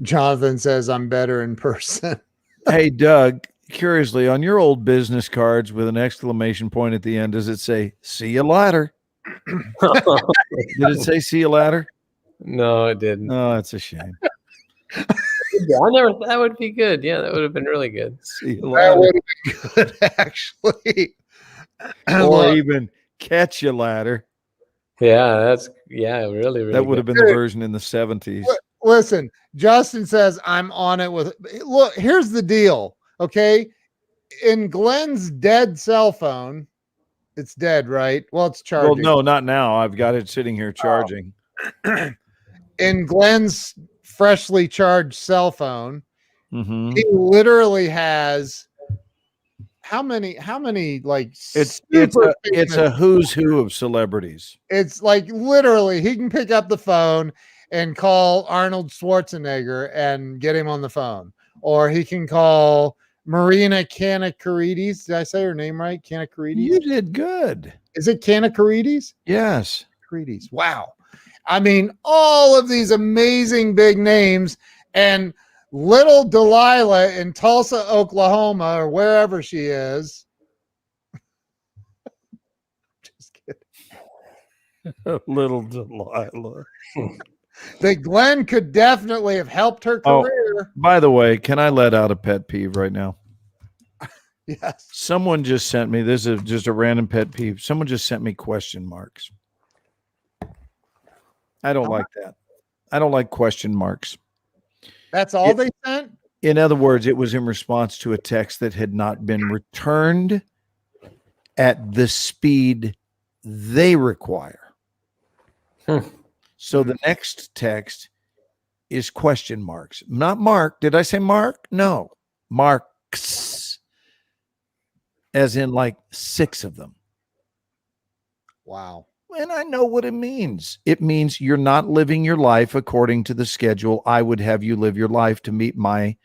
[SPEAKER 1] Jonathan says I'm better in person.
[SPEAKER 4] Hey, Doug, curiously, on your old business cards with an exclamation point at the end, does it say, see you later? Did it say see you later?
[SPEAKER 2] No, it didn't.
[SPEAKER 4] Oh, that's a shame.
[SPEAKER 2] That would be good. Yeah, that would have been really good.
[SPEAKER 4] See you
[SPEAKER 1] That
[SPEAKER 4] later.
[SPEAKER 1] would have been good, actually.
[SPEAKER 4] Or
[SPEAKER 1] Look,
[SPEAKER 4] even catch you later.
[SPEAKER 2] Yeah, really, really.
[SPEAKER 4] That would have been the version in the 70s.
[SPEAKER 1] listen, Justin says I'm on it with. Look, here's the deal. Okay, in Glenn's dead cell phone, it's dead, right? Well, it's charging.
[SPEAKER 4] Well, no, not now. I've got it sitting here charging.
[SPEAKER 1] In Glenn's freshly charged cell phone,
[SPEAKER 4] Mhm.
[SPEAKER 1] he literally has how many like
[SPEAKER 4] It's
[SPEAKER 1] super
[SPEAKER 4] a
[SPEAKER 1] famous-
[SPEAKER 4] who's who of celebrities.
[SPEAKER 1] it's like literally he can pick up the phone and call Arnold Schwarzenegger and get him on the phone, or he can call Marina Kanakarides. Did I say her name right? Kanakarides?
[SPEAKER 4] You did good.
[SPEAKER 1] Is it Kanakarides?
[SPEAKER 4] Yes.
[SPEAKER 1] Kanakarides. Wow. I mean, all of these amazing big names, and little Delilah in Tulsa, Oklahoma, or wherever she is. Just kidding.
[SPEAKER 4] Little Delilah.
[SPEAKER 1] That Glenn could definitely have helped her
[SPEAKER 4] Oh.
[SPEAKER 1] career.
[SPEAKER 4] By the way, can I let out a pet peeve right now?
[SPEAKER 1] Yes.
[SPEAKER 4] Someone just sent me, this is just a random pet peeve. Someone just sent me question marks. I don't like that. I don't like question marks.
[SPEAKER 1] That's all they sent?
[SPEAKER 4] In other words, it was in response to a text that had not been returned at the speed they require. So the next text is question marks, not Mark. Did I say Mark? No, marks, as in like 6 of them.
[SPEAKER 1] Wow.
[SPEAKER 4] And I know what it means. It means you're not living your life according to the schedule I would have you live your life to meet my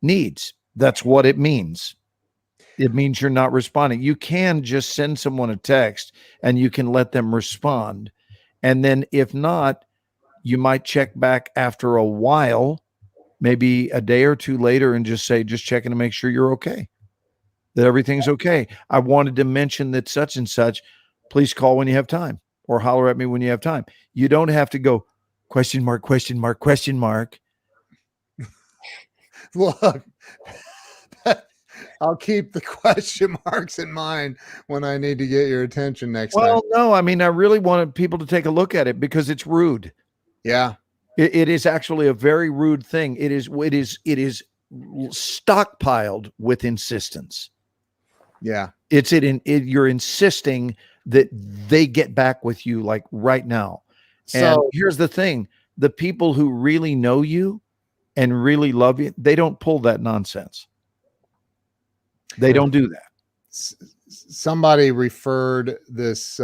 [SPEAKER 4] needs. That's what it means. It means you're not responding. You can just send someone a text and you can let them respond. And then if not, you might check back after a while, maybe a day or two later, and just say, just checking to make sure you're okay, that everything's okay. I wanted to mention that such and such. Please call when you have time, or holler at me when you have time. You don't have to go question mark, question mark, question mark.
[SPEAKER 1] Look, I'll keep the question marks in mind when I need to get your attention next time.
[SPEAKER 4] Well, no, I mean, I really wanted people to take a look at it because it's rude.
[SPEAKER 1] Yeah.
[SPEAKER 4] It is actually a very rude thing. It is stockpiled with insistence.
[SPEAKER 1] Yeah.
[SPEAKER 4] You're insisting that they get back with you like right now. And
[SPEAKER 1] So
[SPEAKER 4] here's the thing. The people who really know you and really love you, they don't pull that nonsense. They don't do that.
[SPEAKER 1] somebody referred this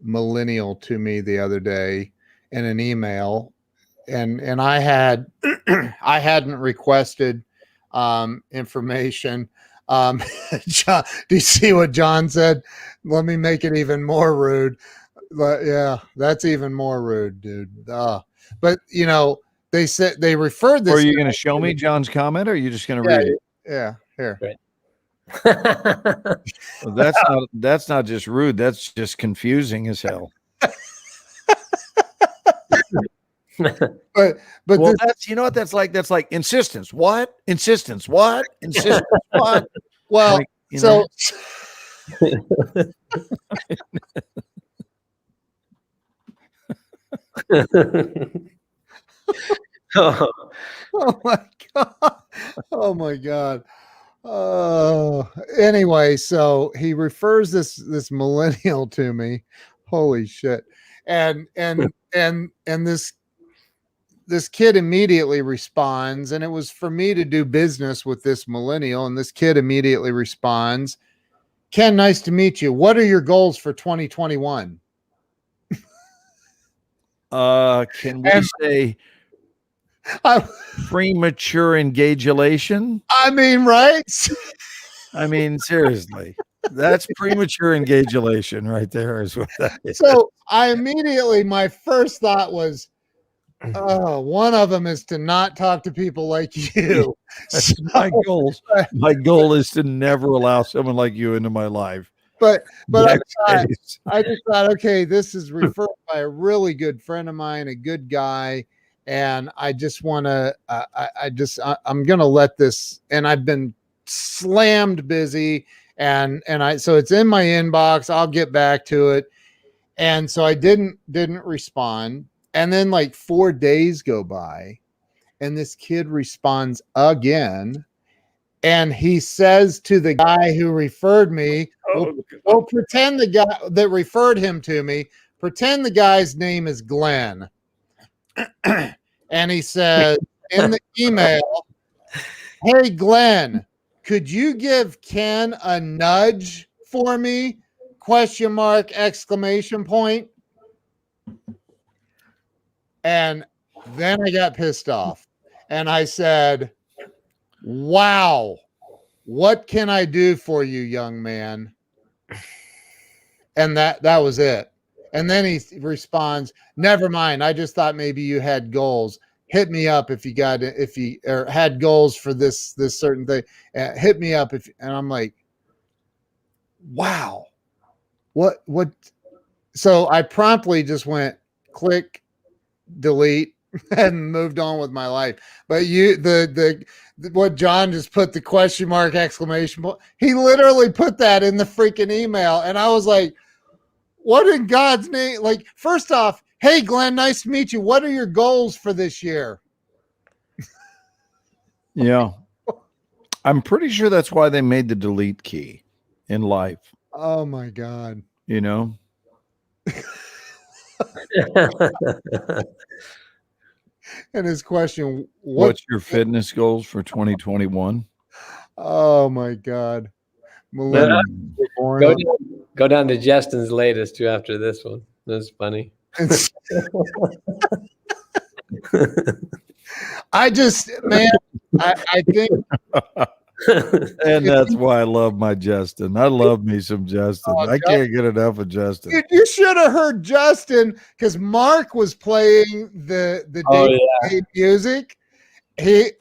[SPEAKER 1] millennial to me the other day in an email, and I had I hadn't requested information. John, do you see what John said? Let me make it even more rude. Yeah, that's even more rude, dude. But they said they referred this.
[SPEAKER 4] Or are you going to show me John's comment, or are you just going to read it?
[SPEAKER 1] Yeah, here.
[SPEAKER 4] Well, that's not just rude. That's just confusing as hell.
[SPEAKER 1] But
[SPEAKER 4] Well, that's what that's like. That's like insistence. What? Insistence. What? Insistence. What?
[SPEAKER 1] well,
[SPEAKER 4] Like,
[SPEAKER 1] so
[SPEAKER 2] Oh,
[SPEAKER 1] oh my god. Oh my god. Anyway, so he refers this millennial to me. Holy shit. And this kid immediately responds, and it was for me to do business with this millennial, and this kid immediately responds, Ken, nice to meet you. What are your goals for 2021?
[SPEAKER 4] Can we say premature engagulation?
[SPEAKER 1] I mean, right?
[SPEAKER 4] I mean, seriously, that's premature engagulation right there is what that is.
[SPEAKER 1] So my first thought was, one of them is to not talk to people like you.
[SPEAKER 4] That's my goals. My goal is to never allow someone like you into my life.
[SPEAKER 1] But I
[SPEAKER 4] Case.
[SPEAKER 1] just thought, okay, this is referred by a really good friend of mine, a good guy, and I just want to. I'm going to let this. And I've been slammed busy, and so it's in my inbox. I'll get back to it, and so I didn't respond. And then like 4 days go by, and this kid responds again. And he says to the guy who referred me, we'll pretend the guy that referred him to me, pretend the guy's name is Glenn. And he says in the email, hey, Glenn, could you give Ken a nudge for me? ? Exclamation point. And then I got pissed off. And I said, wow, what can I do for you, young man? And that was it. And then he responds, never mind. I just thought maybe you had goals. Hit me up if you had goals for this certain thing. Hit me up and I'm like, wow, what? So I promptly just went click, delete, and moved on with my life. But what John just put the ? Exclamation point. He literally put that in the freaking email. And I was like, what in God's name? Like, first off, hey, Glenn, nice to meet you. What are your goals for this year?
[SPEAKER 4] Yeah. I'm pretty sure that's why they made the delete key in life.
[SPEAKER 1] Oh my God. And his question,
[SPEAKER 4] what's your fitness goals for 2021?
[SPEAKER 1] Oh my God.
[SPEAKER 2] Go down to Justin's latest too after this one. That's funny. I think
[SPEAKER 4] and that's why I love my Justin. I love me some Justin. I can't get enough of Justin.
[SPEAKER 1] You should have heard Justin because Mark was playing the dating game music.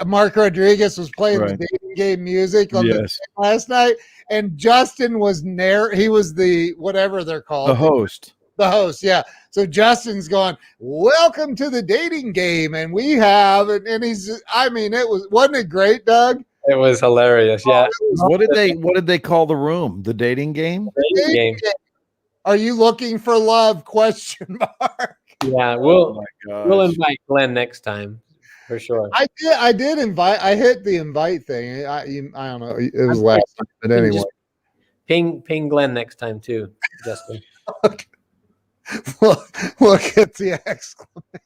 [SPEAKER 1] Mark Rodriguez was playing the dating game music on the last night, and Justin was he was the whatever they're called.
[SPEAKER 4] The host.
[SPEAKER 1] The host, yeah. So Justin's going, welcome to the dating game, and we have, and he's, wasn't it great, Doug?
[SPEAKER 2] It was hilarious. Yeah.
[SPEAKER 4] What did they call the room? The dating game?
[SPEAKER 2] Dating game.
[SPEAKER 1] Are you looking for love? ?
[SPEAKER 2] Yeah, we'll invite Glenn next time for sure.
[SPEAKER 1] I did invite. I hit the invite thing. I don't know. It was last time, but anyway.
[SPEAKER 2] Ping Glenn next time too, Justin.
[SPEAKER 1] Look at the exclamation.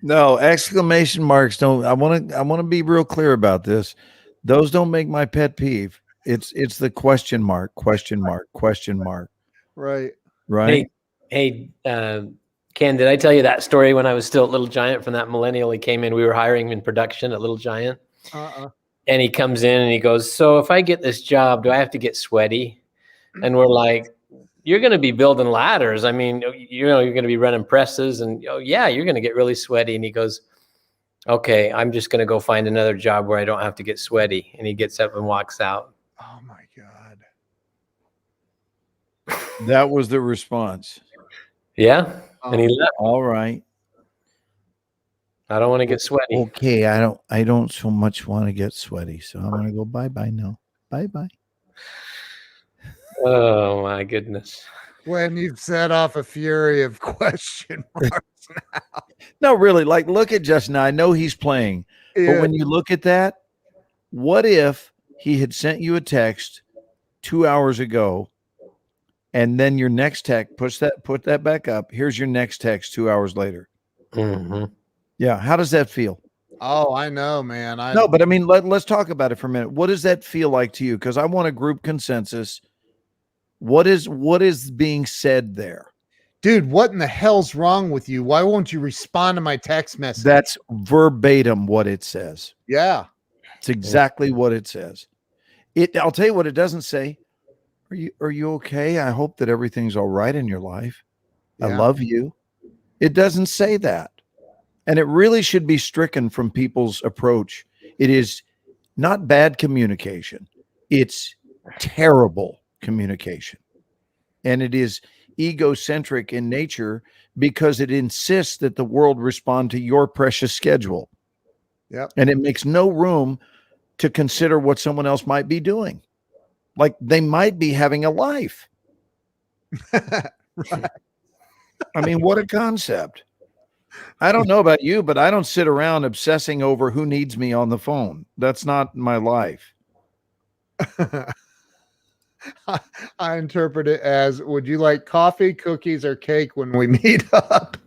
[SPEAKER 4] No, exclamation marks don't. I want to be real clear about this. Those don't make my pet peeve. It's the question mark.
[SPEAKER 1] Right.
[SPEAKER 2] Hey, Ken, did I tell you that story when I was still at Little Giant from that millennial? He came in, we were hiring him in production at Little Giant. And he comes in and he goes, "So if I get this job, do I have to get sweaty?" And we're like, "You're going to be building ladders. I mean, you're going to be running presses, and yeah, you're going to get really sweaty." And he goes, "Okay, I'm just going to go find another job where I don't have to get sweaty." And he gets up and walks out.
[SPEAKER 1] Oh my God.
[SPEAKER 4] That was the response.
[SPEAKER 2] Yeah. And he left.
[SPEAKER 4] All right.
[SPEAKER 2] I don't want to get sweaty.
[SPEAKER 4] Okay, I don't so much want to get sweaty, so I'm gonna go bye-bye now. Bye-bye.
[SPEAKER 2] Oh my goodness.
[SPEAKER 1] When you've set off a fury of question marks.
[SPEAKER 4] No, really, like look at Justin. I know he's playing, but when you look at that, what if he had sent you a text 2 hours ago, and then your next text put that back up. Here's your next text 2 hours later.
[SPEAKER 2] Mm-hmm.
[SPEAKER 4] Yeah, how does that feel?
[SPEAKER 1] Oh, I know, man.
[SPEAKER 4] No, but I mean, let's talk about it for a minute. What does that feel like to you? Because I want a group consensus. What is being said there?
[SPEAKER 1] Dude, what in the hell's wrong with you? Why won't you respond to my text message?
[SPEAKER 4] That's verbatim what it says.
[SPEAKER 1] Yeah.
[SPEAKER 4] It's exactly what it says. I'll tell you what it doesn't say. Are you okay? I hope that everything's all right in your life. I
[SPEAKER 1] Yeah.
[SPEAKER 4] love you. It doesn't say that. And it really should be stricken from people's approach. It is not bad communication. It's terrible communication. And it is egocentric in nature because it insists that the world respond to your precious schedule.
[SPEAKER 1] Yep.
[SPEAKER 4] And it makes no room to consider what someone else might be doing. Like they might be having a life.
[SPEAKER 1] Right.
[SPEAKER 4] I mean, what a concept. I don't know about you, but I don't sit around obsessing over who needs me on the phone. That's not my life.
[SPEAKER 1] I interpret it as, would you like coffee, cookies, or cake when we meet up?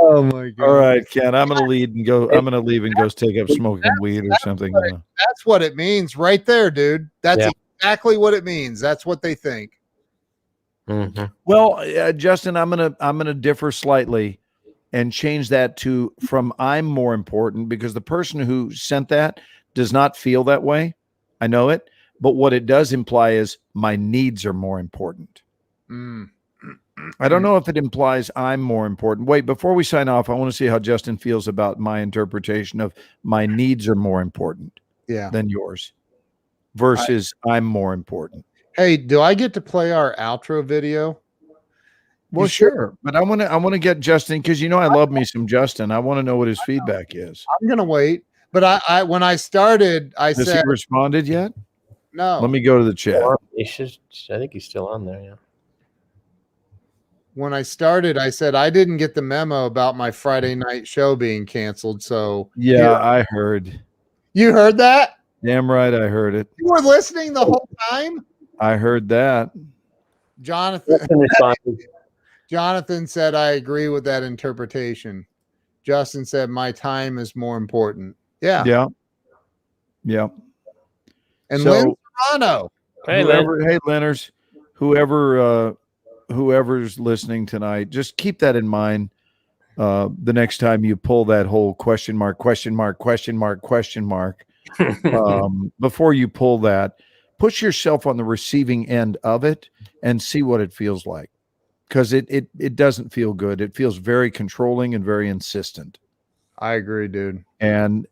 [SPEAKER 1] Oh my God.
[SPEAKER 4] All right, Ken, I'm gonna leave and go take up smoking weed or something.
[SPEAKER 1] That's what it means right there, dude. That's
[SPEAKER 2] Yeah.
[SPEAKER 1] exactly what it means. That's what they think.
[SPEAKER 2] Mm-hmm.
[SPEAKER 4] Well, Justin, I'm gonna differ slightly and change that to from I'm more important, because the person who sent that does not feel that way. I know it, but what it does imply is my needs are more important.
[SPEAKER 1] Mm.
[SPEAKER 4] I don't know if it implies I'm more important. Wait, before we sign off, I want to see how Justin feels about my interpretation of my needs are more important
[SPEAKER 1] Yeah.
[SPEAKER 4] than yours versus I'm more important.
[SPEAKER 1] Hey, do I get to play our outro video?
[SPEAKER 4] Well, sure, but I want to get Justin, because I love me some Justin. I want to know what his feedback is.
[SPEAKER 1] I'm gonna wait. But I when I started, I
[SPEAKER 4] Has
[SPEAKER 1] said
[SPEAKER 4] he responded yet?
[SPEAKER 1] no.
[SPEAKER 4] Let me go to the chat.
[SPEAKER 2] I think he's still on there. Yeah.
[SPEAKER 1] When I started, I said I didn't get the memo about my Friday night show being canceled. So
[SPEAKER 4] Yeah, I heard.
[SPEAKER 1] you heard that?
[SPEAKER 4] Damn right, I heard it.
[SPEAKER 1] You were listening the whole time?
[SPEAKER 4] I heard that.
[SPEAKER 1] Jonathan said, I agree with that interpretation. Justin said, my time is more important. Yeah.
[SPEAKER 4] Yeah. Yeah.
[SPEAKER 1] And
[SPEAKER 4] So-
[SPEAKER 1] Lynn Serrano.
[SPEAKER 2] Hey, Lynn.
[SPEAKER 4] Hey, Lenners, whoever's listening tonight, just keep that in mind. The next time you pull that whole question mark, before you pull that, put yourself on the receiving end of it and see what it feels like. Because it doesn't feel good. It feels very controlling and very insistent.
[SPEAKER 1] I agree, dude.
[SPEAKER 4] And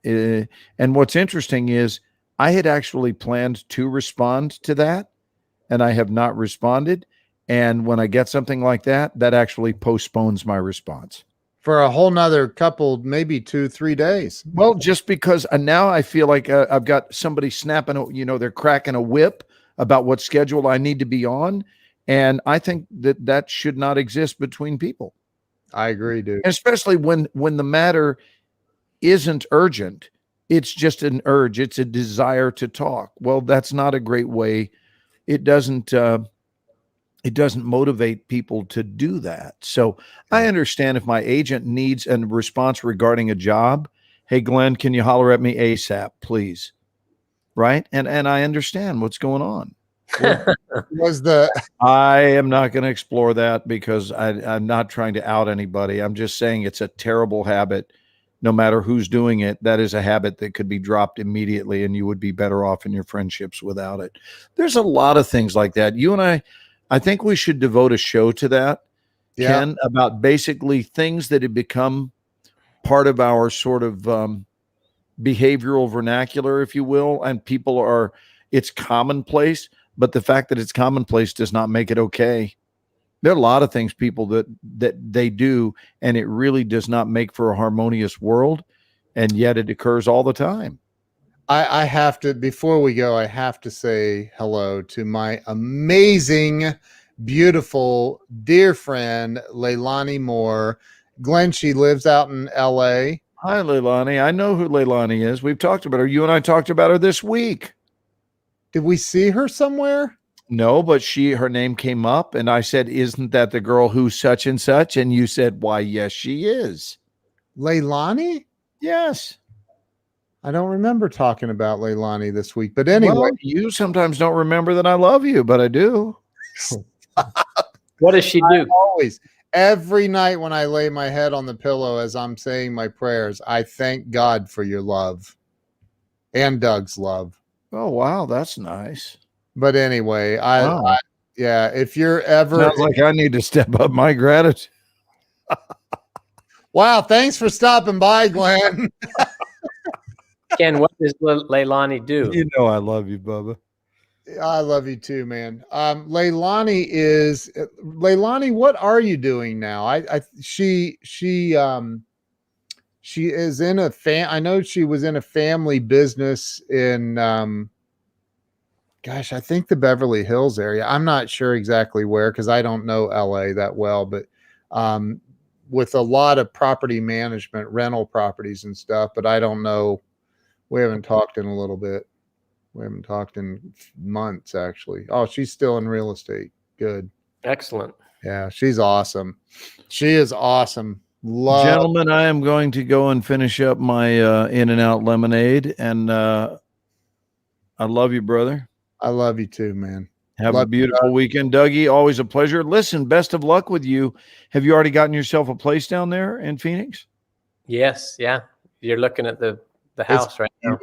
[SPEAKER 4] what's interesting is I had actually planned to respond to that, and I have not responded. And when I get something like that, that actually postpones my response.
[SPEAKER 1] For a whole nother couple, maybe 2-3 days.
[SPEAKER 4] Well, just because now I feel like I've got somebody snapping, they're cracking a whip about what schedule I need to be on. And I think that should not exist between people.
[SPEAKER 1] I agree, dude.
[SPEAKER 4] Especially when the matter isn't urgent. It's just an urge. It's a desire to talk. Well, that's not a great way. It doesn't motivate people to do that. So I understand if my agent needs a response regarding a job. Hey, Glenn, can you holler at me ASAP, please? Right. And I understand what's going on.
[SPEAKER 1] Was the
[SPEAKER 4] I am not going to explore that because I'm not trying to out anybody. I'm just saying it's a terrible habit. No matter who's doing it, that is a habit that could be dropped immediately, and you would be better off in your friendships without it. There's a lot of things like that. You and I think we should devote a show to that,
[SPEAKER 1] yeah.
[SPEAKER 4] Ken, about basically things that have become part of our sort of behavioral vernacular, if you will, and people are, it's commonplace, but the fact that it's commonplace does not make it okay. There are a lot of things people that they do, and it really does not make for a harmonious world, and yet it occurs all the time.
[SPEAKER 1] I have to, before we go, I have to say hello to my amazing, beautiful, dear friend, Leilani Moore. Glenn, she lives out in LA.
[SPEAKER 4] Hi, Leilani. I know who Leilani is. We've talked about her. You and I talked about her this week.
[SPEAKER 1] Did we see her somewhere?
[SPEAKER 4] No, but her name came up, and I said, "Isn't that the girl who's such and such?" And you said, "Why, yes, she is."
[SPEAKER 1] Leilani?
[SPEAKER 4] Yes.
[SPEAKER 1] I don't remember talking about Leilani this week, but anyway.
[SPEAKER 4] Well, you sometimes don't remember that I love you, but I do.
[SPEAKER 2] What does she do?
[SPEAKER 1] Always. Every night when I lay my head on the pillow as I'm saying my prayers, I thank God for your love and Doug's love.
[SPEAKER 4] Oh, wow, that's nice.
[SPEAKER 1] But anyway,
[SPEAKER 4] Wow.
[SPEAKER 1] yeah, if you're ever
[SPEAKER 4] Sounds like I need to step up my gratitude.
[SPEAKER 1] wow, thanks for stopping by, Glenn.
[SPEAKER 2] Ken, what does Leilani do?
[SPEAKER 4] You know I love you, Bubba.
[SPEAKER 1] I love you too, man. Leilani, what are you doing now? She is in I know she was in a family business in gosh, I think the Beverly Hills area. I'm not sure exactly where because I don't know LA that well, but with a lot of property management, rental properties and stuff, but I don't know. We haven't talked in a little bit. We haven't talked in months, actually. Oh, she's still in real estate. Good.
[SPEAKER 2] Excellent.
[SPEAKER 1] Yeah, she's awesome. She is awesome. Love.
[SPEAKER 4] Gentlemen, I am going to go and finish up my In-N-Out lemonade, and I love you, brother.
[SPEAKER 1] I love you too, man.
[SPEAKER 4] Have a beautiful weekend, Dougie. Always a pleasure. Listen, best of luck with you. Have you already gotten yourself a place down there in Phoenix?
[SPEAKER 2] Yes, yeah. You're looking at the house right now.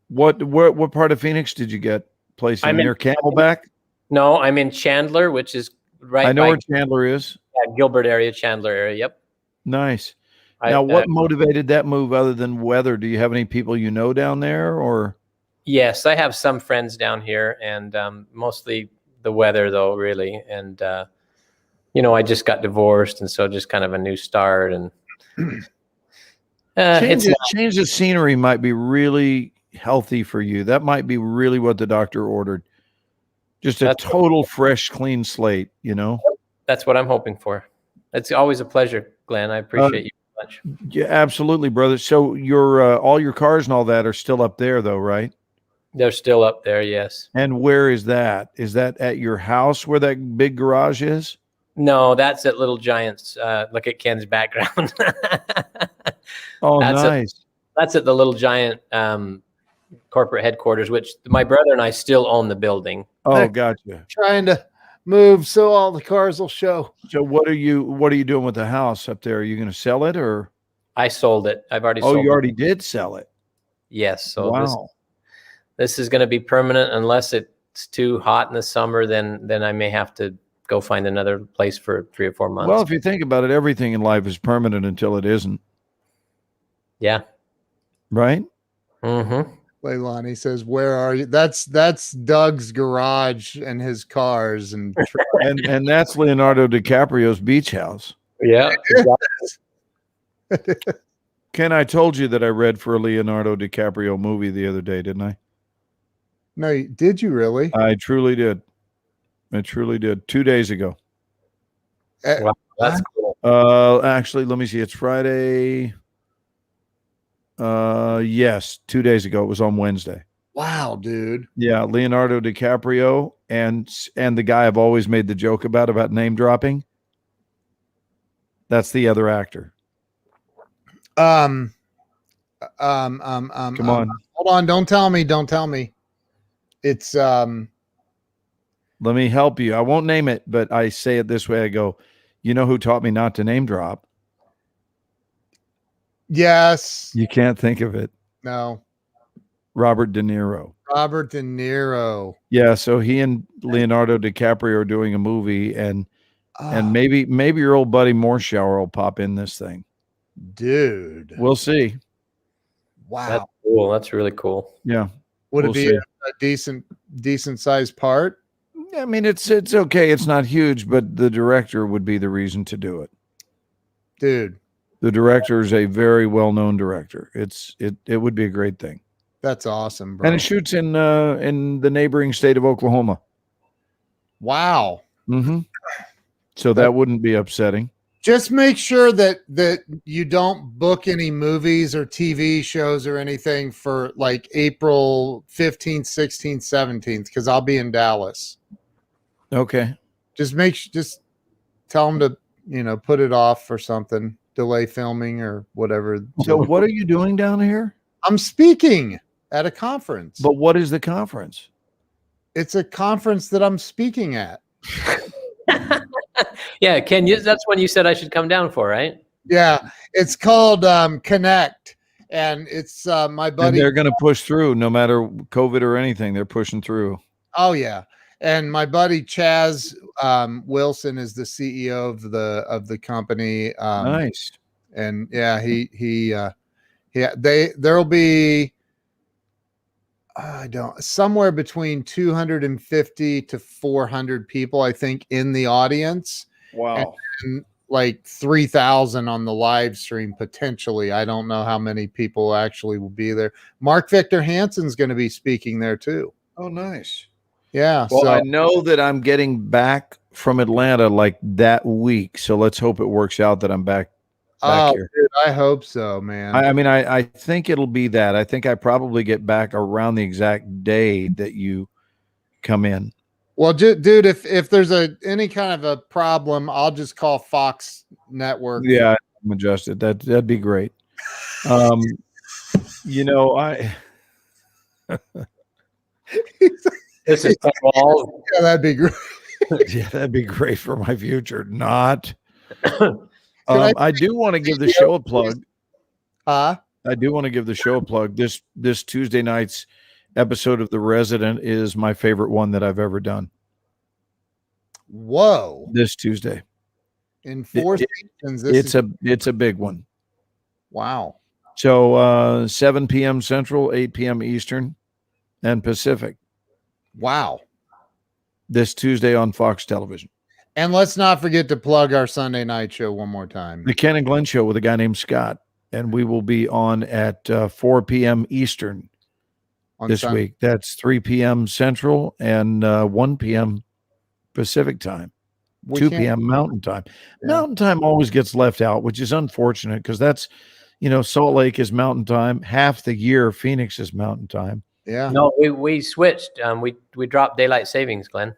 [SPEAKER 4] What part of Phoenix did you get place in? Near Camelback?
[SPEAKER 2] No, I'm in Chandler, which is right.
[SPEAKER 4] I know where Chandler is.
[SPEAKER 2] Yeah, Gilbert area, Chandler area. Yep.
[SPEAKER 4] Nice. Now, what motivated that move other than weather? Do you have any people you know down there, or?
[SPEAKER 2] Yes, I have some friends down here, and mostly the weather, though, really. And I just got divorced, and so just kind of a new start. And
[SPEAKER 4] change the scenery might be really healthy for you. That might be really what the doctor ordered. Just a total fresh, clean slate,
[SPEAKER 2] That's what I'm hoping for. It's always a pleasure, Glenn. I appreciate you so much.
[SPEAKER 4] Yeah, absolutely, brother. So all your cars and all that are still up there, though, right?
[SPEAKER 2] They're still up there, yes.
[SPEAKER 4] And where is that? Is that at your house where that big garage is?
[SPEAKER 2] No, that's at Little Giants. Look at Ken's background.
[SPEAKER 4] Oh, nice.
[SPEAKER 2] That's at the Little Giant corporate headquarters, which my brother and I still own the building.
[SPEAKER 4] Oh, gotcha.
[SPEAKER 1] Trying to move so all the cars will show.
[SPEAKER 4] So what are you doing with the house up there? Are you going to sell it, or?
[SPEAKER 2] I sold it. I've already sold it.
[SPEAKER 4] Oh, you already did sell it.
[SPEAKER 2] Yes. So
[SPEAKER 4] wow.
[SPEAKER 2] This is going to be permanent unless it's too hot in the summer. Then I may have to go find another place for 3 or 4 months.
[SPEAKER 4] Well, if you think about it, everything in life is permanent until it isn't.
[SPEAKER 2] Yeah.
[SPEAKER 4] Right?
[SPEAKER 2] Mm-hmm.
[SPEAKER 1] Leilani says, "Where are you?" That's Doug's garage and his cars and
[SPEAKER 4] and that's Leonardo DiCaprio's beach house.
[SPEAKER 2] Yeah.
[SPEAKER 4] Ken, I told you that I read for a Leonardo DiCaprio movie the other day, didn't I?
[SPEAKER 1] No, did you really?
[SPEAKER 4] I truly did. I truly did. 2 days ago.
[SPEAKER 2] Wow, that's cool.
[SPEAKER 4] Actually, let me see. It's Friday. Yes, 2 days ago. It was on Wednesday.
[SPEAKER 1] Wow, dude.
[SPEAKER 4] Yeah, Leonardo DiCaprio and the guy I've always made the joke about name dropping. That's the other actor.
[SPEAKER 1] Come
[SPEAKER 4] on.
[SPEAKER 1] Hold on. Don't tell me. It's
[SPEAKER 4] Let me help you. I won't name it, but I say it this way. I go, you know who taught me not to name drop?
[SPEAKER 1] Yes.
[SPEAKER 4] You can't think of it.
[SPEAKER 1] No.
[SPEAKER 4] Robert De Niro.
[SPEAKER 1] Robert De Niro.
[SPEAKER 4] Yeah, so he and Leonardo DiCaprio are doing a movie, and
[SPEAKER 1] Ah,
[SPEAKER 4] maybe your old buddy Morshower will pop in this thing.
[SPEAKER 1] dude.
[SPEAKER 4] We'll see.
[SPEAKER 1] Wow.
[SPEAKER 2] That's cool. That's really cool.
[SPEAKER 4] Yeah.
[SPEAKER 1] Would
[SPEAKER 4] we'll
[SPEAKER 1] it be
[SPEAKER 4] see.
[SPEAKER 1] a decent sized part?
[SPEAKER 4] I mean, it's okay. It's not huge, but the director would be the reason to do it.
[SPEAKER 1] Dude,
[SPEAKER 4] The director is a very well-known director. It would be a great thing.
[SPEAKER 1] that's awesome, bro.
[SPEAKER 4] And it shoots in the neighboring state of Oklahoma.
[SPEAKER 1] Wow.
[SPEAKER 4] Mm-hmm. So that wouldn't be upsetting.
[SPEAKER 1] Just make sure that you don't book any movies or TV shows or anything for like April 15th, 16th, 17th, because I'll be in Dallas.
[SPEAKER 4] Okay.
[SPEAKER 1] Just tell them to, put it off or something, delay filming or whatever.
[SPEAKER 4] So what are you doing down here?
[SPEAKER 1] I'm speaking at a conference.
[SPEAKER 4] But what is the conference?
[SPEAKER 1] It's a conference that I'm speaking at.
[SPEAKER 2] Yeah, Ken, that's when you said I should come down for, right?
[SPEAKER 1] Yeah, it's called Connect, and it's my
[SPEAKER 4] And
[SPEAKER 1] buddy.
[SPEAKER 4] they're going to push through no matter COVID or anything. They're pushing through.
[SPEAKER 1] Oh yeah, and my buddy Chaz Wilson is the CEO of the company.
[SPEAKER 4] Nice.
[SPEAKER 1] And yeah, there'll be somewhere between 250 to 400 people, I think, in the audience.
[SPEAKER 4] Wow.
[SPEAKER 1] And like 3,000 on the live stream potentially. I don't know how many people actually will be there. Mark Victor Hansen's going to be speaking there too.
[SPEAKER 4] Oh, nice.
[SPEAKER 1] Yeah.
[SPEAKER 4] Well,
[SPEAKER 1] so
[SPEAKER 4] I know that I'm getting back from Atlanta like that week. So let's hope it works out that I'm back here.
[SPEAKER 1] dude, I hope so, man.
[SPEAKER 4] I mean, I think it'll be that. I think I probably get back around the exact day that you come in.
[SPEAKER 1] Well, dude, if there's any kind of a problem, I'll just call Fox Network.
[SPEAKER 4] Yeah, I'm adjusted. That'd be great. I
[SPEAKER 2] This is all.
[SPEAKER 1] Yeah, that'd be great.
[SPEAKER 4] yeah, that'd be great for my future. Not.
[SPEAKER 1] I
[SPEAKER 4] I do want to give the show a plug.
[SPEAKER 1] Huh?
[SPEAKER 4] I do want to give the show a plug. This Tuesday night's episode of The Resident is my favorite one that I've ever done.
[SPEAKER 1] Whoa.
[SPEAKER 4] This Tuesday.
[SPEAKER 1] In 4 seasons.
[SPEAKER 4] It's a big one.
[SPEAKER 1] Wow.
[SPEAKER 4] So 7 p.m. Central, 8 p.m. Eastern and Pacific.
[SPEAKER 1] Wow.
[SPEAKER 4] This Tuesday on Fox Television.
[SPEAKER 1] And let's not forget to plug our Sunday night show one more time.
[SPEAKER 4] The Ken and Glenn Show with a guy named Scott. And we will be on at 4 p.m. Eastern
[SPEAKER 1] On
[SPEAKER 4] this
[SPEAKER 1] Sunday.
[SPEAKER 4] week. That's 3 p.m. Central and 1 p.m. Pacific time.
[SPEAKER 1] We
[SPEAKER 4] 2
[SPEAKER 1] can't-
[SPEAKER 4] p.m. Mountain time.
[SPEAKER 1] Yeah.
[SPEAKER 4] Mountain time always gets left out, which is unfortunate because that's, Salt Lake is mountain time. Half the year, Phoenix is mountain time.
[SPEAKER 1] Yeah.
[SPEAKER 2] No, we switched. We dropped daylight savings, Glenn.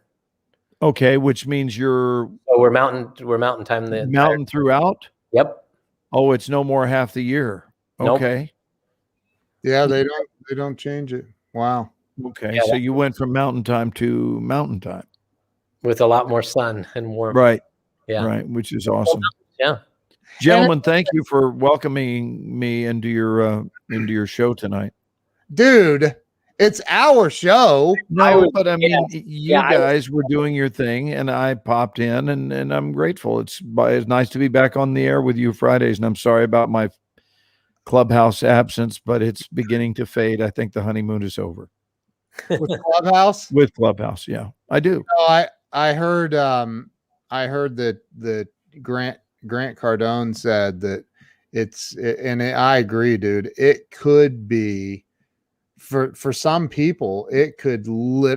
[SPEAKER 4] Okay, which means you're
[SPEAKER 2] So we're mountain time.
[SPEAKER 4] mountain throughout.
[SPEAKER 2] Yep.
[SPEAKER 4] Oh, it's no more half the year.
[SPEAKER 2] Nope.
[SPEAKER 4] Okay.
[SPEAKER 1] Yeah, they don't change it. Wow.
[SPEAKER 4] Okay.
[SPEAKER 2] Yeah,
[SPEAKER 4] So you went from mountain time to mountain time.
[SPEAKER 2] With a lot more sun and warmth.
[SPEAKER 4] Right.
[SPEAKER 2] Yeah.
[SPEAKER 4] Right. Which is awesome.
[SPEAKER 2] Yeah.
[SPEAKER 4] Gentlemen, thank you for welcoming me into your show tonight.
[SPEAKER 1] Dude, it's our show.
[SPEAKER 4] No, but I mean, you
[SPEAKER 2] Yeah,
[SPEAKER 4] guys were doing your thing, and I popped in, and I'm grateful. It's nice to be back on the air with you Fridays, and I'm sorry about my Clubhouse absence, but it's beginning to fade. I think the honeymoon is over
[SPEAKER 1] With Clubhouse.
[SPEAKER 4] with Clubhouse. Yeah, I do.
[SPEAKER 1] No, I heard that Grant Cardone said that I agree, dude. It could be for some people, it could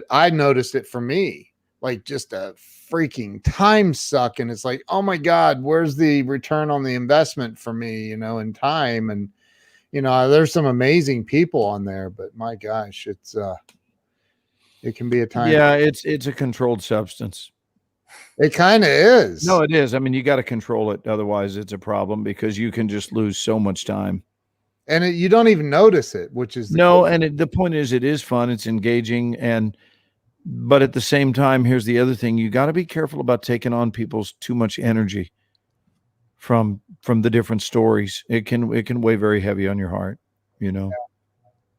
[SPEAKER 1] I noticed it for me, like just a freaking time suck. And it's like, oh my God, where's the return on the investment for me, in time? And, there's some amazing people on there, but my gosh, it can be a time.
[SPEAKER 4] Yeah, it's a controlled substance.
[SPEAKER 1] It kind of is.
[SPEAKER 4] No, it is. I mean, you got to control it. Otherwise, it's a problem because you can just lose so much time.
[SPEAKER 1] And you don't even notice it, which is
[SPEAKER 4] The point is, it is fun. It's engaging. And But at the same time, here's the other thing: you got to be careful about taking on people's too much energy from the different stories. It can weigh very heavy on your heart. You know.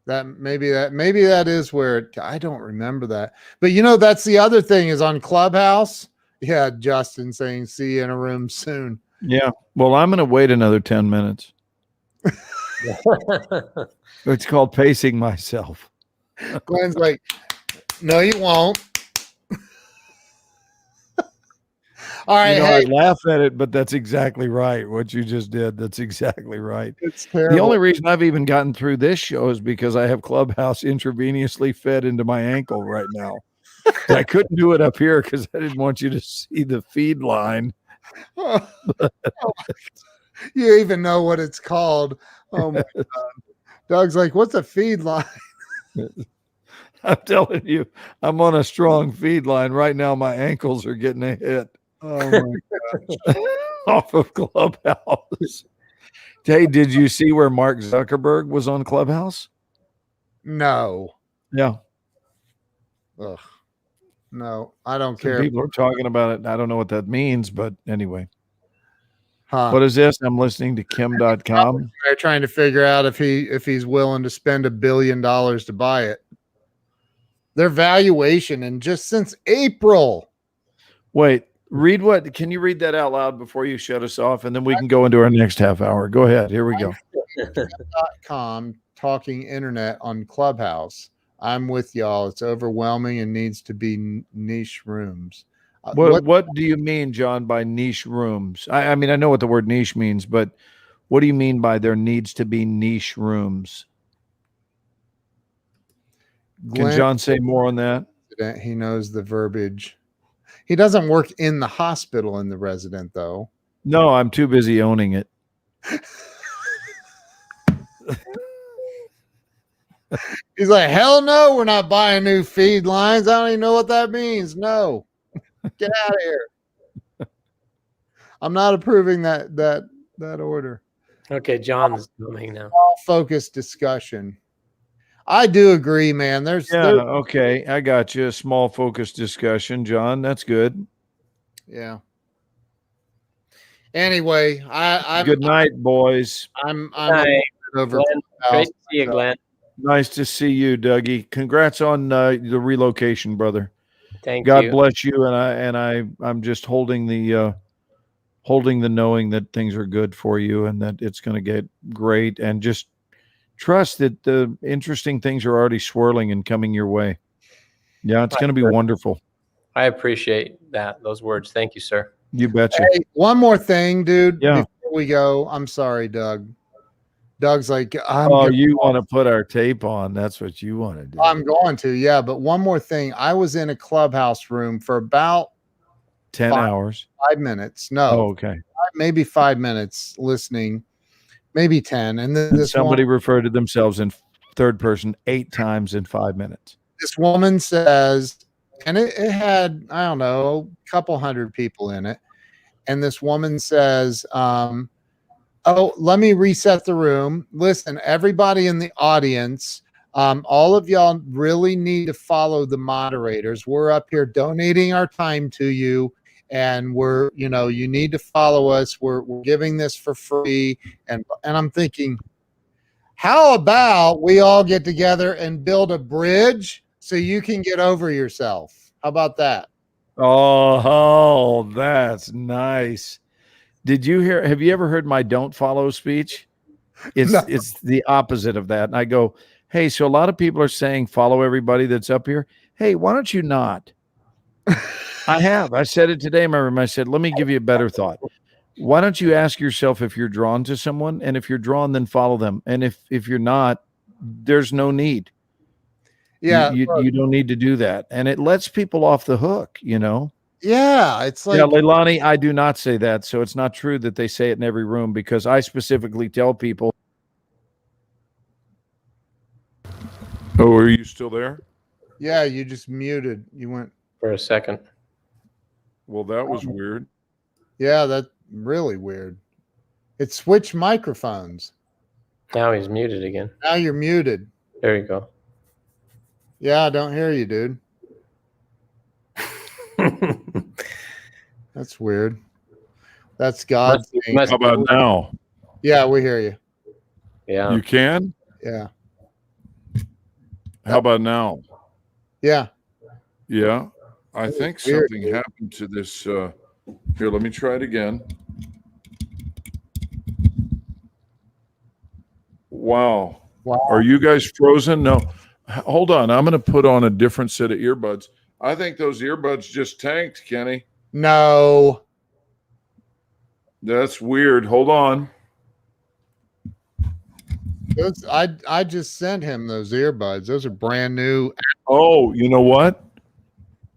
[SPEAKER 1] Maybe that is where I don't remember that. But that's the other thing is on Clubhouse. Yeah, Justin saying see you in a room soon.
[SPEAKER 4] Yeah. Well, I'm going to wait another 10 minutes. It's called pacing myself.
[SPEAKER 1] Glenn's like, no, you won't. All right.
[SPEAKER 4] I laugh at it, but that's exactly right. What you just did. That's exactly right.
[SPEAKER 1] It's terrible.
[SPEAKER 4] The only reason I've even gotten through this show is because I have Clubhouse intravenously fed into my ankle right now. I couldn't do it up here because I didn't want you to see the feed line.
[SPEAKER 1] You even know what it's called. Oh my God. Doug's like, what's a feed line?
[SPEAKER 4] I'm telling you, I'm on a strong feed line right now. My ankles are getting a hit.
[SPEAKER 1] Oh my
[SPEAKER 4] God. Off of Clubhouse. Hey, did you see where Mark Zuckerberg was on Clubhouse?
[SPEAKER 1] No.
[SPEAKER 4] Yeah.
[SPEAKER 1] Ugh. No, I don't care.
[SPEAKER 4] People are talking about it. I don't know what that means, but anyway.
[SPEAKER 1] Huh.
[SPEAKER 4] What is this? I'm listening to Kim.com.
[SPEAKER 1] They're trying to figure out if he's willing to spend $1 billion to buy it. Their valuation, and just since April.
[SPEAKER 4] Wait, can you read that out loud before you shut us off? And then we can go into our next half hour. Go ahead. Here we go.
[SPEAKER 1] .com talking internet on Clubhouse. I'm with y'all. It's overwhelming and needs to be niche rooms.
[SPEAKER 4] What do you mean, John, by niche rooms? I mean, I know what the word niche means, but what do you mean by there needs to be niche rooms? Can John say more on that?
[SPEAKER 1] He knows the verbiage. He doesn't work in the hospital in the resident, though.
[SPEAKER 4] No, I'm too busy owning it.
[SPEAKER 1] He's like, hell no, we're not buying new feed lines. I don't even know what that means. No, get out of here. I'm not approving that order.
[SPEAKER 2] Okay, John's coming now.
[SPEAKER 1] All focused discussion. I do agree, man.
[SPEAKER 4] Okay, I got you. A small focused discussion, John. That's good.
[SPEAKER 1] Yeah. Anyway,
[SPEAKER 4] good night, boys.
[SPEAKER 1] I'm
[SPEAKER 2] over. Glenn, great to see you, Glenn.
[SPEAKER 4] Nice to see you, Dougie. Congrats on the relocation, brother.
[SPEAKER 2] Thank you.
[SPEAKER 4] God bless you. And I'm just holding the knowing that things are good for you and that it's going to get great, and just trust that the interesting things are already swirling and coming your way. Yeah, it's going to be wonderful.
[SPEAKER 2] I appreciate those words. Thank you, sir.
[SPEAKER 4] You betcha.
[SPEAKER 1] Hey, one more thing, dude.
[SPEAKER 4] Yeah.
[SPEAKER 1] Before we go, I'm sorry, Doug. Doug's like,
[SPEAKER 4] you want to put our tape on. That's what you want to do.
[SPEAKER 1] I'm going to, yeah. But one more thing. I was in a Clubhouse room for about
[SPEAKER 4] 10 hours.
[SPEAKER 1] 5 minutes. No.
[SPEAKER 4] Oh, okay.
[SPEAKER 1] Maybe 5 minutes listening. Maybe 10. And then
[SPEAKER 4] somebody referred to themselves in third person 8 times in 5 minutes.
[SPEAKER 1] This woman says, and it had, I don't know, a couple hundred people in it. And this woman says, oh, let me reset the room. Listen, everybody in the audience, all of y'all really need to follow the moderators. We're up here donating our time to you, and you need to follow us. We're giving this for free. And I'm thinking, how about we all get together and build a bridge so you can get over yourself? How about that?
[SPEAKER 4] Oh, that's nice. Have you ever heard my don't follow speech? It's the opposite of that. And I go, hey, so a lot of people are saying follow everybody that's up here. Hey, why don't you not? I said it today in my room. I said, let me give you a better thought. Why don't you ask yourself if you're drawn to someone? And if you're drawn, then follow them. And if you're not, there's no need.
[SPEAKER 1] Yeah.
[SPEAKER 4] You don't need to do that. And it lets people off the hook,
[SPEAKER 1] Yeah, it's like,
[SPEAKER 4] yeah, Leilani, I do not say that. So it's not true that they say it in every room, because I specifically tell people. Oh, are you still there?
[SPEAKER 1] Yeah, you just muted. You went
[SPEAKER 2] for a second.
[SPEAKER 4] Well, that was weird.
[SPEAKER 1] Yeah, that's really weird. It switched microphones.
[SPEAKER 2] Now he's muted again.
[SPEAKER 1] Now you're muted.
[SPEAKER 2] There you go.
[SPEAKER 1] Yeah, I don't hear you, dude. That's weird. That's God saying,
[SPEAKER 2] Must-
[SPEAKER 3] How about now?
[SPEAKER 1] yeah, we hear you.
[SPEAKER 2] yeah.
[SPEAKER 3] You can?
[SPEAKER 1] Yeah.
[SPEAKER 3] How about now?
[SPEAKER 1] Yeah.
[SPEAKER 3] Yeah. I think
[SPEAKER 1] Weird,
[SPEAKER 3] something
[SPEAKER 1] dude.
[SPEAKER 3] happened to this. Here, let me try it again. Wow.
[SPEAKER 1] Wow.
[SPEAKER 3] Are you guys frozen? No. Hold on. I'm going to put on a different set of earbuds. I think those earbuds just tanked, Kenny.
[SPEAKER 1] No.
[SPEAKER 3] That's weird. Hold on.
[SPEAKER 1] I just sent him those earbuds. Those are brand new.
[SPEAKER 3] Oh, you know what?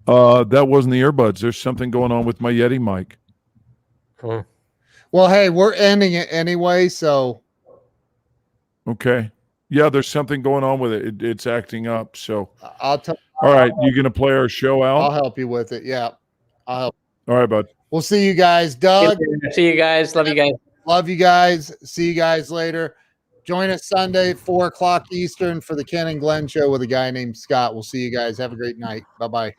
[SPEAKER 3] That wasn't the earbuds. There's something going on with my Yeti mic.
[SPEAKER 1] Well, hey, we're ending it anyway, so
[SPEAKER 3] Okay. Yeah, there's something going on with it. It's acting up. So,
[SPEAKER 1] I'll tell.
[SPEAKER 3] all right, you gonna play our show
[SPEAKER 1] I'll
[SPEAKER 3] out?
[SPEAKER 1] help you with it. Yeah, I'll help.
[SPEAKER 3] All right, bud.
[SPEAKER 1] We'll see you guys, Doug.
[SPEAKER 2] See you guys. Love you guys.
[SPEAKER 1] Love you guys. See you guys later. Join us Sunday, 4:00 Eastern, for the Ken and Glenn show with a guy named Scott. We'll see you guys. Have a great night. Bye bye.